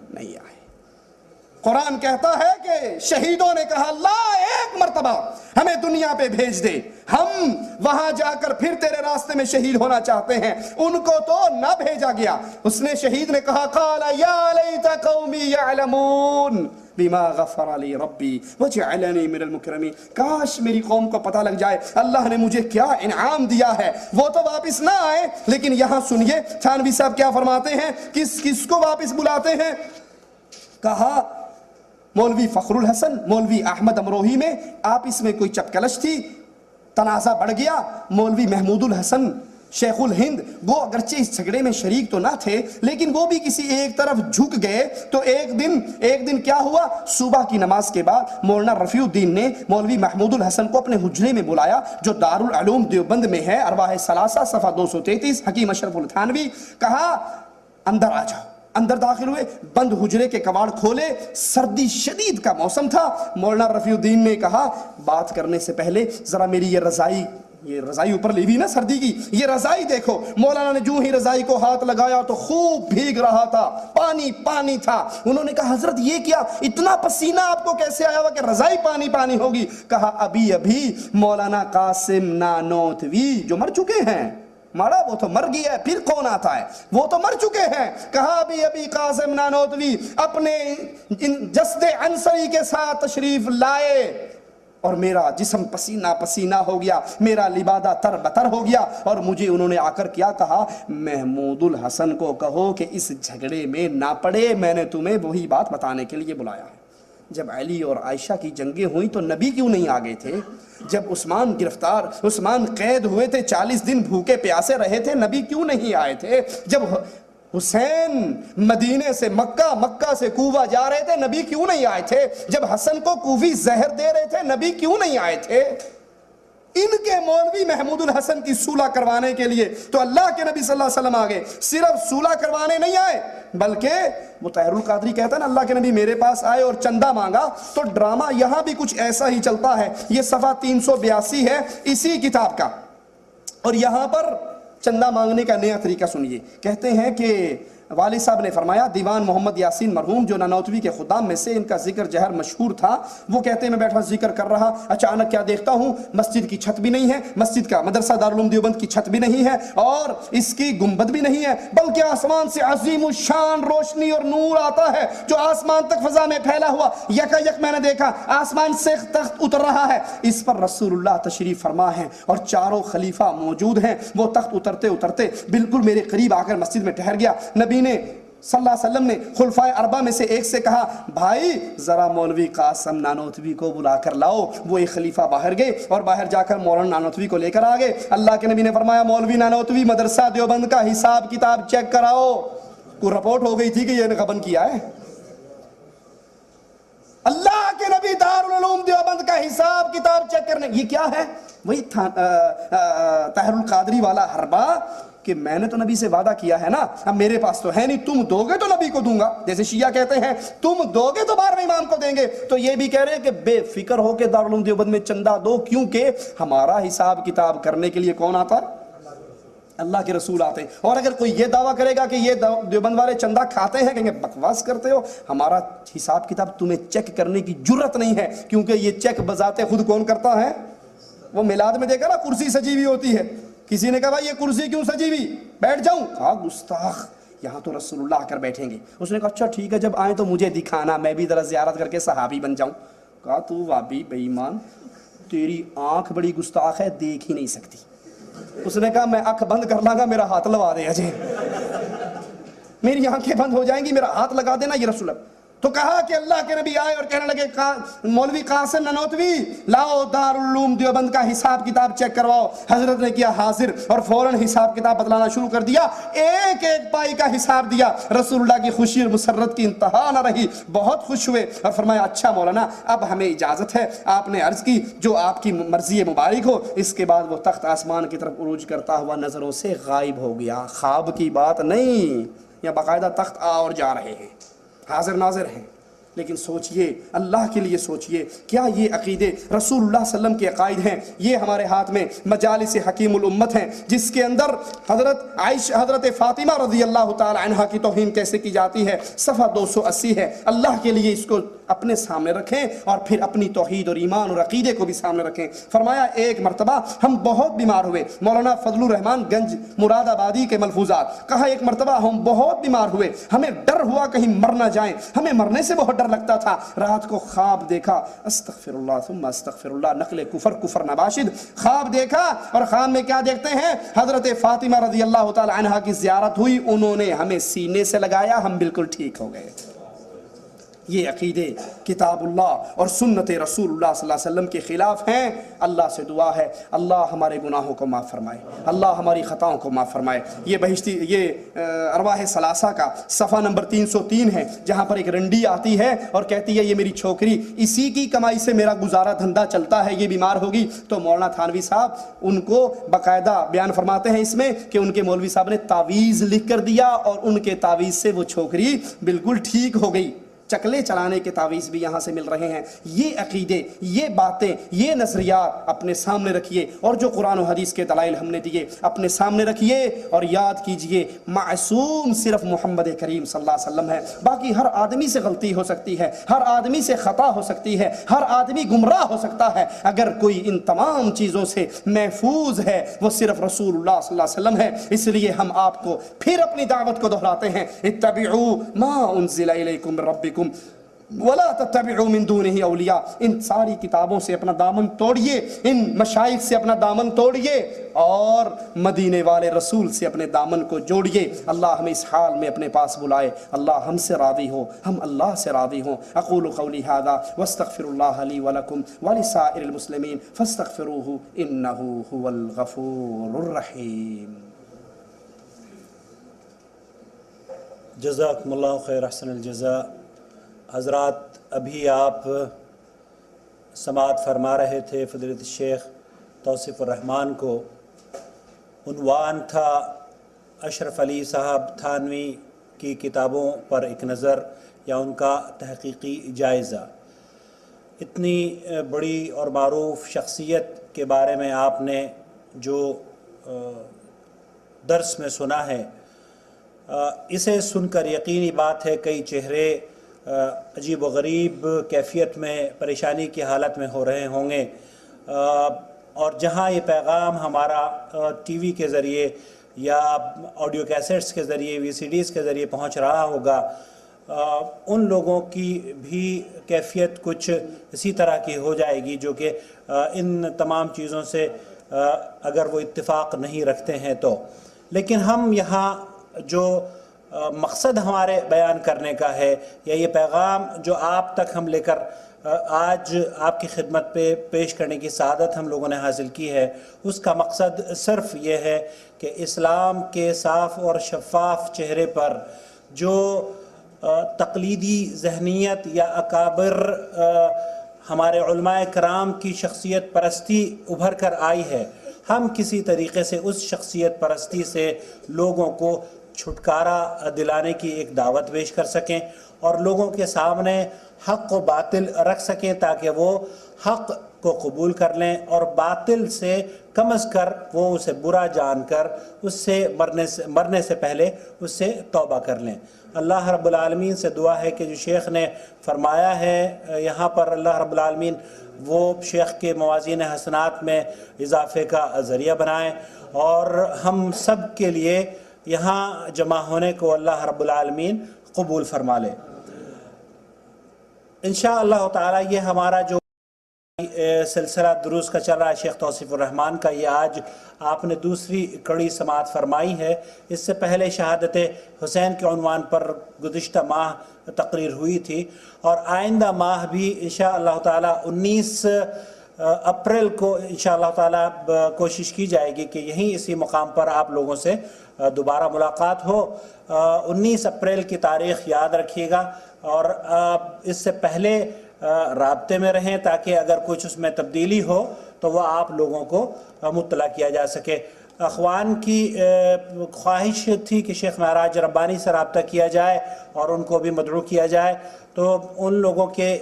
نہیں آئے. قرآن کہتا ہے کہ شہیدوں نے کہا اللہ ایک مرتبہ ہمیں دنیا پہ بھیج دے، ہم وہاں جا کر پھر تیرے راستے میں شہید ہونا چاہتے ہیں. ان کو تو نہ بھیجا گیا. اس نے شہید نے کہا قال یا لیت قومی یعلمون بما غفر لی ربی وجعلنی من المکرمین. کاش میری قوم کو پتہ لگ جائے اللہ نے مجھے کیا انعام دیا ہے. وہ تو واپس نہ آئے لیکن یہاں سنیے تھانوی صاحب کیا فرماتے ہیں، کس کو واپس بلاتے ہیں. کہا مولوی فخر الحسن مولوی احمد امروہی میں آپس میں کوئی چپکلش تھی، تنازع بڑھ گیا. مولوی محمود الحسن شیخ الہند وہ اگرچہ اس جھگڑے میں شریک تو نہ تھے لیکن وہ بھی کسی ایک طرف جھک گئے. تو ایک دن کیا ہوا، صبح کی نماز کے بعد مولانا رفیع الدین نے مولوی محمود الحسن کو اپنے حجرے میں بلایا جو دارالعلوم دیوبند میں ہے، ارواح ثلاثہ صفحہ 233، حکیم اشرف التھانوی. کہا اندر آ جاؤ. اندر داخل ہوئے، بند حجرے کے کواڑ کھولے، سردی شدید کا موسم تھا. مولانا رفیع الدین نے کہا بات کرنے سے پہلے ذرا میری یہ رضائی اوپر لی ہوئی نا سردی کی، یہ رضائی دیکھو. مولانا نے جو ہی رضائی کو ہاتھ لگایا تو خوب بھیگ رہا تھا، پانی تھا. انہوں نے کہا حضرت یہ کیا، اتنا پسینہ آپ کو کیسے آیا ہوا کہ رضائی پانی ہوگی؟ کہا ابھی مولانا قاسم نانوتوی جو مر چکے ہیں، مارا وہ تو مر گیا ہے پھر کون آتا ہے، وہ تو مر چکے ہیں. کہا ابھی قاسم نانوتوی اپنے جسد عنصری کے ساتھ تشریف لائے اور میرا جسم پسینہ ہو گیا، میرا لبادہ تر بتر ہو گیا. اور مجھے انہوں نے آ کر کیا کہا، محمود الحسن کو کہو کہ اس جھگڑے میں نہ پڑے، میں نے تمہیں وہی بات بتانے کے لیے بلایا ہے. جب علی اور عائشہ کی جنگیں ہوئیں تو نبی کیوں نہیں آگے تھے؟ جب عثمان قید ہوئے تھے، 40 دن بھوکے پیاسے رہے تھے، نبی کیوں نہیں آئے تھے؟ جب حسین مدینے سے مکہ سے کوفہ جا رہے تھے، نبی کیوں نہیں آئے تھے؟ جب حسن کو کوفی زہر دے رہے تھے، نبی کیوں نہیں آئے تھے؟ ان کے مولوی محمود الحسن کی صلح کروانے کے لیے تو اللہ کے نبی صلی اللہ علیہ وسلم آگے. صرف صلح کروانے نہیں آئے بلکہ مطہر القادری کہتا ہے نا اللہ کے نبی میرے پاس آئے اور چندہ مانگا. تو ڈرامہ یہاں بھی کچھ ایسا ہی چلتا ہے. یہ صفحہ 382 ہے اسی کتاب کا، اور یہاں پر چندہ مانگنے کا نیا طریقہ سنیے. کہتے ہیں کہ والد صاحب نے فرمایا دیوان محمد یاسین مرحوم جو نانوتوی کے خدام میں سے ان کا ذکر جہر مشہور تھا، وہ کہتے ہیں میں بیٹھا ذکر کر رہا، اچانک کیا دیکھتا ہوں مسجد کی چھت بھی نہیں ہے، مسجد کا مدرسہ دارالعلوم دیوبند کی چھت بھی نہیں ہے اور اس کی گنبد بھی نہیں ہے، بلکہ آسمان سے عظیم الشان روشنی اور نور آتا ہے جو آسمان تک فضا میں پھیلا ہوا، یکا یک میں نے دیکھا آسمان سے تخت اتر رہا ہے، اس پر رسول اللہ تشریف فرما ہے اور چاروں خلیفہ موجود ہیں۔ وہ تخت اترتے اترتے بالکل میرے قریب آ کر مسجد میں ٹھہر گیا۔ نبی نے صلی اللہ علیہ وسلم نے خلفائے اربع میں سے ایک سے کہا بھائی ذرا مولوی قاسم نانوتوی کو بلا کر لاؤ۔ وہ ایک خلیفہ باہر گئے اور باہر جا کر مولانا نانوتوی کو لے کر آ گئے۔ اللہ کے نبی نے فرمایا مولوی نانوتوی مدرسہ دیوبند کا حساب کتاب چیک کراؤ۔ کوئی رپورٹ ہو گئی تھی کہ یہ نے غبن کیا ہے؟ اللہ کے نبی دارالعلوم دیوبند کا حساب کتاب چیک کرنے، یہ کیا ہے؟ وہی طاہر القادری والا حربہ کہ میں نے تو نبی سے وعدہ کیا ہے نا، اب میرے پاس تو ہے نہیں، تم دو گے تو نبی کو دوں گا، جیسے شیعہ کہتے ہیں تم دو گے تو 12ویں امام کو دیں گے، تو یہ بھی کہہ رہے ہیں کہ بے فکر ہو کے دارالعلوم دیوبند میں چندہ دو، کیونکہ ہمارا حساب کتاب کرنے کے لیے کون آتا ہے؟ اللہ کے رسول آتے ہیں۔ اور اگر کوئی یہ دعویٰ کرے گا کہ یہ دیوبند والے چندہ کھاتے ہیں، کہیں گے بکواس کرتے ہو، ہمارا حساب کتاب تمہیں چیک کرنے کی جرت نہیں ہے، کیونکہ یہ چیک بذات خود کون کرتا ہے؟ وہ میلاد میں دیکھا نا کرسی سجی ہوئی ہوتی ہے، کسی نے کہا بھائی یہ کرسی کیوں سجی ہوئی، بیٹھ جاؤں، کہا گستاخ یہاں تو رسول اللہ آ کر بیٹھیں گے۔ اس نے کہا اچھا ٹھیک ہے جب آئیں تو مجھے دکھانا، میں بھی ذرا زیارت کر کے صحابی بن جاؤں۔ کہا تو وابی بے ایمان، تیری آنکھ بڑی گستاخ ہے، دیکھ ہی نہیں سکتی۔ اس نے کہا میں آنکھ بند کر لاں گا، میرا ہاتھ لگا دے اجے، میری آنکھیں بند ہو جائیں گی، میرا ہاتھ لگا دینا یہ رسول اللہ۔ تو کہا کہ اللہ کے نبی آئے اور کہنے لگے مولوی قاسم نانوتوی لاؤ دارالعلوم دیوبند کا حساب کتاب چیک کرواؤ۔ حضرت نے کیا حاضر اور فوراً حساب کتاب بتلانا شروع کر دیا، ایک ایک پائی کا حساب دیا۔ رسول اللہ کی خوشی اور مسرت کی انتہا نہ رہی، بہت خوش ہوئے اور فرمایا اچھا مولانا اب ہمیں اجازت ہے۔ آپ نے عرض کی جو آپ کی مرضی مبارک ہو۔ اس کے بعد وہ تخت آسمان کی طرف عروج کرتا ہوا نظروں سے غائب ہو گیا۔ خواب کی بات نہیں، یا باقاعدہ تخت آ اور جا رہے ہیں، حاضر ناظر ہیں۔ لیکن سوچئے، اللہ کے لیے سوچئے، کیا یہ عقیدے رسول اللہ صلی اللہ علیہ وسلم کے عقائد ہیں؟ یہ ہمارے ہاتھ میں مجالس حکیم الامت ہیں، جس کے اندر حضرت فاطمہ رضی اللہ تعالی عنہ کی توہین کیسے کی جاتی ہے، صفحہ 280 ہے۔ اللہ کے لیے اس کو اپنے سامنے رکھیں اور پھر اپنی توحید اور ایمان اور عقیدے کو بھی سامنے رکھیں۔ فرمایا ایک مرتبہ ہم بہت بیمار ہوئے، مولانا فضل الرحمان گنج مراد آبادی کے ملفوظات، کہا ایک مرتبہ ہم بہت بیمار ہوئے، ہمیں ڈر ہوا کہیں مر نہ جائیں، ہمیں مرنے سے بہت ڈر لگتا تھا۔ رات کو خواب دیکھا، استغفر اللہ ثم استغفر اللہ، نقل کفر نباشد، خواب دیکھا اور خواب میں کیا دیکھتے ہیں؟ حضرت فاطمہ رضی اللہ تعالی عنہا کی زیارت ہوئی، انہوں نے ہمیں سینے سے لگایا، ہم بالکل ٹھیک ہو گئے۔ یہ عقیدے کتاب اللہ اور سنت رسول اللہ صلی اللہ علیہ وسلم کے خلاف ہیں۔ اللہ سے دعا ہے اللہ ہمارے گناہوں کو معاف فرمائے، اللہ ہماری خطاؤں کو معاف فرمائے۔ یہ ارواح ثلاثہ کا صفحہ نمبر 303 ہے، جہاں پر ایک رنڈی آتی ہے اور کہتی ہے یہ میری چھوکری، اسی کی کمائی سے میرا گزارا دھندا چلتا ہے، یہ بیمار ہوگی۔ تو مولانا تھانوی صاحب ان کو باقاعدہ بیان فرماتے ہیں اس میں کہ ان کے مولوی صاحب نے تعویذ لکھ کر دیا اور ان کے تعویذ سے وہ چھوکری بالکل ٹھیک ہو گئی۔ چکلے چلانے کے تعویذ بھی یہاں سے مل رہے ہیں۔ یہ عقیدے، یہ باتیں، یہ نظریات اپنے سامنے رکھیے اور جو قرآن و حدیث کے دلائل ہم نے دیے اپنے سامنے رکھیے اور یاد کیجئے معصوم صرف محمد کریم صلی اللہ علیہ وسلم ہے۔ باقی ہر آدمی سے غلطی ہو سکتی ہے، ہر آدمی سے خطا ہو سکتی ہے، ہر آدمی گمراہ ہو سکتا ہے، اگر کوئی ان تمام چیزوں سے محفوظ ہے وہ صرف رسول اللہ صلی اللہ علیہ وسلم ہے۔ اس لیے ہم آپ کو پھر اپنی دعوت کو دہراتے ہیں، اتبعوا ما انزل الیکم من ربکم ولا تتبعوا من دونه اولیاء۔ ان ساری کتابوں سے اپنا دامن توڑیے، ان مشائخ سے اپنا دامن توڑیے اور مدینے والے رسول سے اپنے دامن کو جوڑیے۔ اللہ ہمیں اس حال میں اپنے پاس بلائے، اللہ ہم سے راضی ہو، ہم اللہ سے راضی ہوں۔ اقول قولی ھذا واستغفر اللہ لی ولکم ولسائر المسلمین فاستغفروہ انہ ھو الغفور الرحیم۔ جزاکم اللہ خیر، احسن الجزاء۔ حضرات ابھی آپ سماعت فرما رہے تھے فضیلت الشیخ توصیف الرحمان کو، عنوان تھا اشرف علی صاحب تھانوی کی کتابوں پر ایک نظر یا ان کا تحقیقی جائزہ۔ اتنی بڑی اور معروف شخصیت کے بارے میں آپ نے جو درس میں سنا ہے، اسے سن کر یقینی بات ہے کئی چہرے عجیب و غریب کیفیت میں پریشانی کی حالت میں ہو رہے ہوں گے، اور جہاں یہ پیغام ہمارا ٹی وی کے ذریعے یا آڈیو کیسٹس کے ذریعے وی سی ڈیز کے ذریعے پہنچ رہا ہوگا، ان لوگوں کی بھی کیفیت کچھ اسی طرح کی ہو جائے گی جو کہ ان تمام چیزوں سے اگر وہ اتفاق نہیں رکھتے ہیں تو۔ لیکن ہم یہاں جو مقصد ہمارے بیان کرنے کا ہے یا یہ پیغام جو آپ تک ہم لے کر آج آپ کی خدمت پہ پیش کرنے کی سعادت ہم لوگوں نے حاصل کی ہے، اس کا مقصد صرف یہ ہے کہ اسلام کے صاف اور شفاف چہرے پر جو تقلیدی ذہنیت یا اکابر ہمارے علماء کرام کی شخصیت پرستی ابھر کر آئی ہے، ہم کسی طریقے سے اس شخصیت پرستی سے لوگوں کو چھٹکارا دلانے کی ایک دعوت پیش کر سکیں اور لوگوں کے سامنے حق و باطل رکھ سکیں تاکہ وہ حق کو قبول کر لیں اور باطل سے کم از کم وہ اسے برا جان کر اس سے مرنے سے پہلے اس سے توبہ کر لیں۔ اللہ رب العالمین سے دعا ہے کہ جو شیخ نے فرمایا ہے یہاں پر، اللہ رب العالمین وہ شیخ کے موازین حسنات میں اضافے کا ذریعہ بنائیں اور ہم سب کے لیے یہاں جمع ہونے کو اللہ رب العالمین قبول فرما لے۔ انشاءاللہ تعالی یہ ہمارا جو سلسلہ دروس کا چل رہا ہے شیخ توصیف الرحمان کا، یہ آج آپ نے دوسری کڑی سماعت فرمائی ہے۔ اس سے پہلے شہادت حسین کے عنوان پر گزشتہ ماہ تقریر ہوئی تھی اور آئندہ ماہ بھی انشاءاللہ تعالی 19 اپریل کو انشاءاللہ تعالی کوشش کی جائے گی کہ یہیں اسی مقام پر آپ لوگوں سے دوبارہ ملاقات ہو۔ 19 اپریل کی تاریخ یاد رکھیے گا اور اس سے پہلے رابطے میں رہیں تاکہ اگر کچھ اس میں تبدیلی ہو تو وہ آپ لوگوں کو مطلع کیا جا سکے۔ اخوان کی خواہش تھی کہ شیخ معراج ربانی سے رابطہ کیا جائے اور ان کو بھی مدعو کیا جائے، تو ان لوگوں کے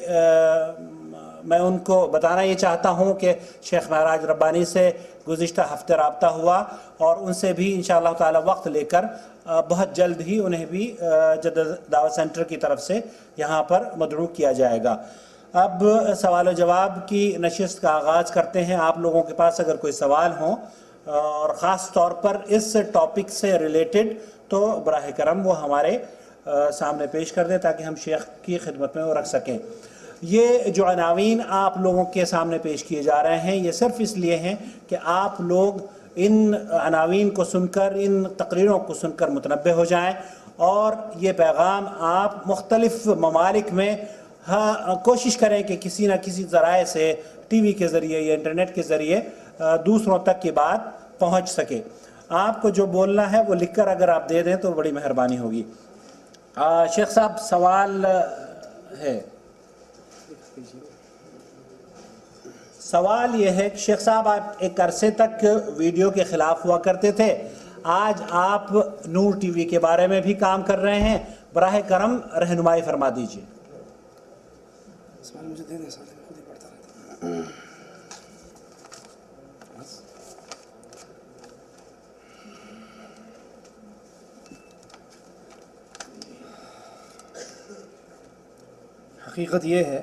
میں ان کو بتانا یہ چاہتا ہوں کہ شیخ معراج ربانی سے گزشتہ ہفتے رابطہ ہوا اور ان سے بھی انشاءاللہ تعالی وقت لے کر بہت جلد ہی انہیں بھی جدید دعوت سینٹر کی طرف سے یہاں پر مدعو کیا جائے گا۔ اب سوال و جواب کی نشست کا آغاز کرتے ہیں۔ آپ لوگوں کے پاس اگر کوئی سوال ہوں اور خاص طور پر اس ٹاپک سے ریلیٹڈ تو براہ کرم وہ ہمارے سامنے پیش کر دیں تاکہ ہم شیخ کی خدمت میں وہ رکھ سکیں۔ یہ جو عناوین آپ لوگوں کے سامنے پیش کیے جا رہے ہیں یہ صرف اس لیے ہیں کہ آپ لوگ ان عناوین کو سن کر، ان تقریروں کو سن کر متنبہ ہو جائیں اور یہ پیغام آپ مختلف ممالک میں کوشش کریں کہ کسی نہ کسی ذرائع سے ٹی وی کے ذریعے یا انٹرنیٹ کے ذریعے دوسروں تک کی بات پہنچ سکے۔ آپ کو جو بولنا ہے وہ لکھ کر اگر آپ دے دیں تو بڑی مہربانی ہوگی۔ شیخ صاحب سوال ہے، سوال یہ ہے کہ شیخ صاحب آپ ایک عرصے تک ویڈیو کے خلاف ہوا کرتے تھے، آج آپ نور ٹی وی کے بارے میں بھی کام کر رہے ہیں، براہ کرم رہنمائی فرما دیجیے۔ سوال مجھے دے دیں، سوال خود ہی پڑھتا رہتا ہوں۔ حقیقت یہ ہے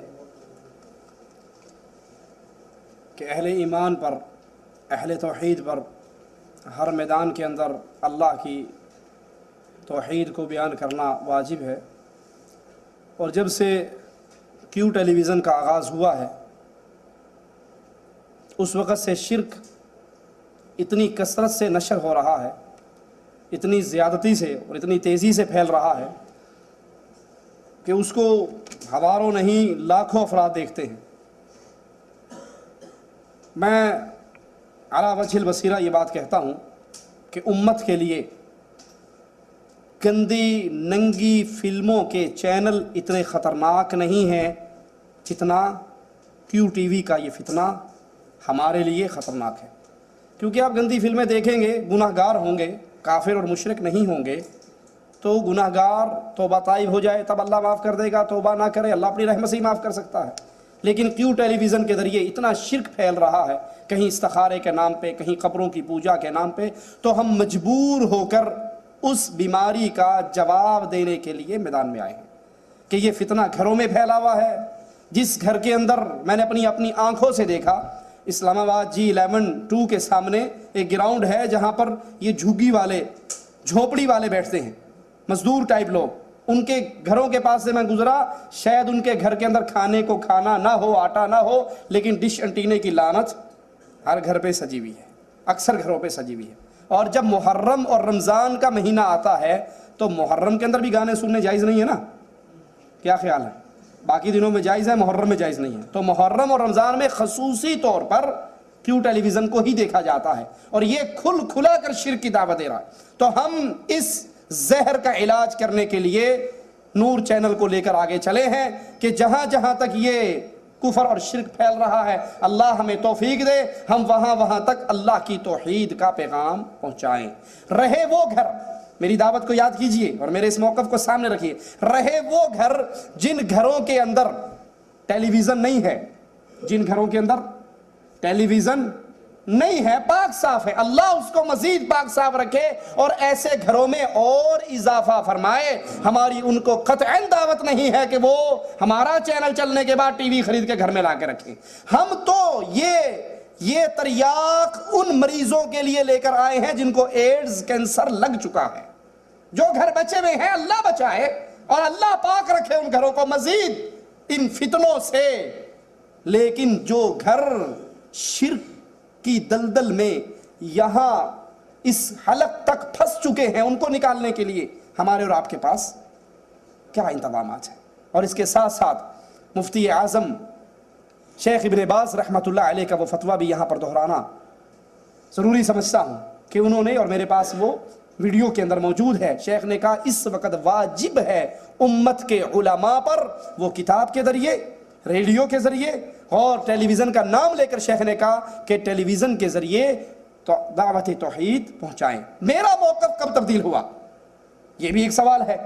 کہ اہل ایمان پر، اہل توحید پر ہر میدان کے اندر اللہ کی توحید کو بیان کرنا واجب ہے، اور جب سے کیو ٹیلی ویژن کا آغاز ہوا ہے اس وقت سے شرک اتنی کثرت سے نشر ہو رہا ہے، اتنی زیادتی سے اور اتنی تیزی سے پھیل رہا ہے کہ اس کو ہزاروں نہیں لاکھوں افراد دیکھتے ہیں۔ میں علی وجہ البصیرہ یہ بات کہتا ہوں کہ امت کے لیے گندی ننگی فلموں کے چینل اتنے خطرناک نہیں ہیں جتنا کیو ٹی وی کا یہ فتنہ ہمارے لیے خطرناک ہے، کیونکہ آپ گندی فلمیں دیکھیں گے، گناہ گار ہوں گے، کافر اور مشرک نہیں ہوں گے، تو گناہ گار توبہ طائب ہو جائے تب اللہ معاف کر دے گا، توبہ نہ کرے اللہ اپنی رحمت سے ہی معاف کر سکتا ہے۔ لیکن کیو ٹیلی ویژن کے ذریعے اتنا شرک پھیل رہا ہے، کہیں استخارے کے نام پہ، کہیں قبروں کی پوجا کے نام پہ، تو ہم مجبور ہو کر اس بیماری کا جواب دینے کے لیے میدان میں آئے ہیں کہ یہ فتنہ گھروں میں پھیلا ہوا ہے. جس گھر کے اندر میں نے اپنی آنکھوں سے دیکھا، اسلام آباد G11-2 کے سامنے ایک گراؤنڈ ہے جہاں پر یہ جھگی والے، جھوپڑی والے بیٹھتے ہیں، مزدور ٹائپ لوگ. ان کے گھروں کے پاس سے میں گزرا، شاید ان کے گھر کے اندر کھانے کو کھانا نہ ہو، آٹا نہ ہو، لیکن ڈش انٹینے کی لعنت ہر گھر پہ سجی ہوئی ہے، اکثر گھروں پہ سجی ہوئی ہے. اور جب محرم اور رمضان کا مہینہ آتا ہے تو محرم کے اندر بھی گانے سننے جائز نہیں ہے نا؟ کیا خیال ہے؟ باقی دنوں میں جائز ہے، محرم میں جائز نہیں ہے. تو محرم اور رمضان میں خصوصی طور پر کیوں ٹیلی ویژن کو ہی دیکھا جاتا ہے، اور یہ کھلا کر شرک کی دعوت دے رہا ہے. تو ہم اس زہر کا علاج کرنے کے لیے نور چینل کو لے کر آگے چلے ہیں کہ جہاں جہاں تک یہ کفر اور شرک پھیل رہا ہے، اللہ ہمیں توفیق دے، ہم وہاں تک اللہ کی توحید کا پیغام پہنچائیں. رہے وہ گھر، میری دعوت کو یاد کیجئے اور میرے اس موقف کو سامنے رکھیے، رہے وہ گھر جن گھروں کے اندر ٹیلی ویژن نہیں ہے، جن گھروں کے اندر ٹیلی ویژن نہیں ہے، پاک صاف ہے، اللہ اس کو مزید پاک صاف رکھے اور ایسے گھروں میں اور اضافہ فرمائے. ہماری ان کو قطعاً دعوت نہیں ہے کہ وہ ہمارا چینل چلنے کے بعد ٹی وی خرید کے گھر میں لا کے رکھیں. ہم تو یہ تریاق ان مریضوں کے لیے لے کر آئے ہیں جن کو ایڈز کینسر لگ چکا ہے. جو گھر بچے ہوئے ہیں اللہ بچائے اور اللہ پاک رکھے ان گھروں کو مزید ان فتنوں سے. لیکن جو گھر شرک کی دلدل میں یہاں اس حلق تک پھنس چکے ہیں، ان کو نکالنے کے لیے ہمارے اور آپ کے پاس کیا انتظامات ہیں. اور اس کے ساتھ ساتھ مفتی اعظم شیخ ابن باز رحمۃ اللہ علیہ کا وہ فتویٰ بھی یہاں پر دہرانا ضروری سمجھتا ہوں کہ انہوں نے، اور میرے پاس وہ ویڈیو کے اندر موجود ہے، شیخ نے کہا اس وقت واجب ہے امت کے علماء پر، وہ کتاب کے ذریعے، ریڈیو کے ذریعے اور ٹیلی ویژن کا نام لے کر شیخ نے کہا کہ ٹیلی ویژن کے ذریعے تو دعوت توحید پہنچائیں. میرا موقف کب تبدیل ہوا، یہ بھی ایک سوال ہے.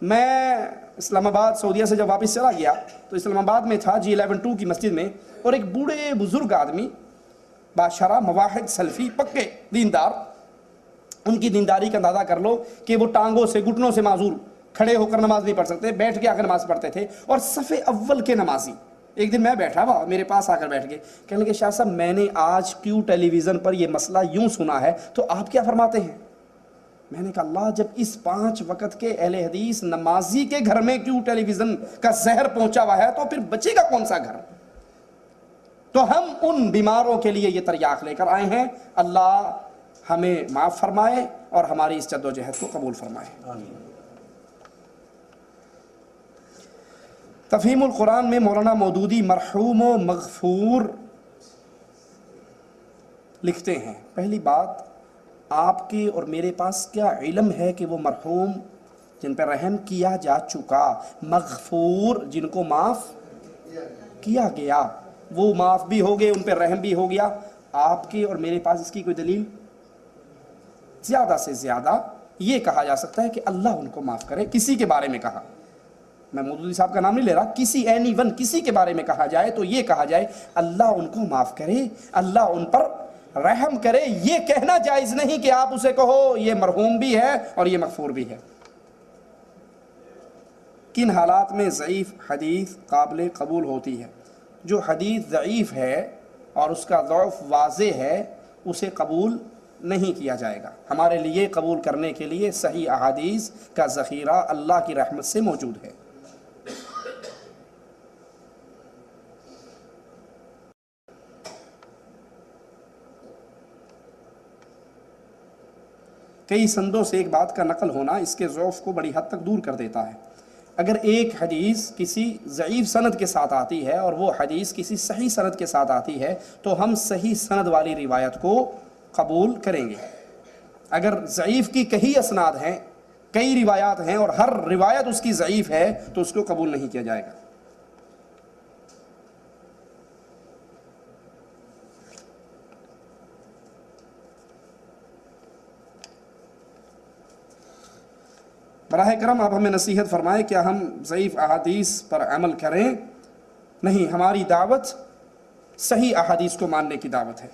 میں اسلام آباد سعودیہ سے جب واپس چلا گیا تو اسلام آباد میں تھا G11-2 کی مسجد میں، اور ایک بوڑھے بزرگ آدمی باشرہ مواحد سلفی پکے دیندار، ان کی دینداری کا اندازہ کر لو کہ وہ ٹانگوں سے گھٹنوں سے معذور، کھڑے ہو کر نماز نہیں پڑھ سکتے، بیٹھ کے آ کر نماز پڑھتے تھے، اور صف اول کے نمازی. ایک دن میں بیٹھا ہوا، میرے پاس آ کر بیٹھ گئے، کہنے لگے شاہ صاحب میں نے آج کیوں ٹیلی ویژن پر یہ مسئلہ یوں سنا ہے، تو آپ کیا فرماتے ہیں؟ میں نے کہا اللہ، جب اس 5 وقت کے اہل حدیث نمازی کے گھر میں کیوں ٹیلی ویژن کا زہر پہنچا ہوا ہے تو پھر بچے گا کون سا گھر؟ تو ہم ان بیماروں کے لیے یہ تریاق لے کر آئے ہیں. اللہ ہمیں معاف فرمائے اور ہماری اس جد و جہد کو قبول فرمائے. آمین. تفہیم القرآن میں مولانا مودودی مرحوم و مغفور لکھتے ہیں، پہلی بات آپ کے اور میرے پاس کیا علم ہے کہ وہ مرحوم جن پر رحم کیا جا چکا، مغفور جن کو معاف کیا گیا، وہ معاف بھی ہو گئے، ان پر رحم بھی ہو گیا. آپ کے اور میرے پاس اس کی کوئی دلیل؟ زیادہ سے زیادہ یہ کہا جا سکتا ہے کہ اللہ ان کو معاف کرے. کسی کے بارے میں کہا، میں مودودی صاحب کا نام نہیں لے رہا، کسی اینی ون کسی کے بارے میں کہا جائے تو یہ کہا جائے اللہ ان کو معاف کرے، اللہ ان پر رحم کرے. یہ کہنا جائز نہیں کہ آپ اسے کہو یہ مرحوم بھی ہے اور یہ مغفور بھی ہے. کن حالات میں ضعیف حدیث قابل قبول ہوتی ہے؟ جو حدیث ضعیف ہے اور اس کا ضعف واضح ہے اسے قبول نہیں کیا جائے گا. ہمارے لیے قبول کرنے کے لیے صحیح احادیث کا ذخیرہ اللہ کی رحمت سے موجود ہے. کئی سندوں سے ایک بات کا نقل ہونا اس کے ضعف کو بڑی حد تک دور کر دیتا ہے. اگر ایک حدیث کسی ضعیف سند کے ساتھ آتی ہے اور وہ حدیث کسی صحیح سند کے ساتھ آتی ہے تو ہم صحیح سند والی روایت کو قبول کریں گے. اگر ضعیف کی کئی اسناد ہیں، کئی روایات ہیں اور ہر روایت اس کی ضعیف ہے تو اس کو قبول نہیں کیا جائے گا. براہ کرم آپ ہمیں نصیحت فرمائیں، کیا ہم ضعیف احادیث پر عمل کریں؟ نہیں، ہماری دعوت صحیح احادیث کو ماننے کی دعوت ہے.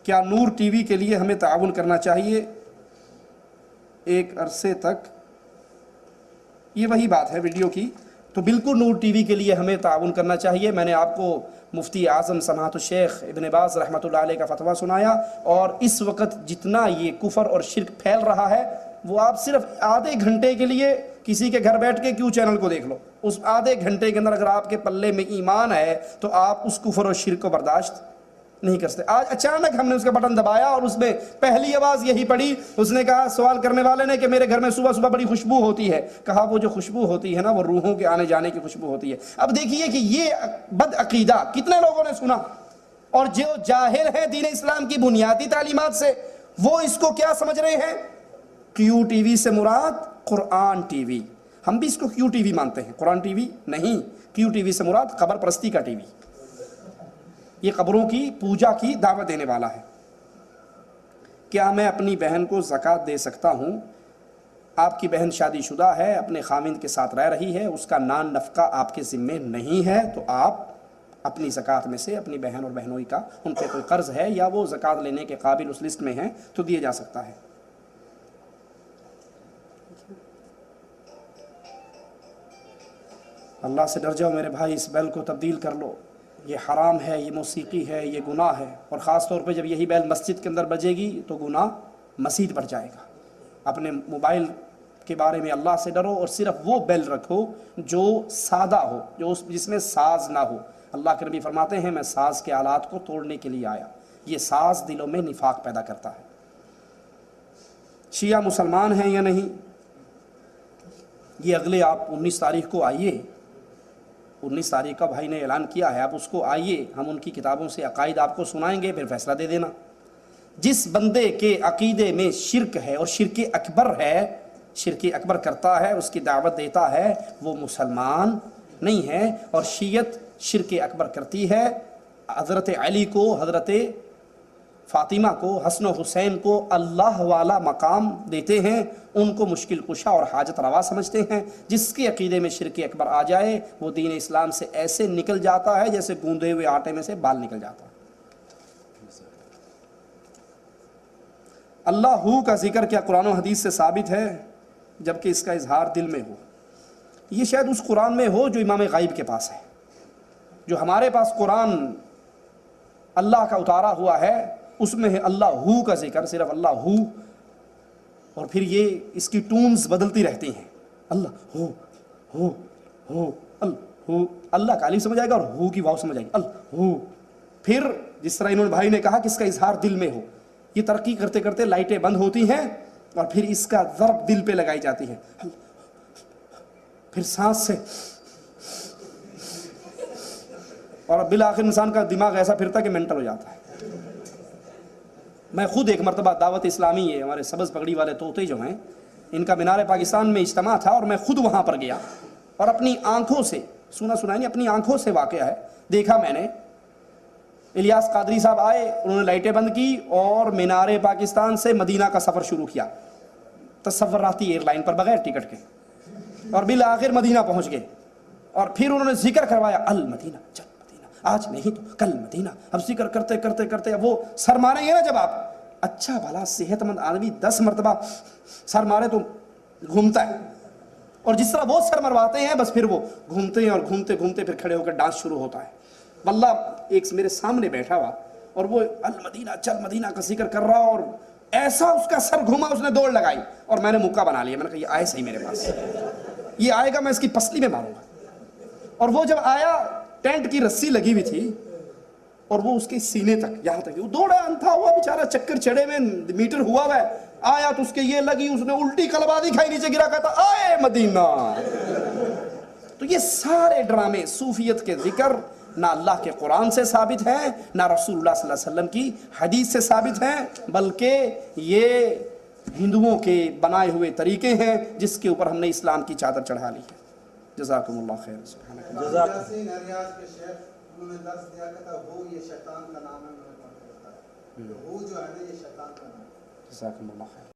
کیا نور ٹی وی کے لیے ہمیں تعاون کرنا چاہیے؟ ایک عرصے تک، یہ وہی بات ہے ویڈیو کی، تو بالکل نور ٹی وی کے لیے ہمیں تعاون کرنا چاہیے۔ میں نے آپ کو مفتی اعظم سماحت الشیخ ابن باز رحمۃ اللہ علیہ کا فتویٰ سنایا، اور اس وقت جتنا یہ کفر اور شرک پھیل رہا ہے وہ آپ صرف آدھے گھنٹے کے لیے کسی کے گھر بیٹھ کے کیوں چینل کو دیکھ لو، اس آدھے گھنٹے کے اندر اگر آپ کے پلے میں ایمان ہے تو آپ اس کفر اور شرک کو برداشت نہیں کر سکتے۔ آج اچانک ہم نے اس کا بٹن دبایا اور اس میں پہلی آواز یہی پڑی، اس نے کہا سوال کرنے والے نے کہ میرے گھر میں صبح صبح بڑی خوشبو ہوتی ہے، کہا وہ جو خوشبو ہوتی ہے نا وہ روحوں کے آنے جانے کی خوشبو ہوتی ہے۔ اب دیکھیے کہ یہ بد عقیدہ کتنے لوگوں نے سنا، اور جو جاہل ہیں دین اسلام کی بنیادی تعلیمات سے وہ اس کو کیا سمجھ رہے ہیں؟ کیو ٹی وی سے مراد قرآن ٹی وی، ہم بھی اس کو کیو ٹی وی مانتے ہیں، قرآن ٹی وی نہیں۔ کیو ٹی وی سے مراد قبر پرستی کا ٹی وی، یہ قبروں کی پوجا کی دعوت دینے والا ہے۔ کیا میں اپنی بہن کو زکوٰۃ دے سکتا ہوں؟ آپ کی بہن شادی شدہ ہے، اپنے خاوند کے ساتھ رہ رہی ہے، اس کا نان نفقہ آپ کے ذمے نہیں ہے، تو آپ اپنی زکوٰۃ میں سے اپنی بہن اور بہنوئی کا ان پہ کوئی قرض ہے یا وہ زکوٰۃ لینے کے قابل اس لسٹ میں ہیں تو دیے جا سکتا ہے۔ اللہ سے ڈر جاؤ میرے بھائی، اس بیل کو تبدیل کر لو، یہ حرام ہے، یہ موسیقی ہے، یہ گناہ ہے، اور خاص طور پہ جب یہی بیل مسجد کے اندر بجے گی تو گناہ مزید بڑھ جائے گا۔ اپنے موبائل کے بارے میں اللہ سے ڈرو، اور صرف وہ بیل رکھو جو سادہ ہو، جس میں ساز نہ ہو۔ اللہ کے نبی فرماتے ہیں میں ساز کے آلات کو توڑنے کے لیے آیا، یہ ساز دلوں میں نفاق پیدا کرتا ہے۔ شیعہ مسلمان ہیں یا نہیں، یہ اگلے آپ 19 تاریخ کو آئیے، 19 تاریخ کا بھائی نے اعلان کیا ہے، آپ اس کو آئیے، ہم ان کی کتابوں سے عقائد آپ کو سنائیں گے، پھر فیصلہ دے دینا۔ جس بندے کے عقیدے میں شرک ہے اور شرک اکبر ہے، شرک اکبر کرتا ہے، اس کی دعوت دیتا ہے، وہ مسلمان نہیں ہے۔ اور شیعت شرک اکبر کرتی ہے، حضرت علی کو، حضرت فاطمہ کو، حسن و حسین کو اللہ والا مقام دیتے ہیں، ان کو مشکل کشا اور حاجت روا سمجھتے ہیں۔ جس کے عقیدے میں شرک اکبر آ جائے وہ دین اسلام سے ایسے نکل جاتا ہے جیسے گوندے ہوئے آٹے میں سے بال نکل جاتا ہے۔ اللہ ہو کا ذکر کیا قرآن و حدیث سے ثابت ہے جبکہ اس کا اظہار دل میں ہو؟ یہ شاید اس قرآن میں ہو جو امام غیب کے پاس ہے، جو ہمارے پاس قرآن اللہ کا اتارا ہوا ہے اس میں ہے اللہ ہو کا ذکر، صرف اللہ ہو، اور پھر یہ اس کی ٹونز بدلتی رہتی ہیں، اللہ ہو اللہ کا الف سمجھ آئے گا اور ہو کی واو سمجھ آئے گی، اللہ ہو۔ پھر جس طرح انہوں نے بھائی نے کہا کہ اس کا اظہار دل میں ہو، یہ ترقی کرتے کرتے لائٹیں بند ہوتی ہیں اور پھر اس کا ضرب دل پہ لگائی جاتی ہے، پھر سانس سے، اور بالآخر انسان کا دماغ ایسا پھرتا ہے کہ مینٹل ہو جاتا ہے۔ میں خود ایک مرتبہ دعوت اسلامی ہے، ہمارے سبز پگڑی والے طوطے جو ہیں ان کا مینار پاکستان میں اجتماع تھا، اور میں خود وہاں پر گیا اور اپنی آنکھوں سے سنا نہیں، اپنی آنکھوں سے واقعہ ہے، دیکھا میں نے۔ الیاس قادری صاحب آئے، انہوں نے لائٹیں بند کی اور مینار پاکستان سے مدینہ کا سفر شروع کیا تصوراتی ایئر لائن پر بغیر ٹکٹ کے، اور بالآخر مدینہ پہنچ گئے، اور پھر انہوں نے ذکر کروایا المدینہ، چل مدینہ، آج نہیں تو کل مدینہ۔ اب ذکر کرتے کرتے کرتے وہ سر ماریں گے نا جب آپ، اچھا بھلا صحت مند آدمی 10 مرتبہ سر مارے تو گھومتا ہے، اور جس طرح وہ سر مرواتے ہیں بس پھر وہ گھومتے ہیں، اور گھومتے گھومتے پھر کھڑے ہو کر ڈانس شروع ہوتا ہے۔ واللہ ایک میرے سامنے بیٹھا ہوا اور وہ المدینہ چل مدینہ کا ذکر کر رہا، اور ایسا اس کا سر گھوما، اس نے دوڑ لگائی، اور میں نے مکہ بنا لیا، میں نے کہا یہ آئے صحیح میرے پاس، یہ آئے گا میں اس کی پسلی میں ماروں گا۔ اور وہ جب آیا، ٹینٹ کی رسی لگی ہوئی تھی اور وہ اس کے سینے تک، یہاں تک، وہ دوڑا انتھا ہوا بیچارہ، چکر چڑے میں میٹر ہوا ہے، آیا تو اس کے یہ لگی، اس نے الٹی کلبا دی، کھائی نیچے گرا، کہتا آئے مدینہ۔ تو یہ سارے ڈرامے صوفیت کے ذکر نہ اللہ کے قرآن سے ثابت ہیں، نہ رسول اللہ صلی اللہ علیہ وسلم کی حدیث سے ثابت ہیں، بلکہ یہ ہندوؤں کے بنائے ہوئے طریقے ہیں جس کے اوپر ہم نے اسلام کی چادر چڑھا لی ہے۔ جزاکم اللہ خیر۔ جزاکم اللہ خیر۔